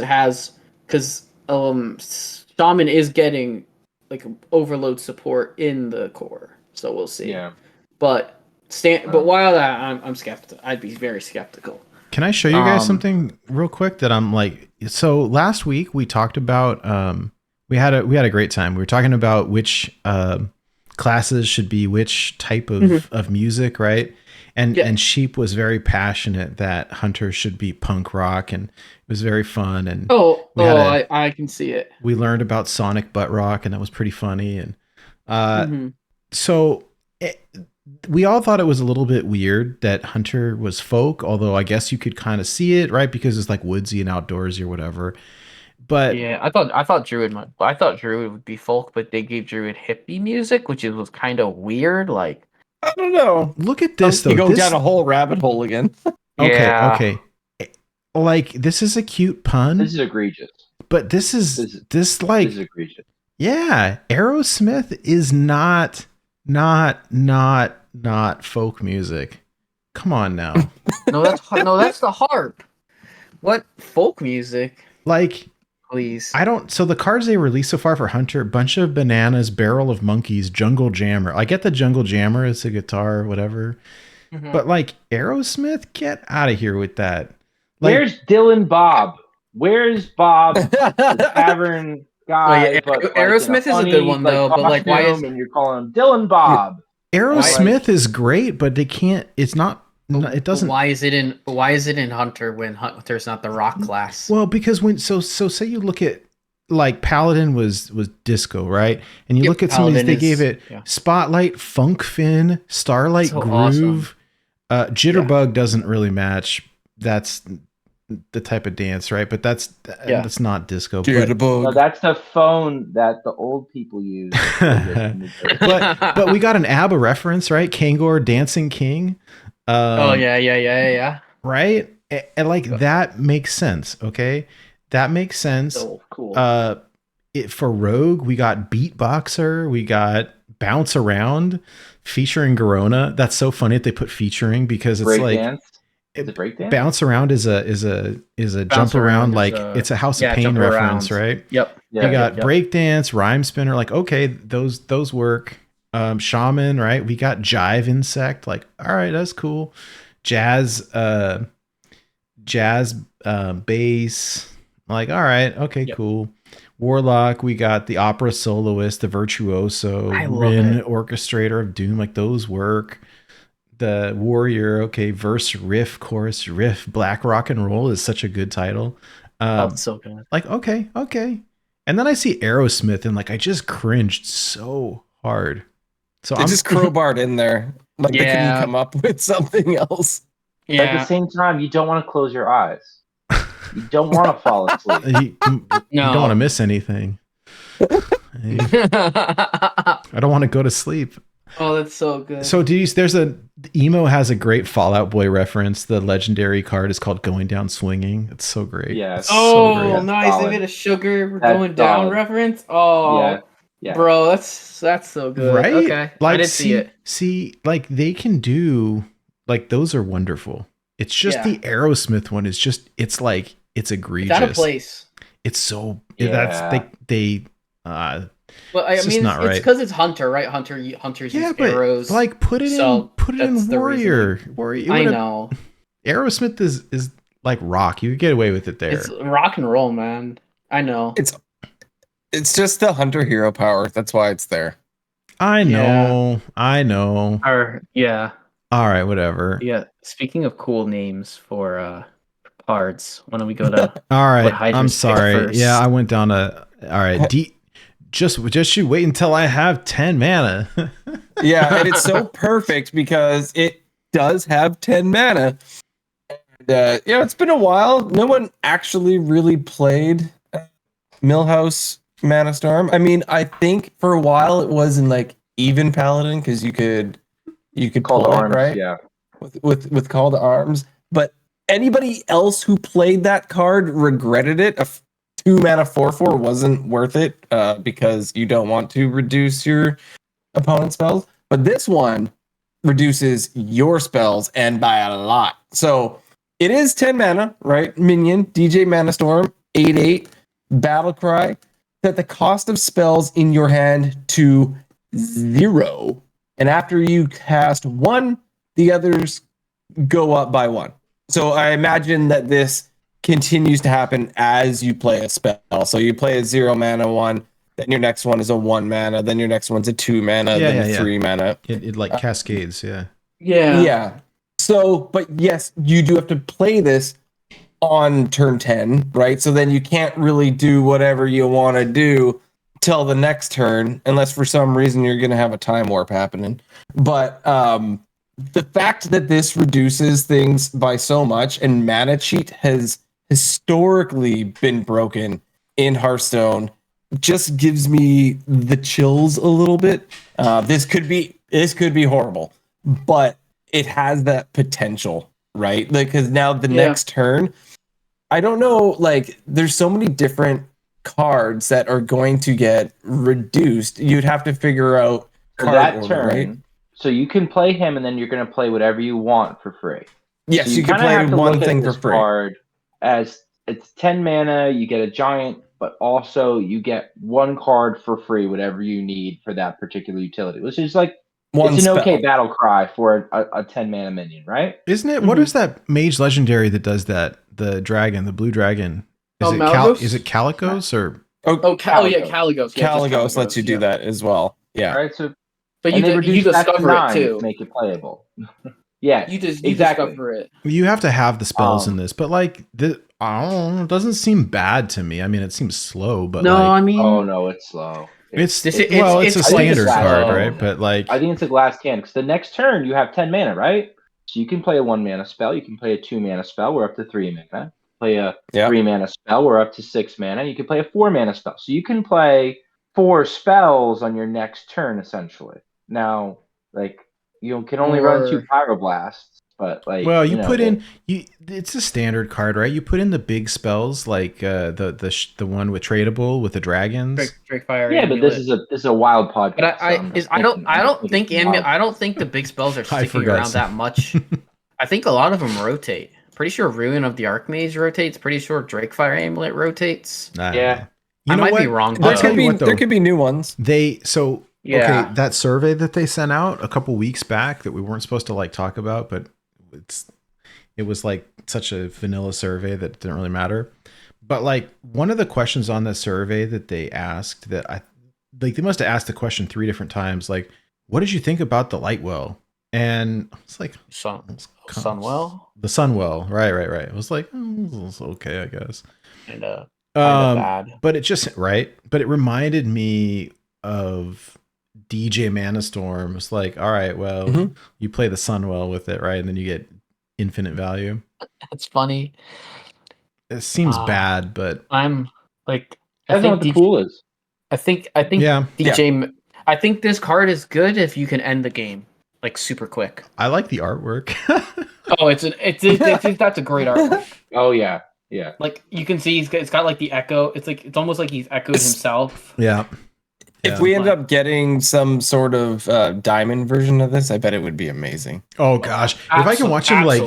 Shaman is getting like Overload support in the core, so we'll see. Yeah, but while that I'm skeptical. I'd be very skeptical. Can I show you guys something real quick that I'm like? So last week we talked about we had a great time. We were talking about which classes should be which type of music, right? And Sheep was very passionate that Hunter should be punk rock, and it was very fun. And I can see it. We learned about Sonic Butt Rock, and that was pretty funny. And Mm-hmm. so we all thought it was a little bit weird that Hunter was folk, although I guess you could kind of see it, right? Because it's like woodsy and outdoorsy or whatever. But Yeah, I thought Druid would be folk, but they gave Druid hippie music, which was kind of weird. Like, I don't know. look at this though. You go down a whole rabbit hole again. Okay. Like, this is a cute pun. This is egregious. But this is egregious. Yeah, Aerosmith is not folk music. Come on now. no, that's the harp. What folk music? Like, please. So the cards they released so far for Hunter: Bunch of Bananas, Barrel of Monkeys, Jungle Jammer. I get the Jungle Jammer, it's a guitar, whatever. Mm-hmm. But like, Aerosmith, get out of here with that. Like, where's Dylan Bob? Where's Bob, the tavern guy? Yeah, Aerosmith is a good one though, but like, why is and you're calling him Dylan Bob? Aerosmith is great, but they can't. It's not. It doesn't. Why is it in Hunter when Hunter's not the rock class? Well, because so say you look at, like, Paladin was disco, right? And you look at some of these, they gave it Spotlight, Funk Fin, Starlight Groove. Awesome. Jitterbug doesn't really match. That's the type of dance, right? But that's not disco. No, that's the phone that the old people use. but we got an ABBA reference, right? Kangor, Dancing King. Yeah. Right? And like, that makes sense, okay? That makes sense. So cool. For Rogue, we got Beatboxer, we got Bounce Around featuring Garona. That's so funny that they put featuring, because it's like dance. Is it breakdance? Bounce Around is a jump around, like it's a House of Pain reference, right? Yep. You got breakdance, rhyme spinner, like, okay, those work. Shaman, right? We got Jive Insect, like, all right, that's cool. Jazz bass, like, all right, okay, cool. Warlock, we got the opera soloist, the virtuoso, Rin, orchestrator of doom, like, those work. The warrior, okay, verse, riff, chorus, riff. Black Rock and Roll is such a good title. It's so good. Like, okay. And then I see Aerosmith, and like, I just cringed so hard. So I'm just crowbarred in there. Like, they couldn't come up with something else. Yeah. But at the same time, you don't want to close your eyes. You don't want to fall asleep. You don't want to miss anything. I don't want to go to sleep. Oh, that's so good. So Emo has a great Fall Out Boy reference. The legendary card is called Going Down Swinging. It's so great. Yeah. So great. Nice. They made a sugar going down reference. Oh, yeah. Bro, that's so good. Right? Okay. Like, I didn't see it. See, like, they can do, like, those are wonderful. It's just the Aerosmith one is just, it's like, it's egregious. It's out of place. It's so, that's, they well, I mean, it's because it's Hunter, right? Hunter's use arrows. Like, put it in Warrior. I know. Aerosmith is like rock. You could get away with it there. It's rock and roll, man. I know. It's just the Hunter hero power. That's why it's there. I know. Yeah. All right, whatever. Yeah. Speaking of cool names for cards, why don't we go to? All right. I'm sorry. Yeah, I went down a. All right. Just you wait until I have 10 mana. Yeah, and it's so perfect because it does have 10 mana. And, it's been a while. No one actually really played Millhouse Mana Storm. I mean, I think for a while it was in like even Paladin because you could Call to Arms, right? Yeah. With Call to Arms. But anybody else who played that card regretted it. 2 mana 4/4 wasn't worth it because you don't want to reduce your opponent's spells. But this one reduces your spells and by a lot. So it is 10 mana, right? Minion, DJ Mana Storm, 8/8, Battle Cry. Set the cost of spells in your hand to 0. And after you cast 1, the others go up by 1. So I imagine that this continues to happen as you play a spell. So you play a 0 mana one, then your next one is a 1 mana, then your next one's a 2 mana, then a 3 mana. It like cascades, Yeah. So, but yes, you do have to play this on turn 10, right? So then you can't really do whatever you want to do till the next turn, unless for some reason you're going to have a time warp happening. But the fact that this reduces things by so much, and mana cheat has historically been broken in Hearthstone, just gives me the chills a little bit. This could be horrible, but it has that potential, right? Like, because now the next turn, I don't know, like, there's so many different cards that are going to get reduced. You'd have to figure out that order, turn, right? So you can play him, and then you're going to play whatever you want for free. Yes, so you can play one thing for free. Card as it's 10 mana, you get a giant, but also you get one card for free, whatever you need for that particular utility, which is like it's an okay battle cry for a 10 mana minion, right? Isn't it? What is that mage legendary that does that? The dragon, the blue dragon. Is it Calicos or? Caligos. Caligos lets you do that as well. Yeah. All right, so but you discover it too. Make it playable. Yeah, you discover it. You have to have the spells in this, but like I don't know, it doesn't seem bad to me. I mean, it seems slow, but oh no, it's slow. It's a standard card, right? But like, I think it's a glass cannon because the next turn you have 10 mana, right? So you can play a 1 mana spell, you can play a 2 mana spell, we're up to 3 mana. Play a 3 mana spell, we're up to 6 mana. You can play a 4 mana spell, so you can play 4 spells on your next turn, essentially. Now, like, you can only run 2 Pyroblasts. But like, well, it's a standard card, right? You put in the big spells like the one with tradable with the dragons. Drakefire. Yeah, but this is a wild podcast. But I don't think the big spells are sticking around that much. I think a lot of them rotate. Pretty sure Ruin of the Archmage rotates. Pretty sure Drakefire Amulet rotates. Yeah, I might be wrong. There could be new ones. Okay, that survey that they sent out a couple weeks back that we weren't supposed to like talk about, but it was like such a vanilla survey that it didn't really matter. But like one of the questions on the survey that they asked that they must have asked the question 3 different times, like, what did you think about the Lightwell? And I was like, Sunwell? The Sunwell, right. It was like, it's okay, I guess. And kind of bad. But it reminded me of DJ Manastorm. It's like, all right, well, you play the Sunwell with it, right? And then you get infinite value. It's funny. It seems bad, but I'm like, I think what the pool is. I think DJ. I think this card is good if you can end the game like super quick. I like the artwork. Oh, that's a great artwork. Oh yeah. Like you can see it's got like the echo. It's almost like he's echoed himself. Yeah. If we end up getting some sort of diamond version of this, I bet it would be amazing. Oh gosh, if I can watch him like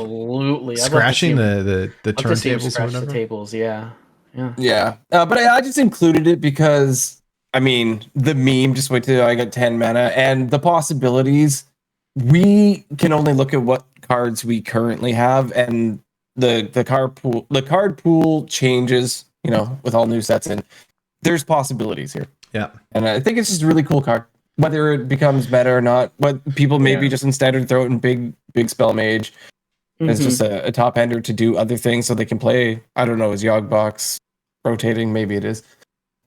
scratching the turntables or whatever. The tables, yeah. But I just included it because I mean the meme. Just wait till I get 10 mana and the possibilities. We can only look at what cards we currently have, and the card pool changes. You know, with all new sets in, there's possibilities here. Yeah, and I think it's just a really cool card. Whether it becomes meta or not, but people maybe just instead throw it in big spell mage as just a top ender to do other things, so they can play. I don't know, is Yogg-Box rotating? Maybe it is.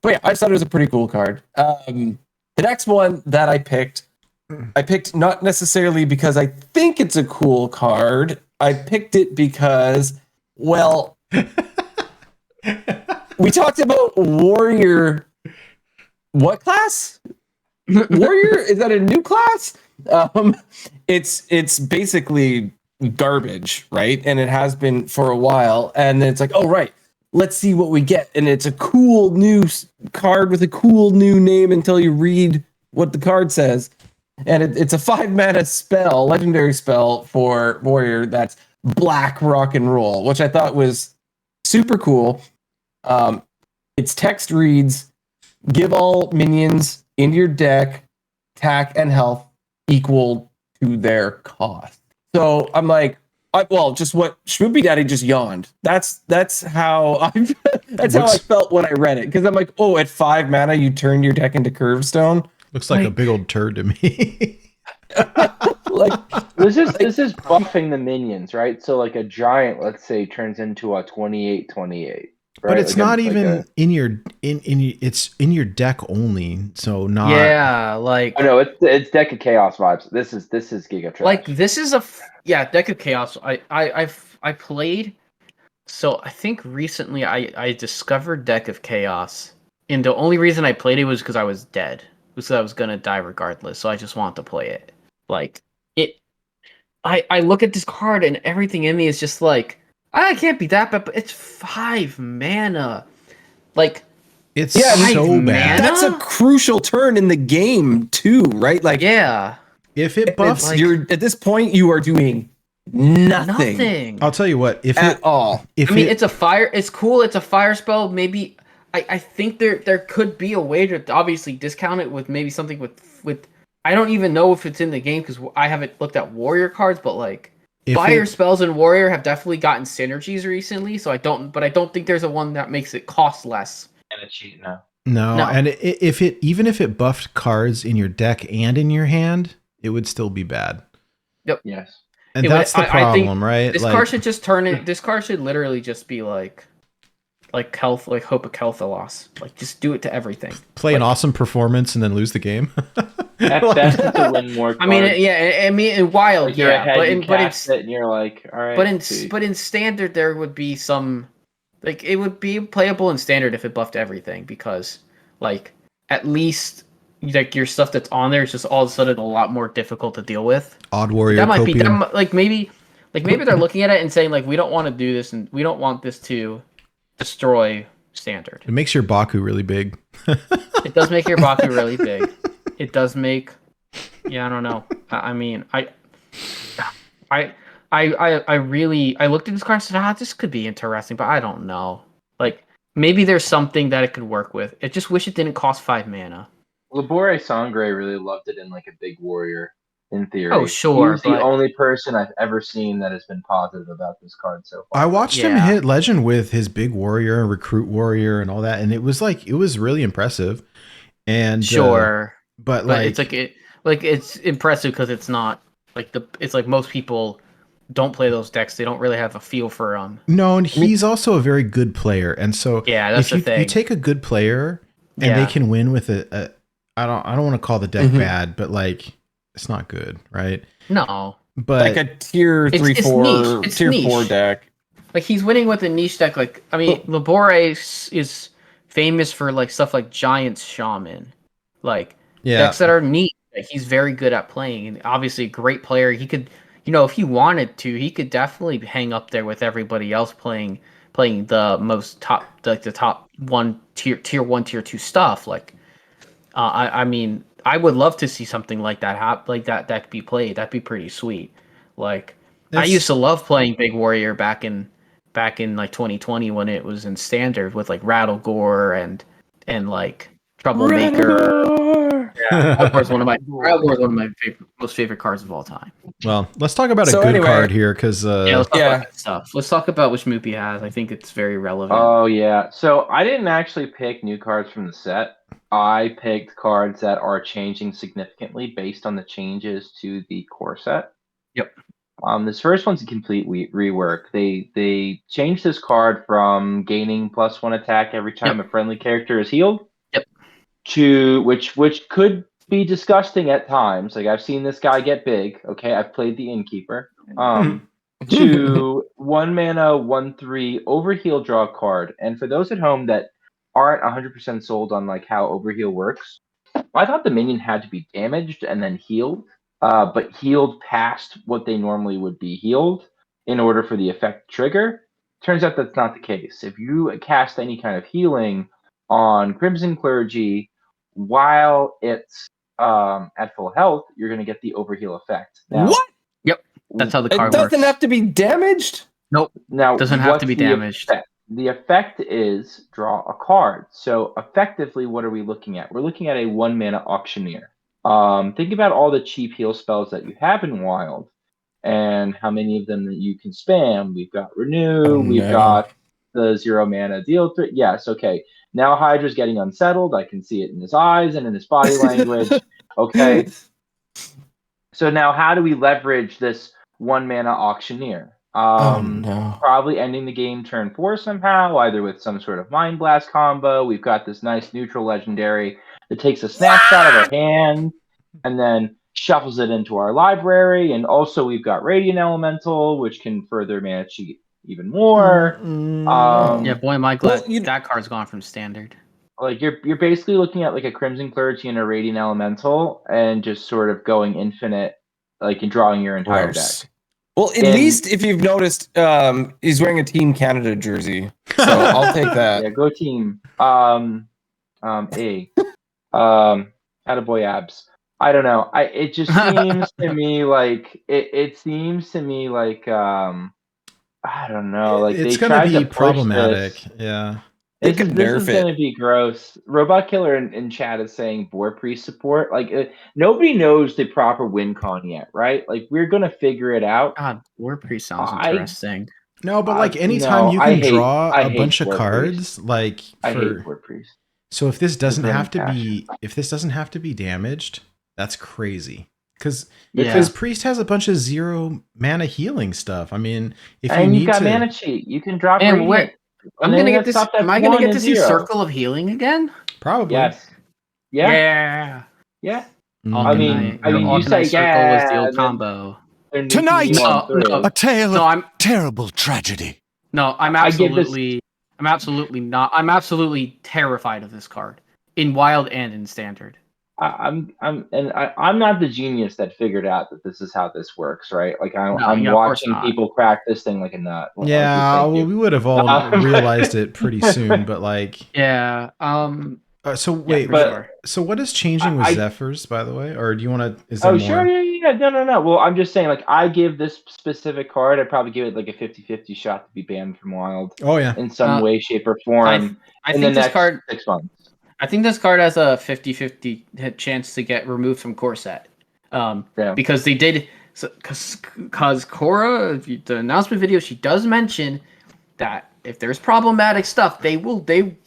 But yeah, I just thought it was a pretty cool card. The next one that I picked not necessarily because I think it's a cool card. I picked it because, well, we talked about Warrior. What class? Warrior? Is that a new class? It's basically garbage, right? And it has been for a while. And it's like, oh right, let's see what we get. And it's a cool new card with a cool new name until you read what the card says. And it's a 5 mana spell, legendary spell for Warrior that's black rock and roll, which I thought was super cool. Its text reads, give all minions in your deck attack and health equal to their cost. So I'm like, just what SchmoopieDaddy just yawned. That's how how I felt when I read it, because I'm like, oh, at 5 mana you turn your deck into Curvestone. Looks like a big old turd to me. Like this is buffing the minions, right? So like a giant, let's say, turns into a 28/28. Right? But it's like not even in your it's in your deck only, so not. Yeah, like no, it's Deck of Chaos vibes. This is Giga Trash. Like this is Deck of Chaos. I played. So I think recently I discovered Deck of Chaos, and the only reason I played it was because I was dead. It was 'cause I was gonna die regardless, so I just wanted to play it. Like it, I look at this card and everything in me is just like, I can't be that bad, but it's 5 mana. Like it's so bad. That's a crucial turn in the game too, right? Like if it buffs, like, you're at this point you are doing nothing. I'll tell you what, if it's a fire, it's cool. It's a fire spell. Maybe I think there could be a way to obviously discount it with maybe something with. I don't even know if it's in the game because I haven't looked at warrior cards, but like fire spells and warrior have definitely gotten synergies recently. So I don't think there's a one that makes it cost less. And a cheat now. No, and even if it buffed cards in your deck and in your hand, it would still be bad. Yep. Yes. And that's the problem, right? This card should just turn it. This card should literally just be like health, like Hope of Kel'Thalos. Like just do it to everything. Play an awesome performance and then lose the game. That's to win more cards. I mean, in wild, like and you're like, all right. But in standard, there would be some, like it would be playable in standard if it buffed everything because, like, at least like your stuff that's on there is just all of a sudden a lot more difficult to deal with. Odd Warrior. That might be maybe they're looking at it and saying like we don't want to do this and we don't want this to destroy standard. It makes your Baku really big. It does make your Baku really big. It does make, I don't know. I mean, I looked at this card and said, this could be interesting, but I don't know. Like maybe there's something that it could work with. I just wish it didn't cost 5 mana. Labore Sangre really loved it in like a big warrior. In theory, oh sure, he's the only person I've ever seen that has been positive about this card so far. I watched him hit legend with his big warrior and recruit warrior and all that, and it was really impressive. And sure, but it's impressive because it's not like it's like most people don't play those decks. They don't really have a feel for No, and he's also a very good player, and so that's the thing. You take a good player and they can win with a I don't want to call the deck bad, but like. It's not good, right? No. But like a tier 3-4 tier niche. 4 deck. Like he's winning with a niche deck. Like I mean, Labore is famous for like stuff like Giants Shaman. Like decks that are neat. Like, he's very good at playing and obviously a great player. He could if he wanted to, he could definitely hang up there with everybody else playing the most top the top one tier 1, tier 2 stuff. Like I mean I would love to see something like that that be played. That'd be pretty sweet. Like I used to love playing Big Warrior back in like 2020 when it was in standard with like Rattlegore and like Troublemaker. Rattlegore is one of my most favorite cards of all time. Well, let's talk about a good card here because let's talk about that stuff. Let's talk about what Schmoopie has. I think it's very relevant. Oh yeah. So I didn't actually pick new cards from the set. I picked cards that are changing significantly based on the changes to the core set. Yep. This first one's a complete rework. They changed this card from gaining +1 attack every time a friendly character is healed. Yep. To which could be disgusting at times. Like I've seen this guy get big. Okay, I've played the Innkeeper. To 1 mana 1/3 overheal draw card. And for those at home that aren't 100% sold on like how overheal works, I thought the minion had to be damaged and then healed, but healed past what they normally would be healed in order for the effect to trigger. Turns out that's not the case. If you cast any kind of healing on Crimson Clergy while it's at full health, you're going to get the overheal effect. Now, what? Yep, that's how the card works. It works. doesn't have to be damaged? Nope. Now, it doesn't have to be damaged. The effect is draw a card. So effectively, what are we looking at? We're looking at a 1 mana auctioneer. Think about all the cheap heal spells that you have in Wild and how many of them that you can spam. We've got Renew. We've got the 0 mana deal. Yes, okay. Now Hydra's getting unsettled. I can see it in his eyes and in his body language. Okay. So now, how do we leverage this 1-mana Auctioneer? No. Probably ending the game turn 4 somehow, either with some sort of Mind Blast combo. We've got this nice neutral legendary that takes a snapshot of our hand and then shuffles it into our library. And also we've got Radiant Elemental, which can further mana cheat even more. Yeah, boy, am I glad Well, that card's gone from standard. Like you're basically looking at like a Crimson Clergy and a Radiant Elemental and just sort of going infinite, like, and drawing your entire deck. Well, at least if you've noticed, he's wearing a Team Canada jersey, so I'll take that. Yeah, go team. Attaboy abs. I don't know. It just seems to me like it seems to me like I don't know. Like it's they gonna tried be to push problematic. this. Yeah. They This could is nerf it. going to be gross. Robot Killer in chat is saying Boar Priest support. Like nobody knows the proper win con yet, right? Like we're going to figure it out. God, War Priest sounds interesting. No, but like anytime you can draw a bunch of Boar cards, like I hate Boar Priest. So if this doesn't Burning have to Passion. be damaged, that's crazy. Because Yeah. Priest has a bunch of 0 mana healing stuff. I mean, if you And need you've got to, mana cheat. You can drop And Radiant. wait, I'm And gonna then get that's this. up at Am I gonna 1 get and to see 0. Circle of Healing again? probably. Yes. Yeah. Yeah. I mean, you say Circle was the old and then combo. they're nuking Tonight, you on No, through. a tale No, of terrible tragedy. No, I'm I give this- absolutely not. I'm absolutely terrified of this card in Wild and in Standard. I'm not the genius that figured out that this is how this works, right? Like I'm of course watching not. people crack this thing like a nut. Well, Yeah, thank well, you. we would have all realized it pretty soon, but like, Yeah. so wait, for but- sure. so what is changing with I- Zephyrs, by the way, or do you want to? Is there Oh, more? sure, yeah. No. Well, I'm just saying, like, I give this specific card, I'd probably give it like a 50-50 shot to be banned from Wild Oh yeah, in some way, shape, or form I in think the this next card. 6 months. I think this card has a 50-50 chance to get removed from core set. Yeah. Because they did, because Cora, the announcement video, she does mention that if there's problematic stuff, they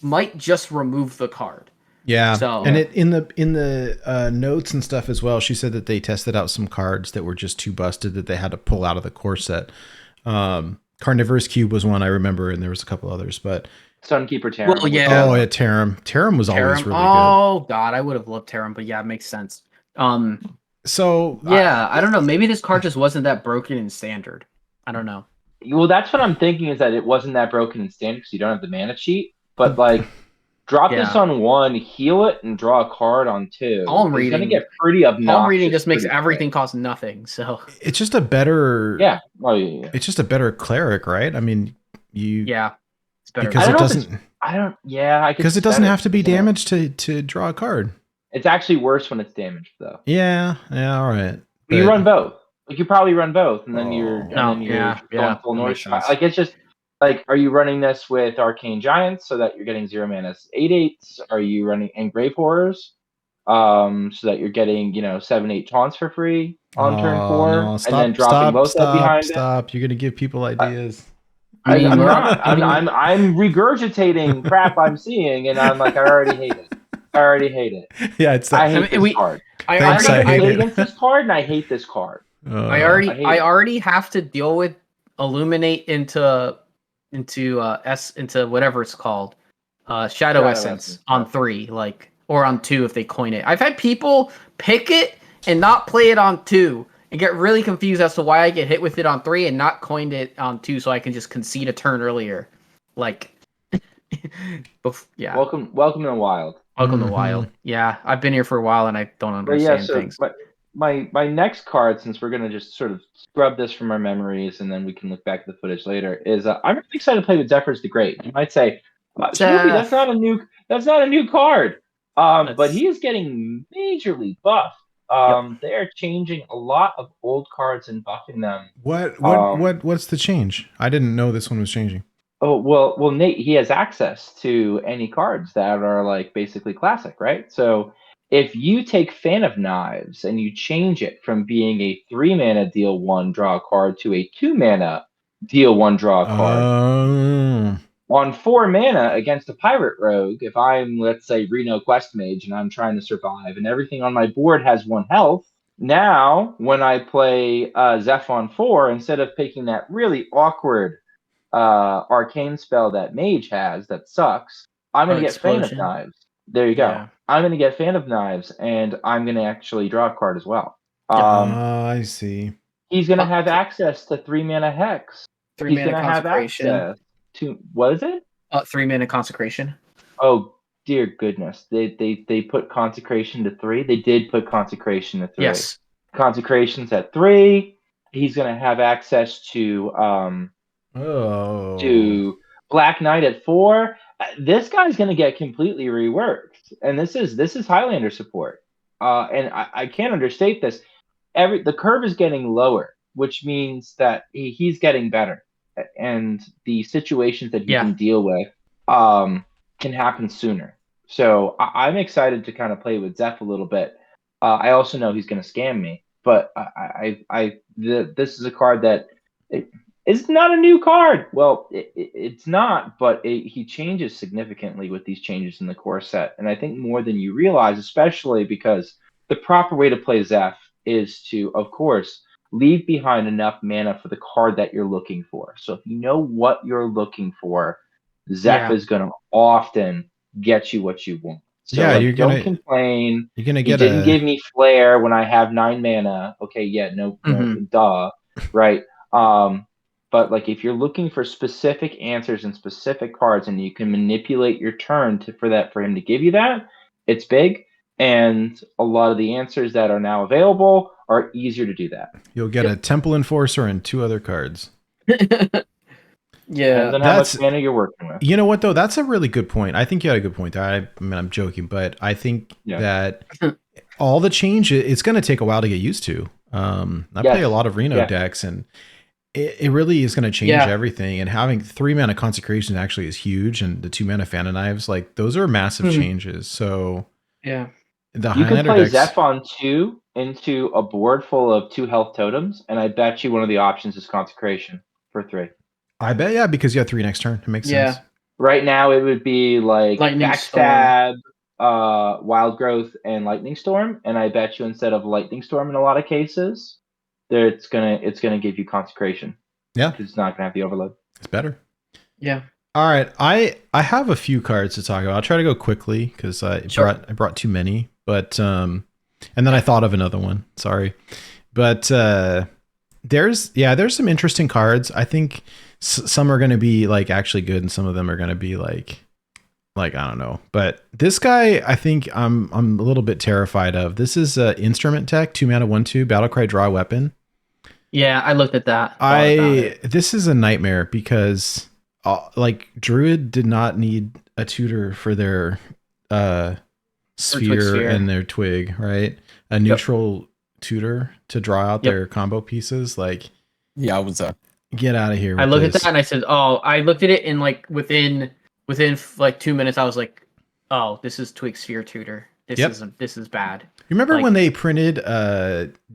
might just remove the card. yeah. So- And it in the notes and stuff as well. She said that they tested out some cards that were just too busted that they had to pull out of the core set. Carnivorous Cube was one I remember, and there was a couple others, but. Sunkeeper Terran. Well, yeah. Oh yeah, Tarim. Tarim was always Tarim. really good. Oh god, I would have loved Tarim, but yeah, it makes sense. So Yeah, I don't know. Maybe this card just wasn't that broken in Standard. I don't know. Well, that's what I'm thinking, is that it wasn't that broken in Standard because you don't have the mana cheat. But like, drop this on 1, heal it, and draw a card on 2. Palm It's reading. gonna get pretty obnoxious. Palm reading just makes pretty everything quick. cost nothing. So it's just a better. Yeah. Oh yeah. It's just a better cleric, right? I mean, yeah, it's better. because I it don't know if doesn't I don't. Yeah, I could. because it doesn't better, have to be isn't it? damaged to draw a card. It's actually worse when it's damaged, though. Yeah, all right. But you But- run both. Like you probably run both, and then Oh. Yeah, going full that North makes shot. sense. Like it's just like, are you running this with Arcane Giants so that you're getting 0 mana 8/8s? Are you running Grave Horrors, so that you're getting 7/8 taunts for free on turn 4, no, and then dropping both that behind it? Stop! You're gonna give people ideas. I mean, I'm we're- not. I'm regurgitating crap I'm seeing, and I'm like, I already hate it. Yeah, it's I that. hate this card. I Thanks, already, I hate played it. against this card, and I hate this card. I I hate I it. already have to deal with Illuminate into whatever it's called, Shadow Essence on 3, like, or on 2 if they coin it. I've had people pick it and not play it on 2 and get really confused as to why I get hit with it on 3 and not coined it on 2 so I can just concede a turn earlier. Like, yeah. Welcome to the Wild. Welcome to Mhm. Wild. Yeah, I've been here for a while and I don't But yeah, understand so things. my next card, since we're gonna just sort of scrub this from our memories and then we can look back at the footage later, is I'm really excited to play with Zephyr's the Great. You might say, Snoopy, that's not a new card. But he is getting majorly buffed. They are changing a lot of old cards and buffing them. What's the change? I didn't know this one was changing. Oh, well, Nate, he has access to any cards that are like basically classic, right? So if you take Fan of Knives and you change it from being a 3 mana deal 1 draw a card to a 2 mana deal 1 draw a card on 4 mana against a Pirate Rogue, if I'm, let's say, Reno Quest Mage and I'm trying to survive and everything on my board has 1 health, Now, when I play Zeph on 4, instead of picking that really awkward arcane spell that Mage has that sucks, I'm going to get Fan of Explosion. Knives. There you go. Yeah. I'm going to get Fan of Knives, and I'm going to actually draw a card as well. I see. He's going to have access to 3-mana Hex. 3-mana Consecration. Have access to, what is it? 3-mana Consecration. Oh, dear goodness. They put Consecration to 3? They did put Consecration to 3. Yes. Consecration's at 3. He's going to have access to Black Knight at 4. This guy's going to get completely reworked, and this is Highlander support. And I can't understate this. The curve is getting lower, which means that he's getting better, and the situations that he can deal with can happen sooner. So I'm excited to kind of play with Zeph a little bit. I also know he's going to scam me, but this is a card that it's not a new card. Well, it's not, but he changes significantly with these changes in the core set, and I think more than you realize, especially because the proper way to play Zeph is to, of course, leave behind enough mana for the card that you're looking for. So if you know what you're looking for, Zeph is going to often get you what you want. So don't complain. You're gonna get. Didn't give me Flare when I have 9 mana. Okay, no, duh, right? But like if you're looking for specific answers and specific cards, and you can manipulate your turn for him to give you that, it's big. And a lot of the answers that are now available are easier to do that. You'll get a Temple Enforcer and 2 other cards. Yeah, and how much mana you're working with. You know what though? That's a really good point. I think you had a good point there. I mean, I'm joking, but I think that all the change, it's going to take a while to get used to. I play a lot of Reno decks, and it really is going to change everything. And having 3-mana Consecration actually is huge, and the 2-mana Fan of Knives, like those are massive changes. So you can play Zeph on 2 into a board full of 2 health totems, and I bet you one of the options is Consecration for 3. I bet, because you have 3 next turn. It makes sense. Right now, it would be like Backstab, Wild Growth, and Lightning Storm, and I bet you instead of Lightning Storm in a lot of cases, it's gonna give you Consecration. Yeah, because it's not gonna have the overload. It's better. Yeah. All right, I have a few cards to talk about. I'll try to go quickly because I brought too many, but and then I thought of another one. Sorry, but there's some interesting cards. I think some are going to be like actually good, and some of them are going to be like I don't know. But this guy, I think I'm a little bit terrified of. This is Instrument Tech, 2-mana 1/2 Battlecry, draw a weapon. Yeah, I looked at that. This is a nightmare because like Druid did not need a tutor for their sphere and their twig, right? A neutral tutor to draw out their combo pieces. Like, I was get out of here. I looked at that and I said, I looked at it in like within like 2 minutes. I was like, this is Twig Sphere tutor. This is bad. You remember when they printed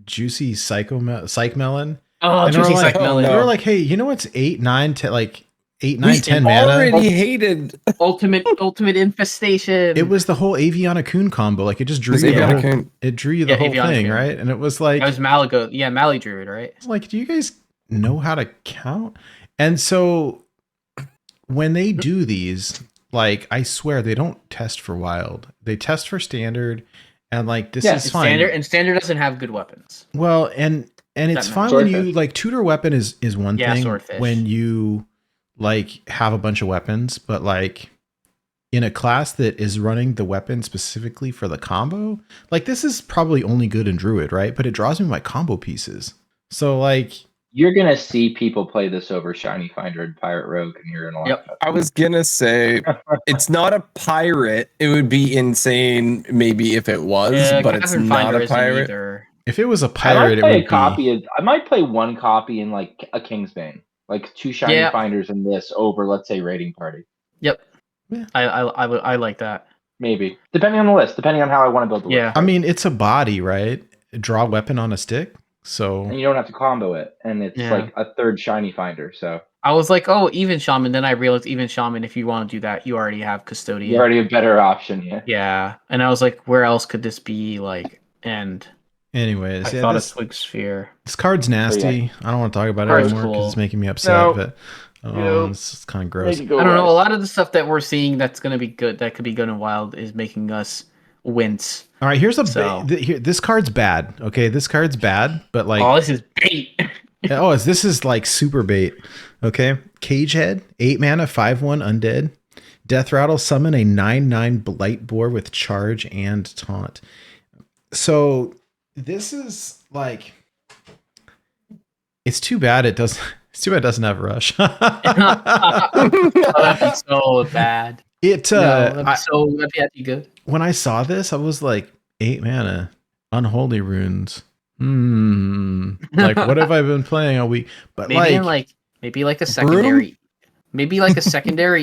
Juicy Psych Melon? Oh, Juicy Psych Melon. They were like, hey, you know what's 8, 9, 10, like 8, 9, 10 mana? Already hated ultimate infestation. It was the whole Aviana Coon combo. Like it just drew you the whole, it drew you the whole thing, Coon. Right? And it was like, that was Malago. Yeah, Mali Druid, right? Like, do you guys know how to count? And so when they do these, like, I swear they don't test for wild. They test for standard, and like this is fine. Standard doesn't have good weapons. Well, and it's fine when you like tutor weapon is one thing when you like have a bunch of weapons, but like in a class that is running the weapon specifically for the combo, like this is probably only good in Druid, right? But it draws me my combo pieces. So like you're gonna see people play this over Shiny Finder and Pirate Rogue, and you're in a lot. I was gonna say it's not a pirate. It would be insane, maybe if it was, but it's not a pirate. If it was a pirate, I might play one copy in like a Kingsbane, like 2 Shiny Finders in this over, let's say, Raiding Party. Yep. Yeah. I like that. Maybe depending on the list, depending on how I want to build the list. I mean, it's a body, right? Draw weapon on a stick. So and you don't have to combo it, and it's like a 3rd Shiny Finder. So I was like, even Shaman. Then I realized even Shaman, if you want to do that, you already have Custodian. You already a better option, Yeah, and I was like, where else could this be? Like, and Anyways, I thought a Twig Sphere. This card's nasty. I don't want to talk about it anymore because it's making me upset. But it's kind of gross. I don't know. A lot of the stuff that we're seeing that's going to be good, that could be good and wild, is making us wince. All right, here's this card's bad. Okay, this card's bad, but like, oh, this is bait. This is like super bait. Okay, Cagehead, 8 mana, 5/1 undead, Death Rattle, summon a 9/9 Blight Boar with charge and taunt. So this is like, it's too bad it doesn't. It's too bad it doesn't have rush. That'd be so bad. That'd be actually good. When I saw this, I was like, 8 mana, Unholy Runes. Like, what have I been playing all week? But maybe like a secondary,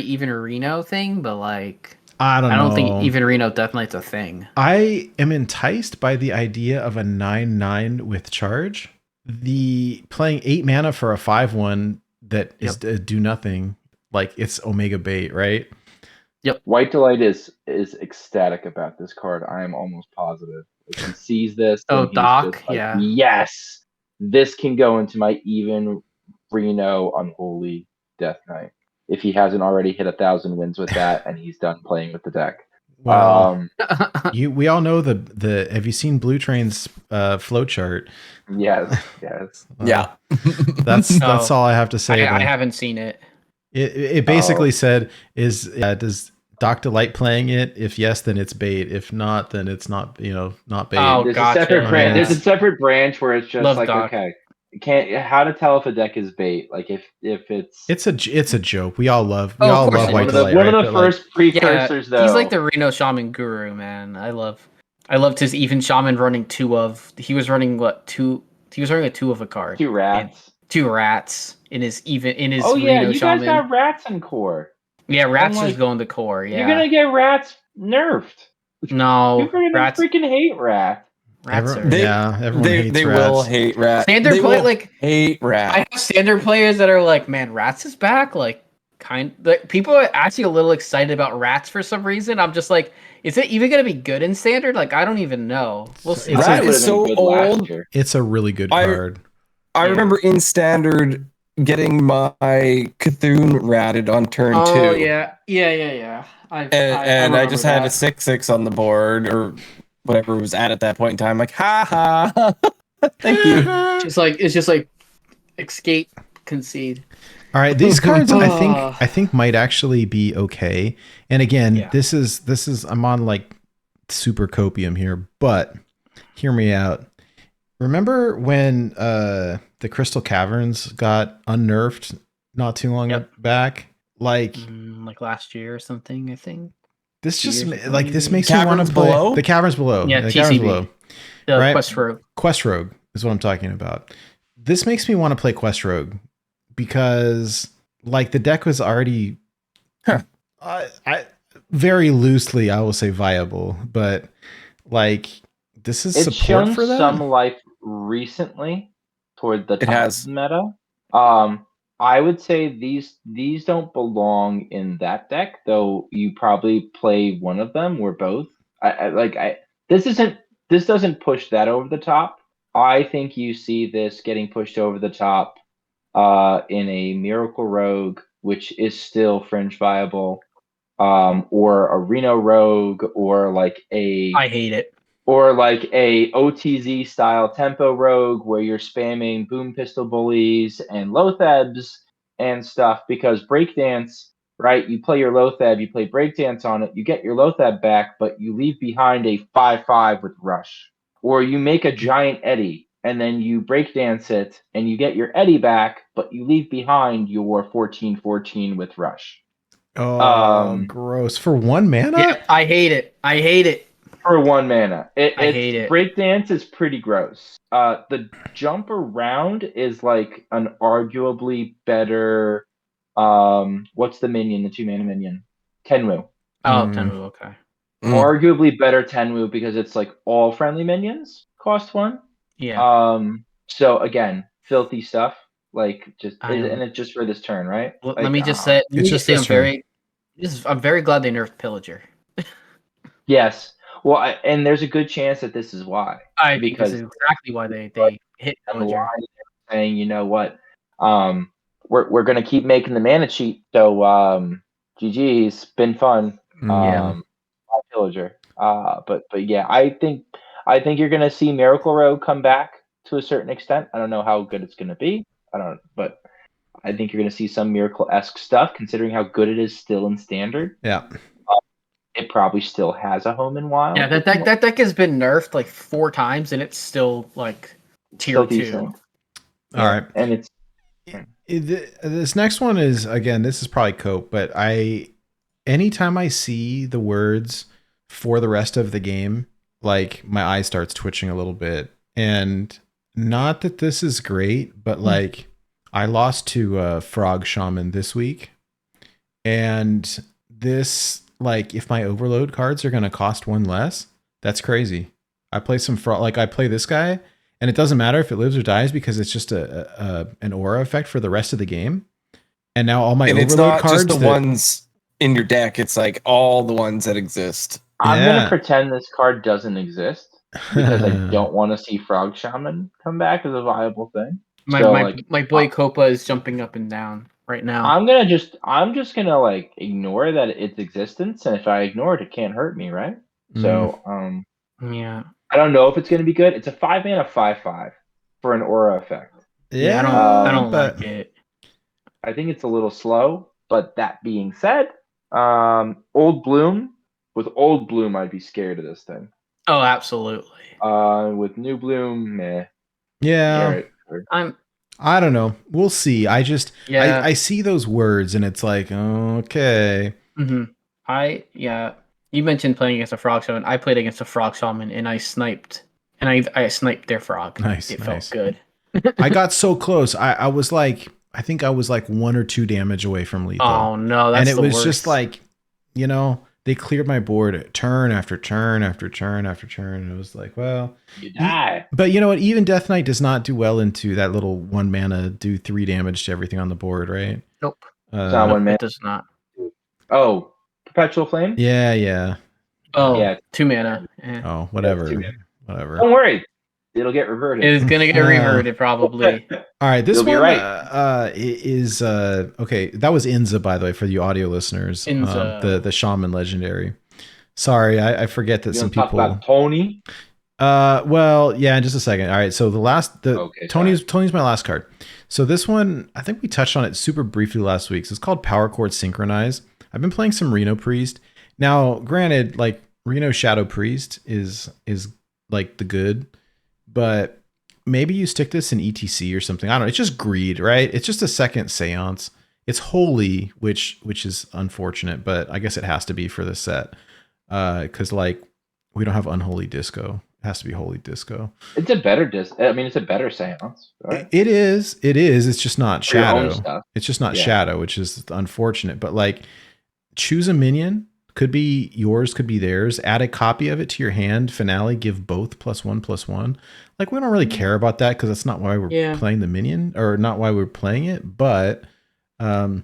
even Reno thing. But like, I don't think even Reno definitely it's a thing. I am enticed by the idea of a 9/9 with charge. The playing 8 mana for a 5/1 that is do nothing, like it's Omega bait, right? Yep. White Delight is ecstatic about this card. I am almost positive. Like, he sees this. Doc, yes, this can go into my even Reno Unholy Death Knight if he hasn't already hit 1,000 wins with that and he's done playing with the deck. Well, we all know the. Have you seen Blue Train's flow chart? Yes. Yeah. That's all I have to say. I haven't seen it. It basically said does Doc Delight playing it? If yes, then it's bait. If not, then it's not. Not bait. Oh, There's a separate branch. There's a separate branch where it's just Doc. Okay. How to tell if a deck is bait? Like if it's a joke. We all love White Delight. One of the first precursors, though. He's like the Reno Shaman guru, man. I loved his even Shaman running two of. He was running two. He was running a 2 of a card. 2 rats. 2 rats in his Reno you Shaman. guys got rats in core. Yeah, rats is going to core. Yeah, you're gonna get rats nerfed. No, you're gonna freaking hate rats. Everyone hates they rats. will hate rats. Standard hate rats. I have standard players that are like, man, rats is back. Like, people are actually a little excited about rats for some reason. I'm just like, is it even gonna be good in standard? Like, I don't even know. We'll see. Rat is so old. It's a really good card. I remember in standard getting my Cthulhu ratted on turn 2. Oh yeah. I just had a 6/6 on the board or whatever it was at that point in time. Like, ha. Thank you. It's just like escape, concede. All right, these cards I think might actually be okay. And again, this is I'm on like super copium here, but hear me out. Remember when the Crystal Caverns got unnerved not too long back? Like last year or something, I think. This makes me want to play the Caverns Below. Yeah, the TCB. Caverns Below. Right? Quest Rogue. Quest Rogue is what I'm talking about. This makes me want to play Quest Rogue because like the deck was already I very loosely I will say viable, but like this is it's support shown for that. Some life recently toward the top meta. I would say these don't belong in that deck, though you probably play one of them or both. This doesn't push that over the top. I think you see this getting pushed over the top in a Miracle Rogue, which is still fringe viable, or a Reno Rogue, or like I hate it. Or like a OTZ style tempo rogue where you're spamming boom pistol bullies and Lothebs and stuff, because breakdance, right? You play your Lotheb, you play breakdance on it, you get your Lotheb back, but you leave behind a 5/5 with rush. Or you make a giant Eddy and then you breakdance it and you get your Eddy back, but you leave behind your 14/14 with rush. Oh, gross. For 1 mana? Yeah, I hate it. For 1 mana. I hate it. Breakdance is pretty gross. The jump around is like an arguably better what's the minion, the 2 mana minion? Tenwu. Oh, Tenwu, okay. Arguably better Tenwu because it's like all friendly minions cost 1. Yeah. So again, filthy stuff. Like and it's just for this turn, right? Well, like, let me just say I'm very glad they nerfed Pillager. Yes. Well, and there's a good chance that this is why. I think this is exactly why they hit Villager. Saying, you know what, we're gonna keep making the mana cheat. So GG's been fun. Villager. But yeah, I think you're gonna see Miracle Road come back to a certain extent. I don't know how good it's gonna be. But I think you're gonna see some Miracle-esque stuff, considering how good it is still in Standard. Yeah. It probably still has a home in Wild. Yeah, that deck has been nerfed like 4 times, and it's still like tier 2. All right, and it's this next one is, again, this is probably cope, but anytime I see the words for the rest of the game, like my eye starts twitching a little bit. And not that this is great, but like I lost to Frog Shaman this week, and this, like, if my overload cards are going to cost 1 less, that's crazy. I play some frog, like I play this guy, and it doesn't matter if it lives or dies because it's just an aura effect for the rest of the game. And now all my overload it's not cards, just the ones in your deck, it's like all the ones that exist. I'm gonna pretend this card doesn't exist because I don't want to see Frog Shaman come back as a viable thing. My boy Copa is jumping up and down right now. I'm just gonna like ignore that its existence, and if I ignore it, it can't hurt me, right? So yeah, I don't know if it's gonna be good. It's a 5-mana 5/5 for an aura effect. Yeah, I don't like it. I think it's a little slow, but that being said, Old Bloom, I'd be scared of this thing. Oh, absolutely. With New Bloom, meh. Yeah. I don't know. We'll see. I see those words and it's like, okay. You mentioned playing against a Frog Shaman. I played against a Frog Shaman and I sniped their frog. Nice. It felt good. I got so close. I was like, I think I was like 1 or 2 damage away from lethal. Oh no, that's and it was worst. Just like, they cleared my board turn after turn after turn after turn. And it was like, well, you die. But you know what? Even Death Knight does not do well into that little 1 mana, do 3 damage to everything on the board, right? Nope. It's not 1 mana. It does not. Oh, Perpetual Flame? Yeah. Oh, yeah. 2 mana. Oh, whatever. Whatever. Don't worry. It'll get reverted. It is going to get reverted, probably. All right, this You'll one be right. is okay. That was Inza, by the way, for the audio listeners. Inza. The Shaman Legendary. Sorry, I forget that some people. Talk about Tony. Well, yeah, in just a second. All right, so Tony's my last card. So this one, I think we touched on it super briefly last week. So it's called Power Chord Synchronize. I've been playing some Reno Priest. Now, granted, like Reno Shadow Priest is like the good. But maybe you stick this in ETC or something. I don't know. It's just greed, right? It's just a second seance. It's holy, which is unfortunate, but I guess it has to be for this set. Because like we don't have unholy disco. It has to be holy disco. It's a better it's a better seance, right? It is. It's just not for shadow. It's just not shadow, which is unfortunate. But like, choose a minion. Could be yours, could be theirs. Add a copy of it to your hand. Finale, give both +1/+1. Like, we don't really care about that because that's not why we're playing the minion, or not why we're playing it. But the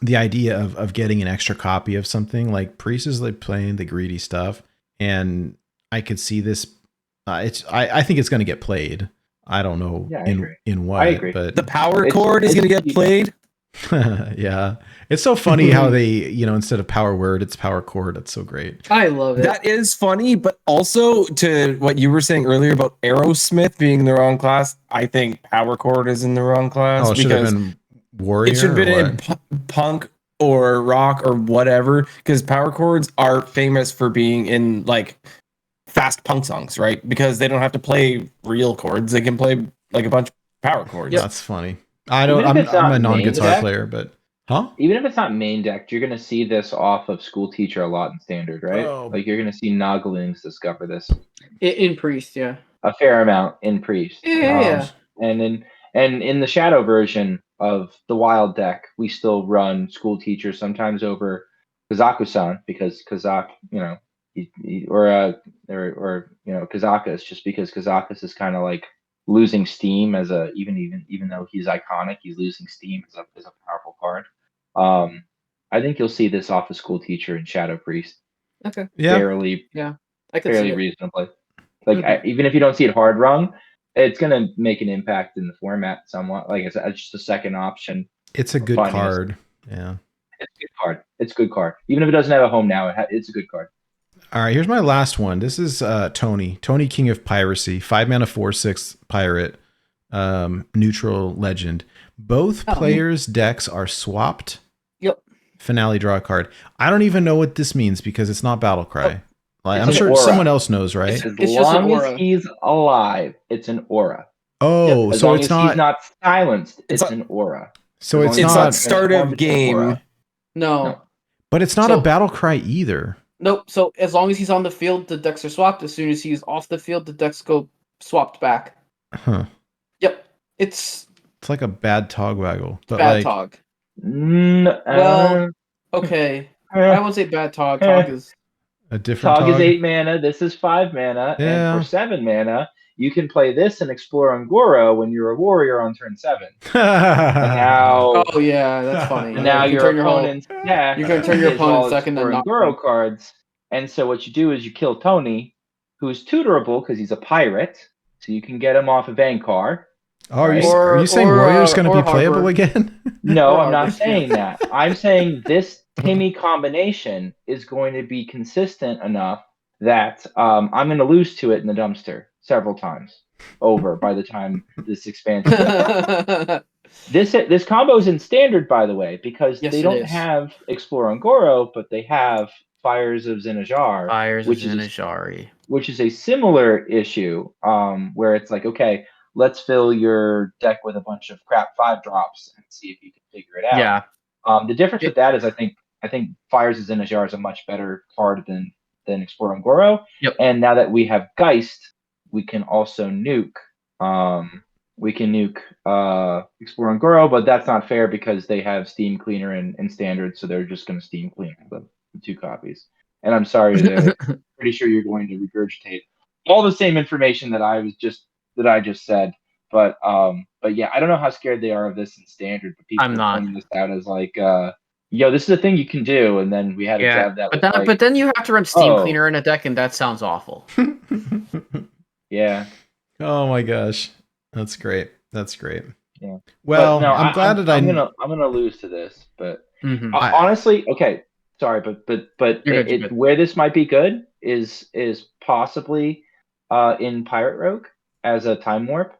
idea of getting an extra copy of something, like Priest is like playing the greedy stuff, and I could see this. I think it's going to get played. I don't know in what. I agree. But the power chord is going to get played. Yeah, it's so funny how they, instead of power word, it's power chord. That's so great. I love it. That is funny, but also to what you were saying earlier about Aerosmith being in the wrong class, I think power chord is in the wrong class. Oh, it should have been warrior. It should have been in punk or rock or whatever, because power chords are famous for being in like fast punk songs, right? Because they don't have to play real chords; they can play like a bunch of power chords. That's funny. I'm a non-guitar player, but even if it's not main decked, you're gonna see this off of School Teacher a lot in Standard, right? Like you're gonna see Noglings discover this in Priest, a fair amount in Priest. Yeah. And in the Shadow version of the Wild deck, we still run School Teacher sometimes over Kazaku-san because Kazak, Kazakus, just because Kazakus is kind of like losing steam as even though he's iconic, he's losing steam as a powerful card. I think you'll see this off of School Teacher and Shadow Priest. Okay. Barely. Yeah. fairly reasonably. Like even if you don't see it hard rung, it's gonna make an impact in the format somewhat. Like I said, it's just a second option. It's a good card. Yeah, it's a good card. It's a good card. Even if it doesn't have a home now, it's a good card. All right, here's my last one. This is Tony, King of Piracy, 5 mana 4/6 pirate, neutral legend. Both players' decks are swapped. Yep. Finale, draw a card. I don't even know what this means because it's not Battle Cry. Like, I'm sure someone else knows, right? As long as he's alive, it's an aura. Oh, so it's not. He's not silenced. It's an aura. So it's not start of game. No. But it's not a Battle Cry either. Nope. So as long as he's on the field, the decks are swapped. As soon as he's off the field, the decks go swapped back. Huh. Yep. It's like a bad Togwaggle. But bad Tog. Well, okay. I would say bad Tog. Tog is a different Tog is 8 mana. This is 5 mana. Yeah. And for 7 mana, you can play this and explore Ungoro when you're a warrior on turn 7. Now, oh yeah, that's funny. Now you your opponent's deck. You can turn your opponent's second and not Ungoro cards. And so what you do is you kill Tony, who's tutorable because he's a pirate, so you can get him off of Vankar. Oh, are you saying Warrior's going to be playable again? No, I'm not saying that. I'm saying this Timmy combination is going to be consistent enough that I'm going to lose to it in the dumpster several times over by the time this expansion. This combo is in standard, by the way, because they don't have Explore Ungoro, but they have Fires of Zinajar. Which is a similar issue, where it's like, okay, let's fill your deck with a bunch of crap 5-drops and see if you can figure it out. Yeah. The difference with that is I think Fires of Zinajar is a much better card than Explore Ungoro. Yep. And now that we have Geist, we can also nuke. We can nuke Explore Ungoro, but that's not fair because they have Steam Cleaner in standard, so they're just going to Steam Clean the 2 copies. And I'm sorry, pretty sure you're going to regurgitate all the same information that I just said. But yeah, I don't know how scared they are of this in standard. But people are pointing this out as like, yo, this is a thing you can do, and then we had to grab that. But then you have to run Steam Cleaner in a deck, and that sounds awful. Yeah. Oh my gosh, that's great. Yeah. Well, no, I'm glad that I'm gonna lose to this, but honestly, okay. Sorry, but where this might be good is possibly in Pirate Rogue as a time warp.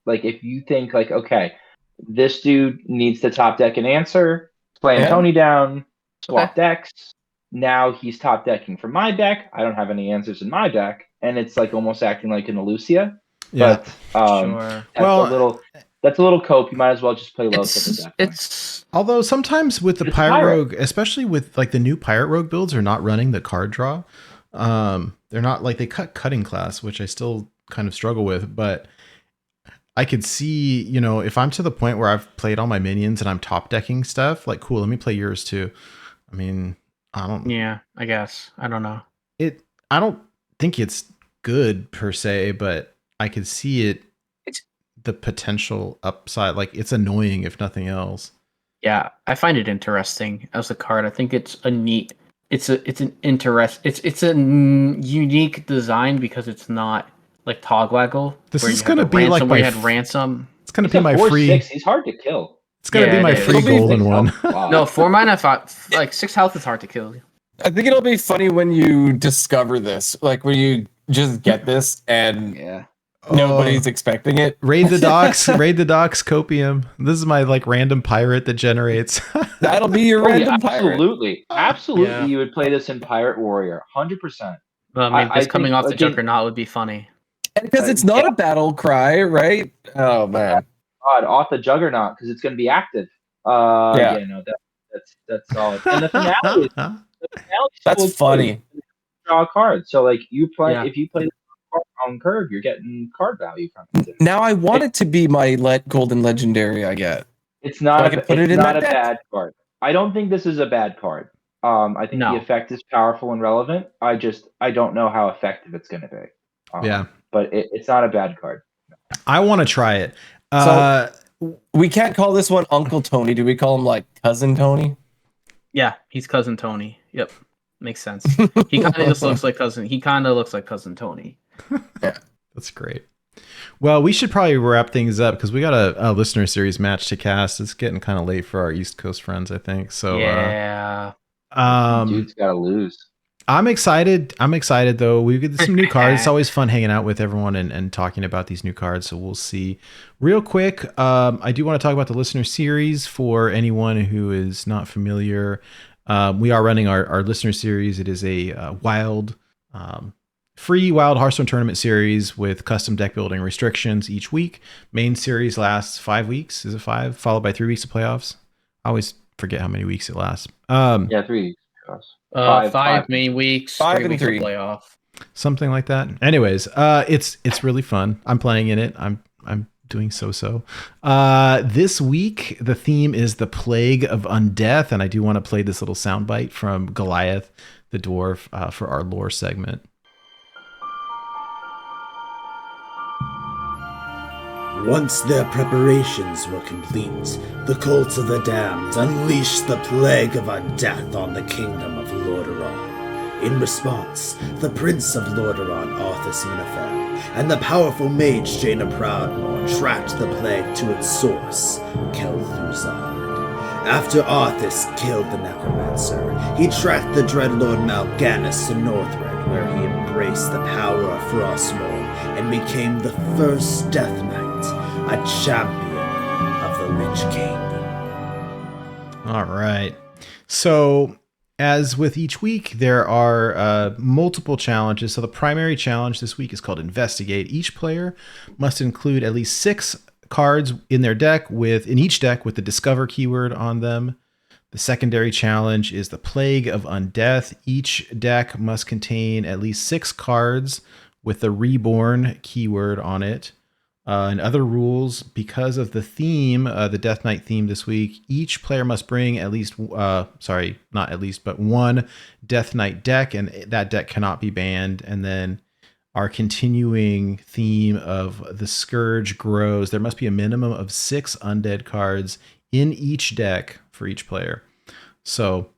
Like if you think like, okay, this dude needs to top deck an answer, playing Tony down, swap decks. Now he's top decking for my deck. I don't have any answers in my deck, and it's like almost acting like an Elucia. Yeah, but that's a little cope. You might as well just play low. Although sometimes with the Pirate Rogue, especially with like the new Pirate Rogue builds, are not running the card draw. They're not like they cut cutting class, which I still kind of struggle with, but I could see, if I'm to the point where I've played all my minions and I'm top decking stuff, like, cool, let me play yours too. I mean, Yeah, I guess. I don't know. I don't think it's good per se, but I could see the potential upside. Like, it's annoying if nothing else. Yeah, I find it interesting as a card. I think it's a neat. It's a unique design because it's not like Togwaggle. This is going to be like my ransom. It's going to be my free. 6. He's hard to kill. It's going to be my free golden one. No, 4 mana, like 6 health is hard to kill. I think it'll be funny when you discover this, like when you just get this and nobody's expecting it. Raid the docks, copium. This is my like random pirate that generates. That'll be your random pirate. Absolutely. Yeah. You would play this in Pirate Warrior, 100%. Well, I mean, this coming off the Juggernaut would be funny. Because it's not a battle cry, right? Oh man, God, off the Juggernaut because it's going to be active. That's solid. And the finale, that's funny. Draw a card. So like if you play on curve, you're getting card value from it. Now I want it to be my golden legendary. I get. It's not. It's not a bad card. I don't think this is a bad card. I think the effect is powerful and relevant. I don't know how effective it's going to be. But it's not a bad card. I want to try it. So we can't call this one Uncle Tony. Do we call him like Cousin Tony? Yeah, he's Cousin Tony. Yep. Makes sense. He kind of just looks like cousin. He kind of looks like cousin Tony. Yeah, that's great. Well, we should probably wrap things up because we got a listener series match to cast. It's getting kind of late for our East Coast friends, I think. So yeah, dude's got to lose. I'm excited. Though. We get some new cards. It's always fun hanging out with everyone and talking about these new cards. So we'll see. Real quick, I do want to talk about the listener series for anyone who is not familiar. We are running our listener series. It is a wild, free wild Hearthstone tournament series with custom deck building restrictions each week. Main series lasts 5 weeks. Is it 5? Followed by 3 weeks of playoffs. I always forget how many weeks it lasts. 3 weeks. Five main weeks, 5 and 3 weeks 3 of playoff. Something like that. Anyways, it's really fun. I'm playing in it. I'm doing so. This week the theme is the Plague of Undeath, and I do want to play this little soundbite from Goliath the Dwarf for our lore segment. Once their preparations were complete, the cult of the damned unleashed the Plague of Undeath on the kingdom of Lordaeron. In response, the Prince of Lordaeron, Arthas Menethil, and the powerful mage Jaina Proudmoore tracked the plague to its source, Kel'Thuzad. After Arthas killed the Necromancer, he tracked the Dreadlord Mal'Ganis to Northrend, where he embraced the power of Frostmourne and became the first Death Knight, a champion of the Lich King. All right. So, as with each week, there are multiple challenges. So the primary challenge this week is called Investigate. Each player must include at least 6 cards in their deck in each deck with the Discover keyword on them. The secondary challenge is the Plague of Undeath. Each deck must contain at least 6 cards with the Reborn keyword on it. And other rules, because of the theme, the Death Knight theme this week, each player must bring at least, not at least, but one Death Knight deck, and that deck cannot be banned. And then our continuing theme of the Scourge grows. There must be a minimum of 6 undead cards in each deck for each player. So,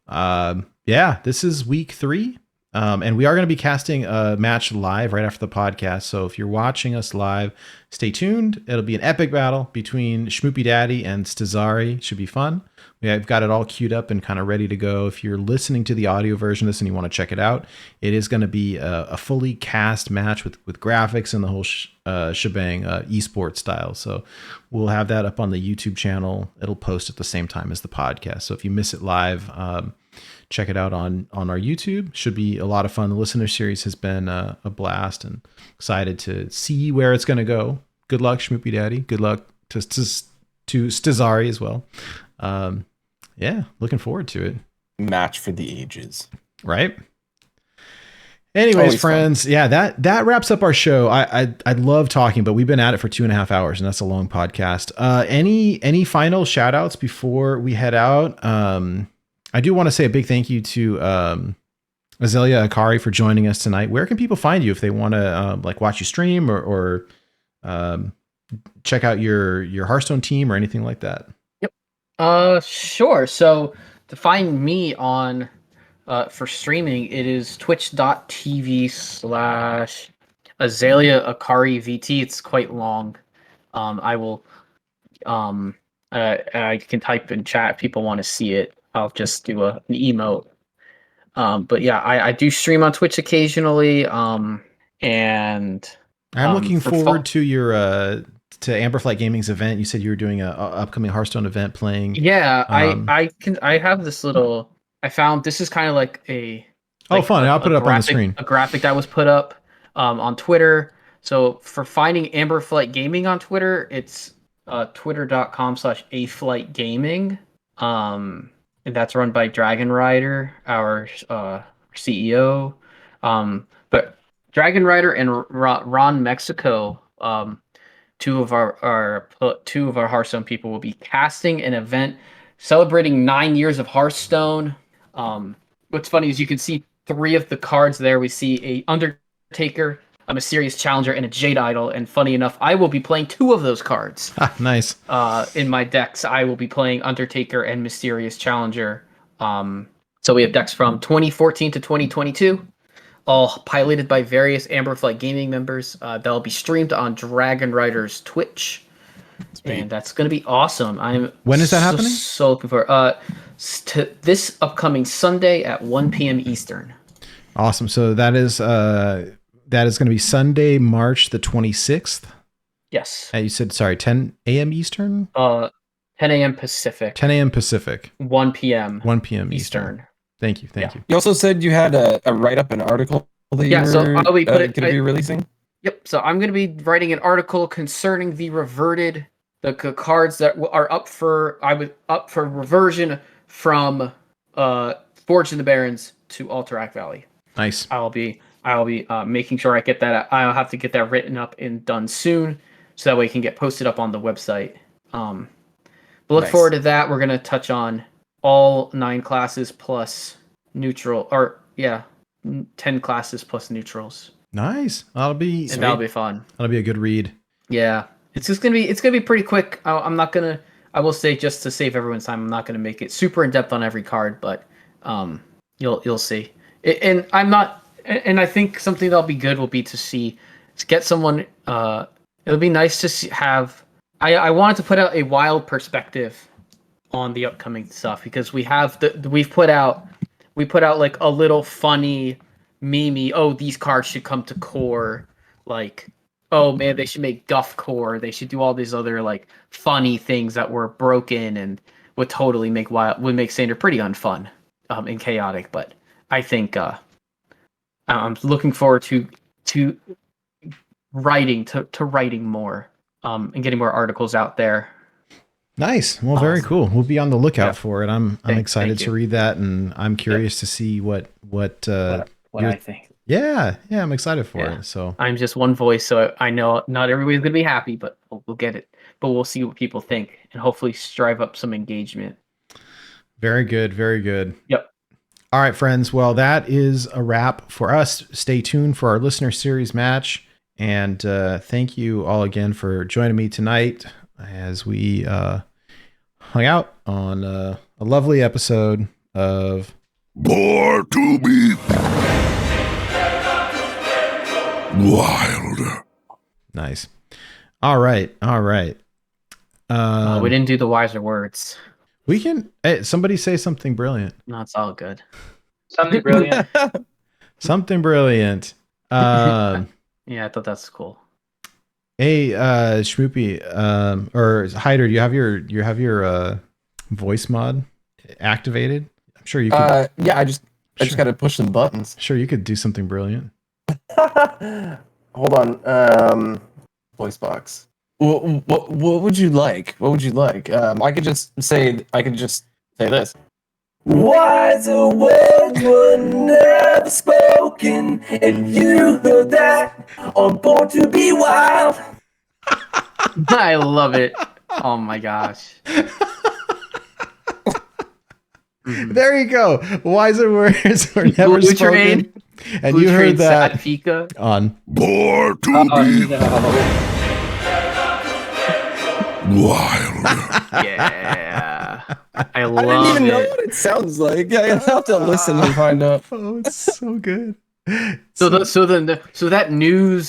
this is week 3. And we are going to be casting a match live right after the podcast. So if you're watching us live, stay tuned. It'll be an epic battle between SchmoopieDaddy and Stazari. Should be fun. We've got it all queued up and kind of ready to go. If you're listening to the audio version of this and you want to check it out, it is going to be a fully cast match with graphics and the whole shebang, esports style. So we'll have that up on the YouTube channel. It'll post at the same time as the podcast. So if you miss it live, check it out on our YouTube. Should be a lot of fun. The listener series has been a blast, and excited to see where it's going to go. Good luck, SchmoopieDaddy. Good luck to Stazari as well. Looking forward to it. Match for the ages. Right? Anyways, Always friends, fun. that wraps up our show. I love talking, but we've been at it for 2.5 hours, and that's a long podcast. Any final shout outs before we head out? I do want to say a big thank you to AzaleaAkari for joining us tonight. Where can people find you if they want to watch you stream or check out your Hearthstone team or anything like that? Yep. Sure. So to find me on for streaming, it is twitch.tv/AzaleaAkari VT. It's quite long. I will I can type in chat if people want to see it. I'll just do an emote. But yeah, I do stream on Twitch occasionally. And I'm looking forward to your to Amberflight Gaming's event. You said you were doing a upcoming Hearthstone event playing. Yeah, I have this little. I found this is kind of like a. Fun! I'll put it up on the screen. A graphic that was put up on Twitter. So for finding Amberflight Gaming on Twitter, it's twitter.com/aflightgaming. And that's run by Dragon Rider, our CEO. But Dragon Rider and Ron Mexico, two of our Hearthstone people, will be casting an event celebrating 9 years of Hearthstone. What's funny is you can see 3 of the cards there. We see a Undertaker, a Mysterious Challenger, and a Jade Idol. And funny enough, I will be playing 2 of those cards. Nice. In my decks, I will be playing Undertaker and Mysterious Challenger. So So we have decks from 2014 to 2022, all piloted by various Amberflight Gaming members. They'll be streamed on Dragon Rider's Twitch. Sweet. And that's going to be awesome. When is that happening? So looking for to this upcoming Sunday at 1 p.m. Eastern. Awesome. So that is going to be Sunday, March the 26th. Yes. You said 10 a.m. Eastern. 10 a.m. Pacific. 10 a.m. Pacific. 1 p.m. 1 p.m. Eastern. Thank you. You. You also said you had a write-up, an article that you were going to be releasing? Yep. So I'm going to be writing an article concerning the cards that are up for reversion from Forge in the Barrens to Alterac Valley. Nice. I'll be making sure I get that. I'll have to get that written up and done soon, so that way it can get posted up on the website. But look forward to that. We're going to touch on all 9 classes plus neutral, 10 classes plus neutrals. Nice. That'll be fun. That'll be a good read. Yeah. It's gonna be pretty quick. I will say, just to save everyone's time, I'm not gonna make it super in depth on every card, but you'll see. And I think something that'll be good will be to get someone. It'll be nice to have. I wanted to put out a wild perspective on the upcoming stuff, because we put out like a little funny meme. Oh, these cards should come to core. Like, oh man, they should make Guff core. They should do all these other like funny things that were broken and would totally make Standard pretty unfun and chaotic. But I think I'm looking forward to writing more and getting more articles out there. Nice. Well, very cool. We'll be on the lookout for it. I'm excited to read that, and I'm curious to see what I think. Yeah, I'm excited for it. So I'm just one voice, so I know not everybody's gonna be happy, but we'll get it. But we'll see what people think, and hopefully strive up some engagement. Very good. Very good. Yep. All right, friends. Well, that is a wrap for us. Stay tuned for our listener series match, and thank you all again for joining me tonight as we hung out on a lovely episode of Born to be Wild. Nice. All right. We didn't do the wiser words. We can. Hey, somebody say something brilliant. No, it's all good. Something brilliant. Something brilliant. Yeah, I thought that's cool. Hey, Schmoopie, or Hyder, you have your voice mod activated? I'm sure you could. Yeah, I just got to push some buttons. Sure, you could do something brilliant. Hold on. Voice box. What would you like? What would you like? I could just say this. Wiser words were never spoken, and you heard that on Born to Be Wild. I love it. Oh my gosh. There you go. Wiser words were never What's your spoken. name? And Who you heard trades that Pika? on Born to be Wild. Yeah. I I love didn't even know it. what it sounds like. I have to listen and find out. Oh, it's so good. So that news